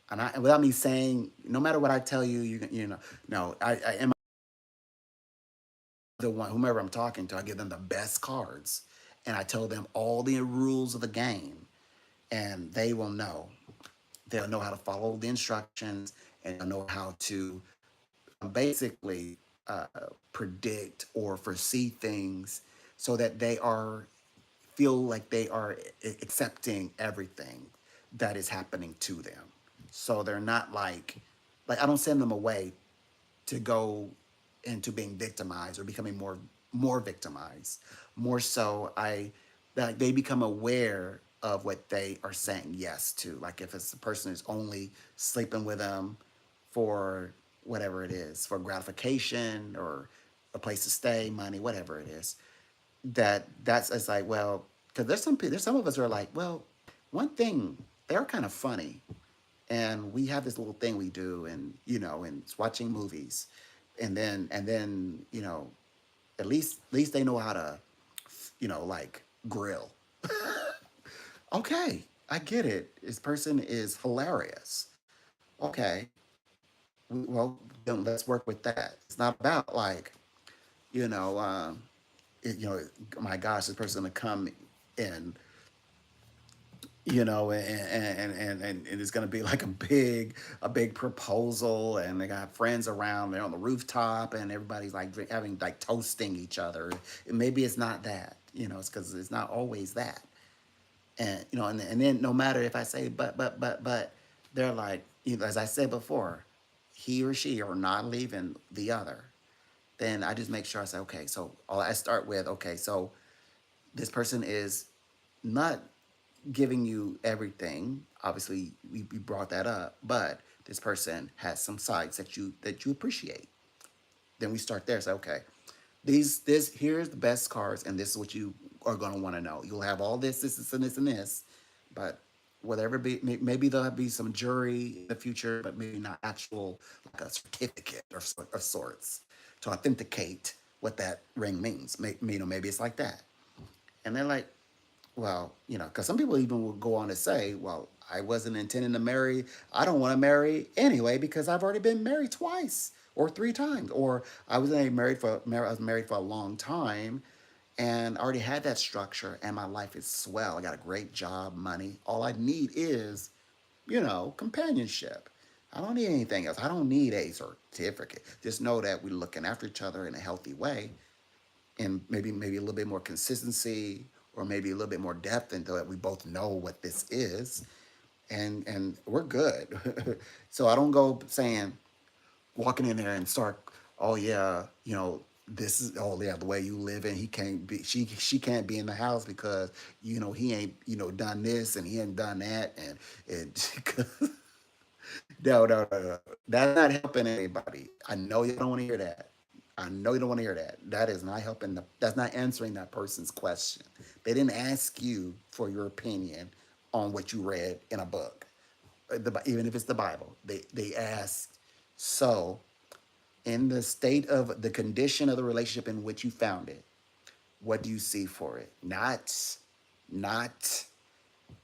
and without me saying, no matter what I tell you, no, I am the one, whomever I'm talking to, I give them the best cards, and I tell them all the rules of the game, and they will know. They'll know how to follow the instructions, and they'll know how to basically predict or foresee things, so that they are feel like they are accepting everything that is happening to them. So they're not like I don't send them away to go into being victimized or becoming more victimized. More so, I that they become aware of what they are saying yes to. Like if it's the person who's only sleeping with them for whatever it is, for gratification or a place to stay, money, whatever it is. That's it's like, well, because there's some of us who are like, well, one thing, they're kind of funny, and we have this little thing we do, and it's watching movies, and then at least they know how to like grill. Okay, I get it. This person is hilarious. Okay, well, then let's work with that. It's not about like you know it, you know my gosh, this person's gonna come in, and it's gonna be like a big proposal, and they got friends around. They're on the rooftop, and everybody's like having like toasting each other. Maybe it's not that, it's because it's not always that. And then no matter if I say but, they're like, as I said before, he or she are not leaving the other. Then I just make sure I say, okay, so I start with, okay, so this person is not giving you everything. Obviously, we brought that up, but this person has some sides that you appreciate. Then we start there. Say, okay, this here's the best cards, and this is what you are going to want to know. You'll have all this, and this, and this, but whatever be, maybe there'll be some jury in the future, but maybe not actual like a certificate of sorts to authenticate what that ring means. Maybe it's like that, and they're like, well, because some people even will go on to say, well, I wasn't intending to marry. I don't want to marry anyway because I've already been married twice or three times. Or I was married for a long time and I already had that structure and my life is swell. I got a great job, money. All I need is, companionship. I don't need anything else. I don't need a certificate. Just know that we're looking after each other in a healthy way, and maybe a little bit more consistency, or maybe a little bit more depth into it. We both know what this is, and we're good. So I don't go saying, walking in there and start, oh yeah, this is, oh yeah, the way you live in, he can't be, she can't be in the house because he ain't done this and he ain't done that, and it no, no, no, no, that's not helping anybody. I know you don't want to hear that. I know you don't want to hear that. That is not helping. That's not answering that person's question. They didn't ask you for your opinion on what you read in a book, even if it's the Bible. They asked, so in the state of the condition of the relationship in which you found it, what do you see for it? Not.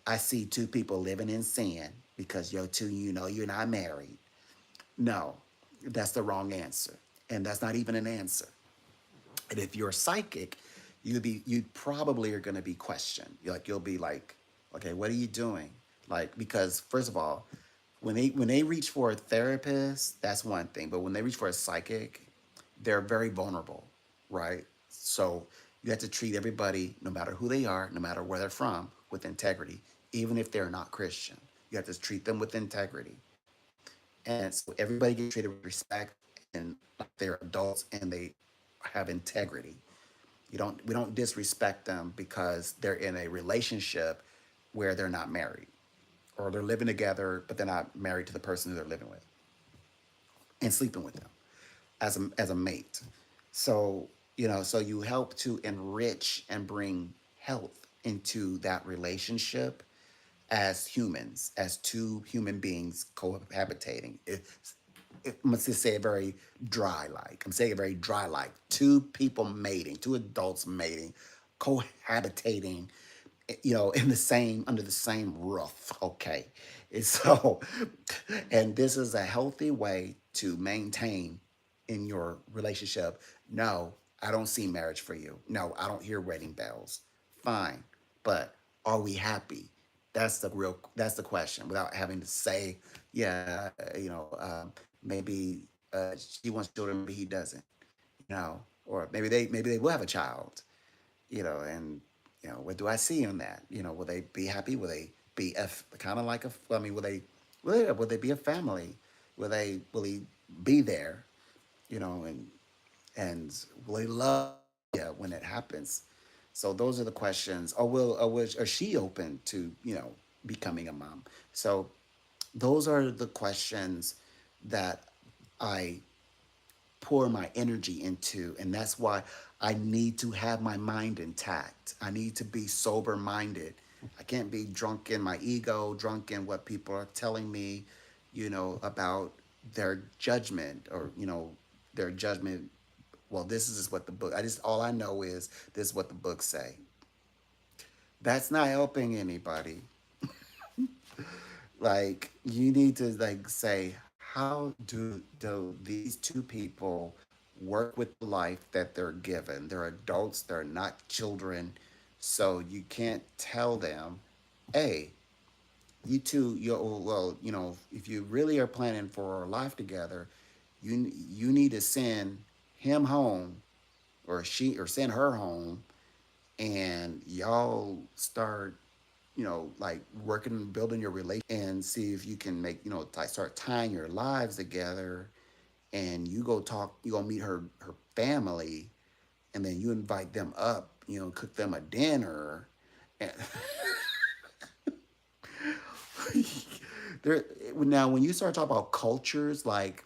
I see two people living in sin because you're not married. No, that's the wrong answer. And that's not even an answer. And if you're psychic, you probably are gonna be questioned. You'll be like, okay, what are you doing? Like, because first of all, when they reach for a therapist, that's one thing. But when they reach for a psychic, they're very vulnerable, right? So you have to treat everybody, no matter who they are, no matter where they're from, with integrity, even if they're not Christian. You have to treat them with integrity. And so everybody gets treated with respect and like they're adults and they have integrity. We don't disrespect them because they're in a relationship where they're not married or they're living together but they're not married to the person who they're living with and sleeping with them as a mate. So, so you help to enrich and bring health into that relationship as humans, as two human beings cohabitating. I'm gonna say it very dry like. I'm saying it very dry like. Two people mating, two adults mating, cohabitating, in the same under the same roof. Okay, and so, and this is a healthy way to maintain in your relationship. No, I don't see marriage for you. No, I don't hear wedding bells. Fine, but are we happy? That's the question. Without having to say, yeah, maybe she wants children, maybe he doesn't. Or maybe they will have a child, and what do I see in that? Will they be happy? Will they be kind of like a? I mean, will they be a family? Will he be there? And will he love you when it happens? So those are the questions. Or she open to becoming a mom? So those are the questions that I pour my energy into. And that's why I need to have my mind intact. I need to be sober minded. I can't be drunk in my ego, drunk in what people are telling me, about their judgment or, their judgment. Well, this is what the book, all I know is this is what the books say. That's not helping anybody. Like, you need to like say, how do these two people work with the life that they're given? They're adults, they're not children. So you can't tell them, hey, you two, well, if you really are planning for a life together, you need to send him home, or send her home, and y'all start, like working, building your relation, and see if you can make, start tying your lives together. And you go meet her family, and then you invite them up, cook them a dinner. And there, now when you start talking about cultures like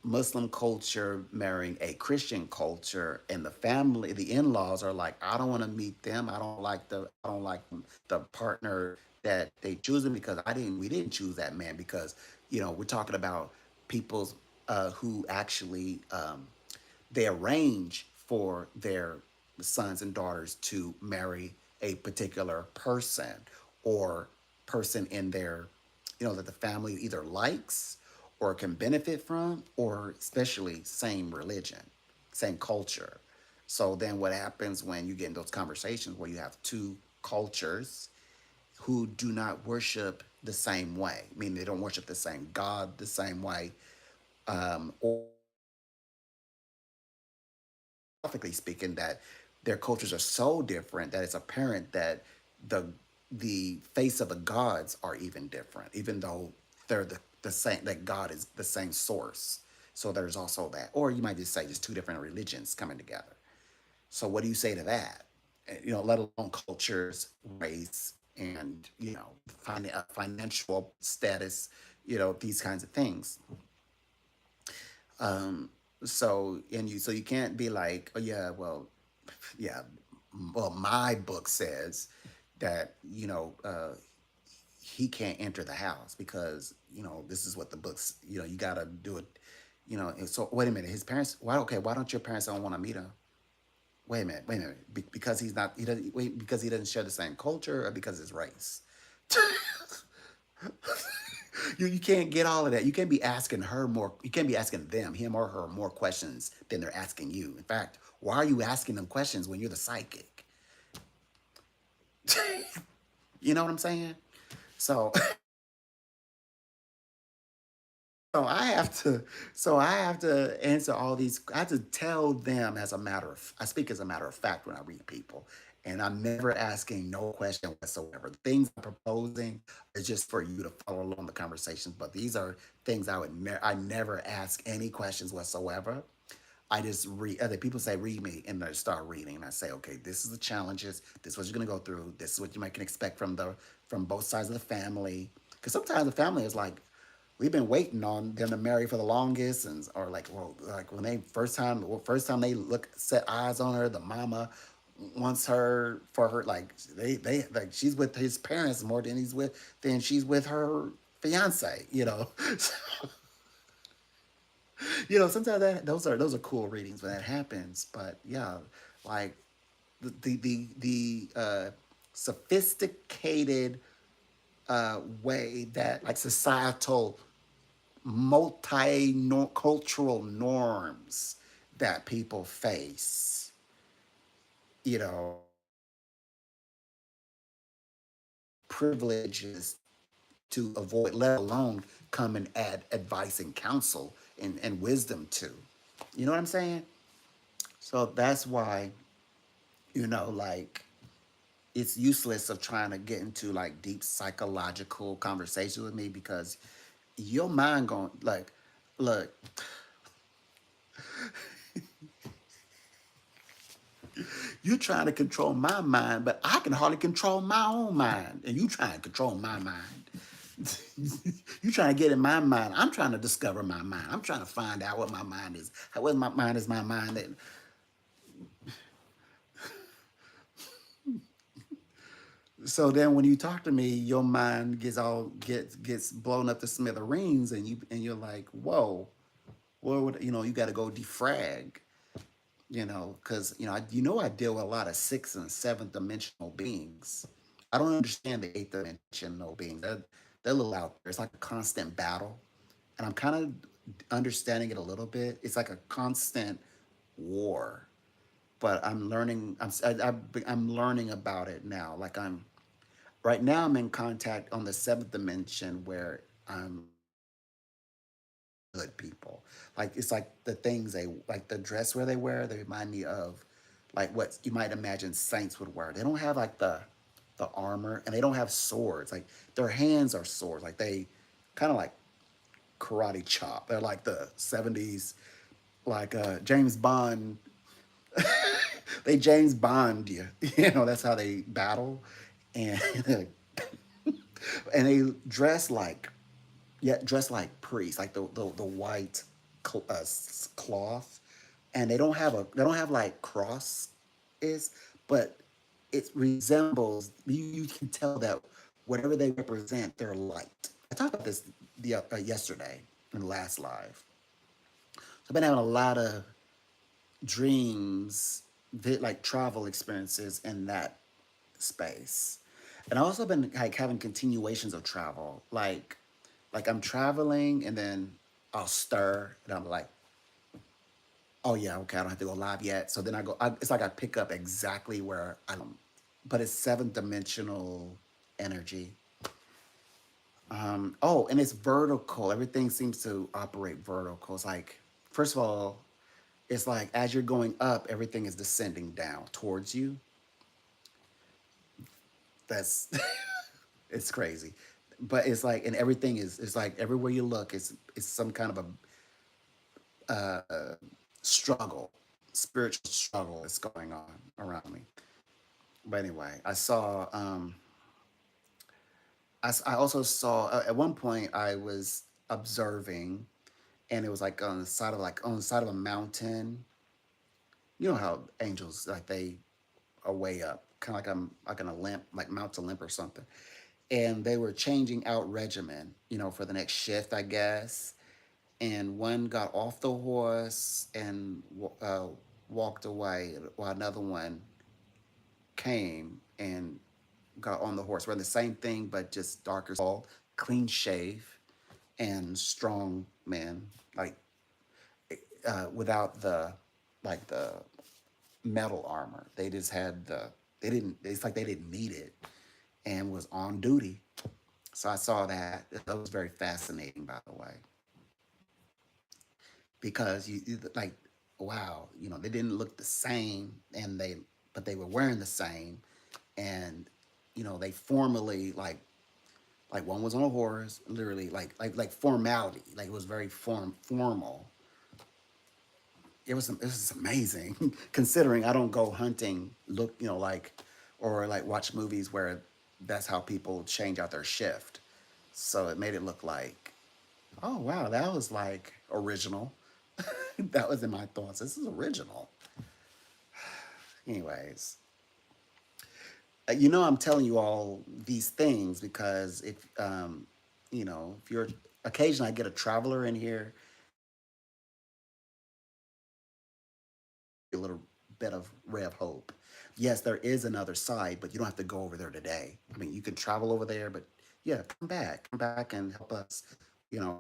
Muslim culture marrying a Christian culture, and the family, the in-laws are like, I don't want to meet them. I don't like the partner that they choosing, because we didn't choose that man, because we're talking about people's who actually they arrange for their sons and daughters to marry a particular person, or person in their, that the family either likes or can benefit from, or especially same religion, same culture. So then what happens when you get in those conversations where you have two cultures who do not worship the same way, meaning they don't worship the same God the same way, philosophically speaking, that their cultures are so different that it's apparent that the the face of the gods are even different, even though they're the same, that God is the same source. So there's also that. Or you might just say just two different religions coming together. So what do you say to that? Let alone cultures, race, and financial status, these kinds of things. Um, so you can't be like, oh yeah, well, yeah, well, my book says that he can't enter the house because this is what the books, you got to do it. And so wait a minute, his parents, why, okay, why don't your parents don't want to meet him? Wait a minute, because he's not, he doesn't, wait, because he doesn't share the same culture, or because his race? You can't get all of that. You can't be asking her more, you can't be asking them, him or her, more questions than they're asking you. In fact, why are you asking them questions when you're the psychic? You know what I'm saying? So So I have to, so I have to answer all these. I have to tell them as a matter of. I speak as a matter of fact when I read people, and I'm never asking no question whatsoever. The things I'm proposing is just for you to follow along the conversations. But these are things I never ask any questions whatsoever. I just read. Other people say read me, and I start reading, and I say, okay, this is the challenges. This is what you're gonna go through. This is what you might can expect from both sides of the family. Because sometimes the family is like, we've been waiting on them to marry for the longest, and or like, well, like when they first time they look set eyes on her, the mama wants her for her, like they like she's with his parents more than she's with her fiance. So, sometimes those are cool readings when that happens. But yeah, like the sophisticated way that like societal multicultural norms that people face, you know, privileges to avoid, let alone come and add advice and counsel and wisdom to. You know what I'm saying? So that's why, like it's useless of trying to get into like deep psychological conversation with me because your mind going like, look, you trying to control my mind, but I can hardly control my own mind. And you trying to control my mind. You trying to get in my mind. I'm trying to discover my mind. I'm trying to find out what my mind is. What my mind is my mind. So then when you talk to me, your mind gets blown up to smithereens, and you're like, whoa, you got to go defrag. Because I deal with a lot of sixth and seventh dimensional beings. I don't understand the eighth dimensional beings. They're a little out there. It's like a constant battle, and I'm kind of understanding it a little bit. It's like a constant war, but I'm learning. I'm learning about it now. Like right now, I'm in contact on the seventh dimension where I'm good people. Like it's like the things they like the dress where they wear. They remind me of like what you might imagine saints would wear. They don't have like the armor, and they don't have swords. Like their hands are swords. Like they kind of like karate chop. They're like the '70s, like James Bond. They James Bond you. That's how they battle, and and they dress like priests, like the white cloth, and they don't have like cross is, but it resembles. You can tell that whatever they represent, they're light. I talked about this yesterday in the last live. So I've been having a lot of dreams, like travel experiences in that space. And I've also been like having continuations of travel. Like I'm traveling and then I'll stir and I'm like, oh yeah, okay, I don't have to go live yet. So then it's like I pick up exactly where but it's seventh dimensional energy. Oh, and it's vertical. Everything seems to operate vertical. It's like, first of all, it's like as you're going up, everything is descending down towards you. That's it's crazy. but it's like, and everything is, it's like everywhere you look, it's some kind of struggle, spiritual struggle that's going on around me. But anyway, I also saw at one point I was observing, and it was like on the side of like on the side of a mountain. You know how angels like they are way up, kind of like I'm like in a limp, like Mount Olymp or something. And they were changing out regimen, for the next shift, I guess. And one got off the horse and walked away, while another one came and got on the horse. We're the same thing, but just darker, clean shave, and strong man, like without the like the metal armor. They just had the they didn't. It's like they didn't need it, and was on duty. So I saw that. That was very fascinating, by the way, because like, wow, they didn't look the same, and but they were wearing the same, and they formally like one was on a horse, literally like formality, like it was very formal. It was amazing considering I don't go hunting, look, like, or like watch movies where that's how people change out their shift. So it made it look like, oh wow, that was like original. That was in my thoughts. This is original. Anyways, I'm telling you all these things because if you're occasionally I get a traveler in here, a little bit of ray of hope. Yes, there is another side, but you don't have to go over there today. I mean, you can travel over there, but yeah, come back and help us,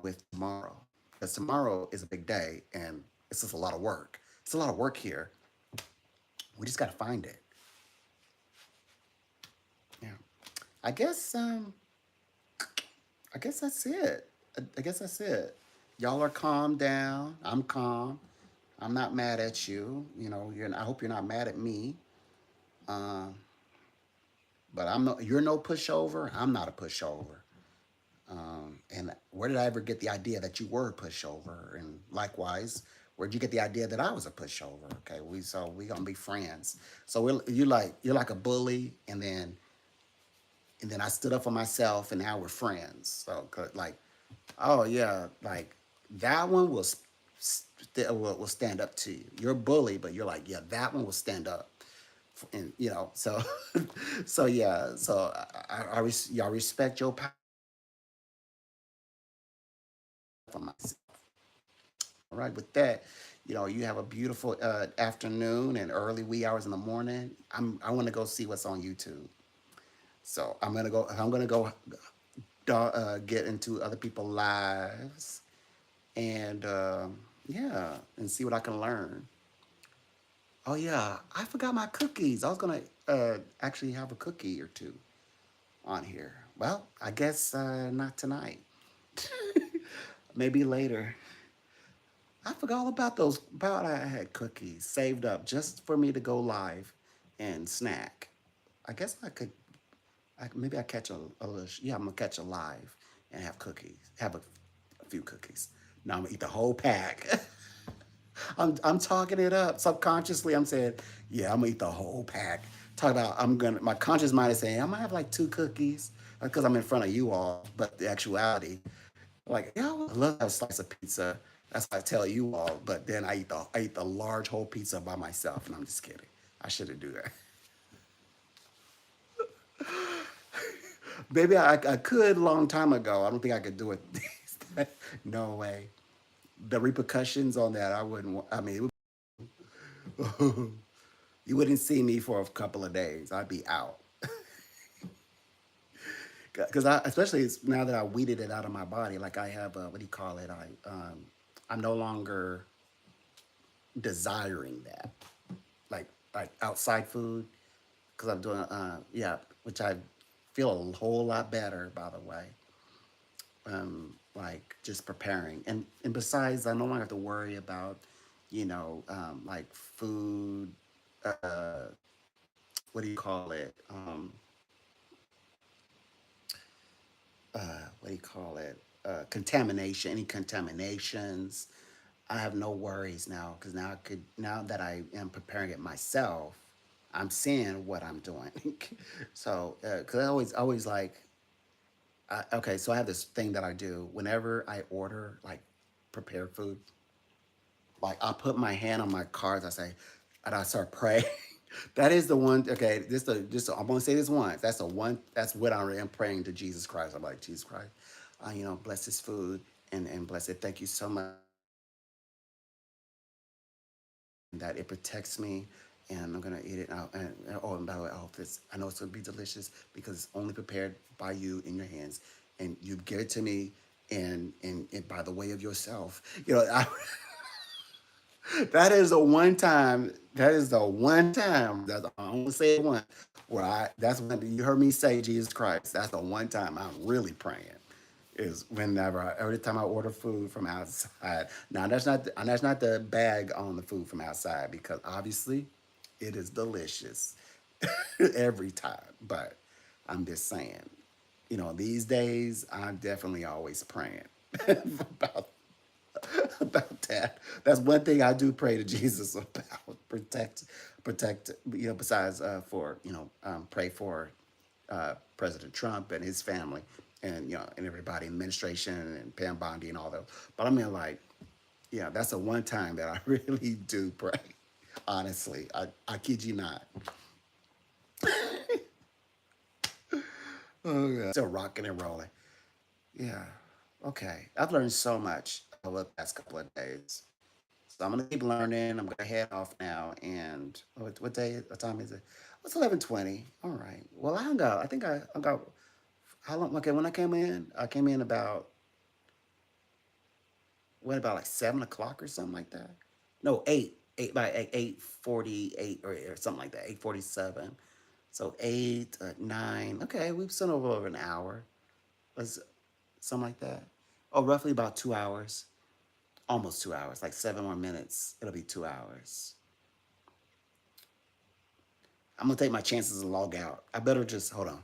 with tomorrow. Because tomorrow is a big day and it's just a lot of work. It's a lot of work here. We just got to find it. Yeah. I guess, um, I guess that's it. I guess that's it. Y'all are calm down. I'm calm. I'm not mad at you. I hope you're not mad at me. Um, but I'm no, you're no pushover. I'm not a pushover. And where did I ever get the idea that you were a pushover? And likewise, where'd you get the idea that I was a pushover? Okay, we gonna be friends. So you're like a bully, and then I stood up for myself, and now we're friends. So like, oh yeah, like that one will stand up to you. You're a bully, but you're like, yeah, that one will stand up. And so so yeah, so y'all respect your power for myself. All right, with that, you have a beautiful afternoon and early wee hours in the morning. I want to go see what's on YouTube. So I'm gonna go get into other people's lives, and yeah, and see what I can learn. Oh yeah, I forgot my cookies. I was gonna actually have a cookie or two on here. Well, I guess not tonight. Maybe later. I forgot all about those. About I had cookies saved up just for me to go live and snack. I guess I could. Maybe I catch a little. Yeah, I'm gonna catch a live and have cookies. Have a few cookies. Now I'm gonna eat the whole pack. I'm talking it up subconsciously. I'm saying, yeah, I'm gonna eat the whole pack. Talk about my conscious mind is saying I'm gonna have like two cookies because I'm in front of you all. But the actuality, like, yeah, I would love to have a slice of pizza. That's what I tell you all. But then I eat the large whole pizza by myself, and I'm just kidding. I shouldn't do that. Maybe I could a long time ago. I don't think I could do it. No way. The repercussions on that, I wouldn't. I mean, you wouldn't see me for a couple of days. I'd be out because especially now that I weeded it out of my body. Like I have, what do you call it? I'm no longer desiring that, like outside food, because I'm doing, yeah, which I feel a whole lot better, by the way. Like just preparing, and besides, I no longer have to worry about, like food. What do you call it? what do you call it? Contamination, any contaminations. I have no worries now because now that I am preparing it myself, I'm seeing what I'm doing. So, because I always like, okay, so I have this thing that I do whenever I order like prepared food. Like I put my hand on my cards, I say, and I start praying. That is the one. Okay, I'm gonna say this once. That's the one. That's what I am praying to Jesus Christ. I'm like, Jesus Christ, bless this food and bless it. Thank you so much that it protects me, and I'm gonna eat it. And by the way, I hope this. I know it's gonna be delicious because it's only prepared by you in your hands, and you give it to me, and by the way of yourself. That is the one time. That is the one time. That I only say it once. Where I. That's when you heard me say Jesus Christ. That's the one time I'm really praying. Is every time I order food from outside. Now that's not the bag on the food from outside because obviously, it is delicious every time. But I'm just saying, these days I'm definitely always praying about about that. That's one thing I do pray to Jesus about. Protect. Besides for pray for President Trump and his family, and and everybody, administration and Pam Bondi and all those. But I mean, like, yeah, that's the one time that I really do pray. Honestly, I kid you not. Oh yeah, still rocking and rolling. Yeah. Okay. I've learned so much over the past couple of days. So I'm gonna keep learning. I'm gonna head off now. And what day? What time is it? It's 11:20. All right. Well, I hung out. I think I hung out. How long? Okay. When I came in about what about like 7 o'clock or something like that. No, eight by 8:48 or something like that. 8:47. So 8, 9. Okay, we've spent over an hour. Was something like that. Oh, roughly about 2 hours. Almost 2 hours. Like 7 more minutes. It'll be 2 hours. I'm gonna take my chances and log out. I better just hold on.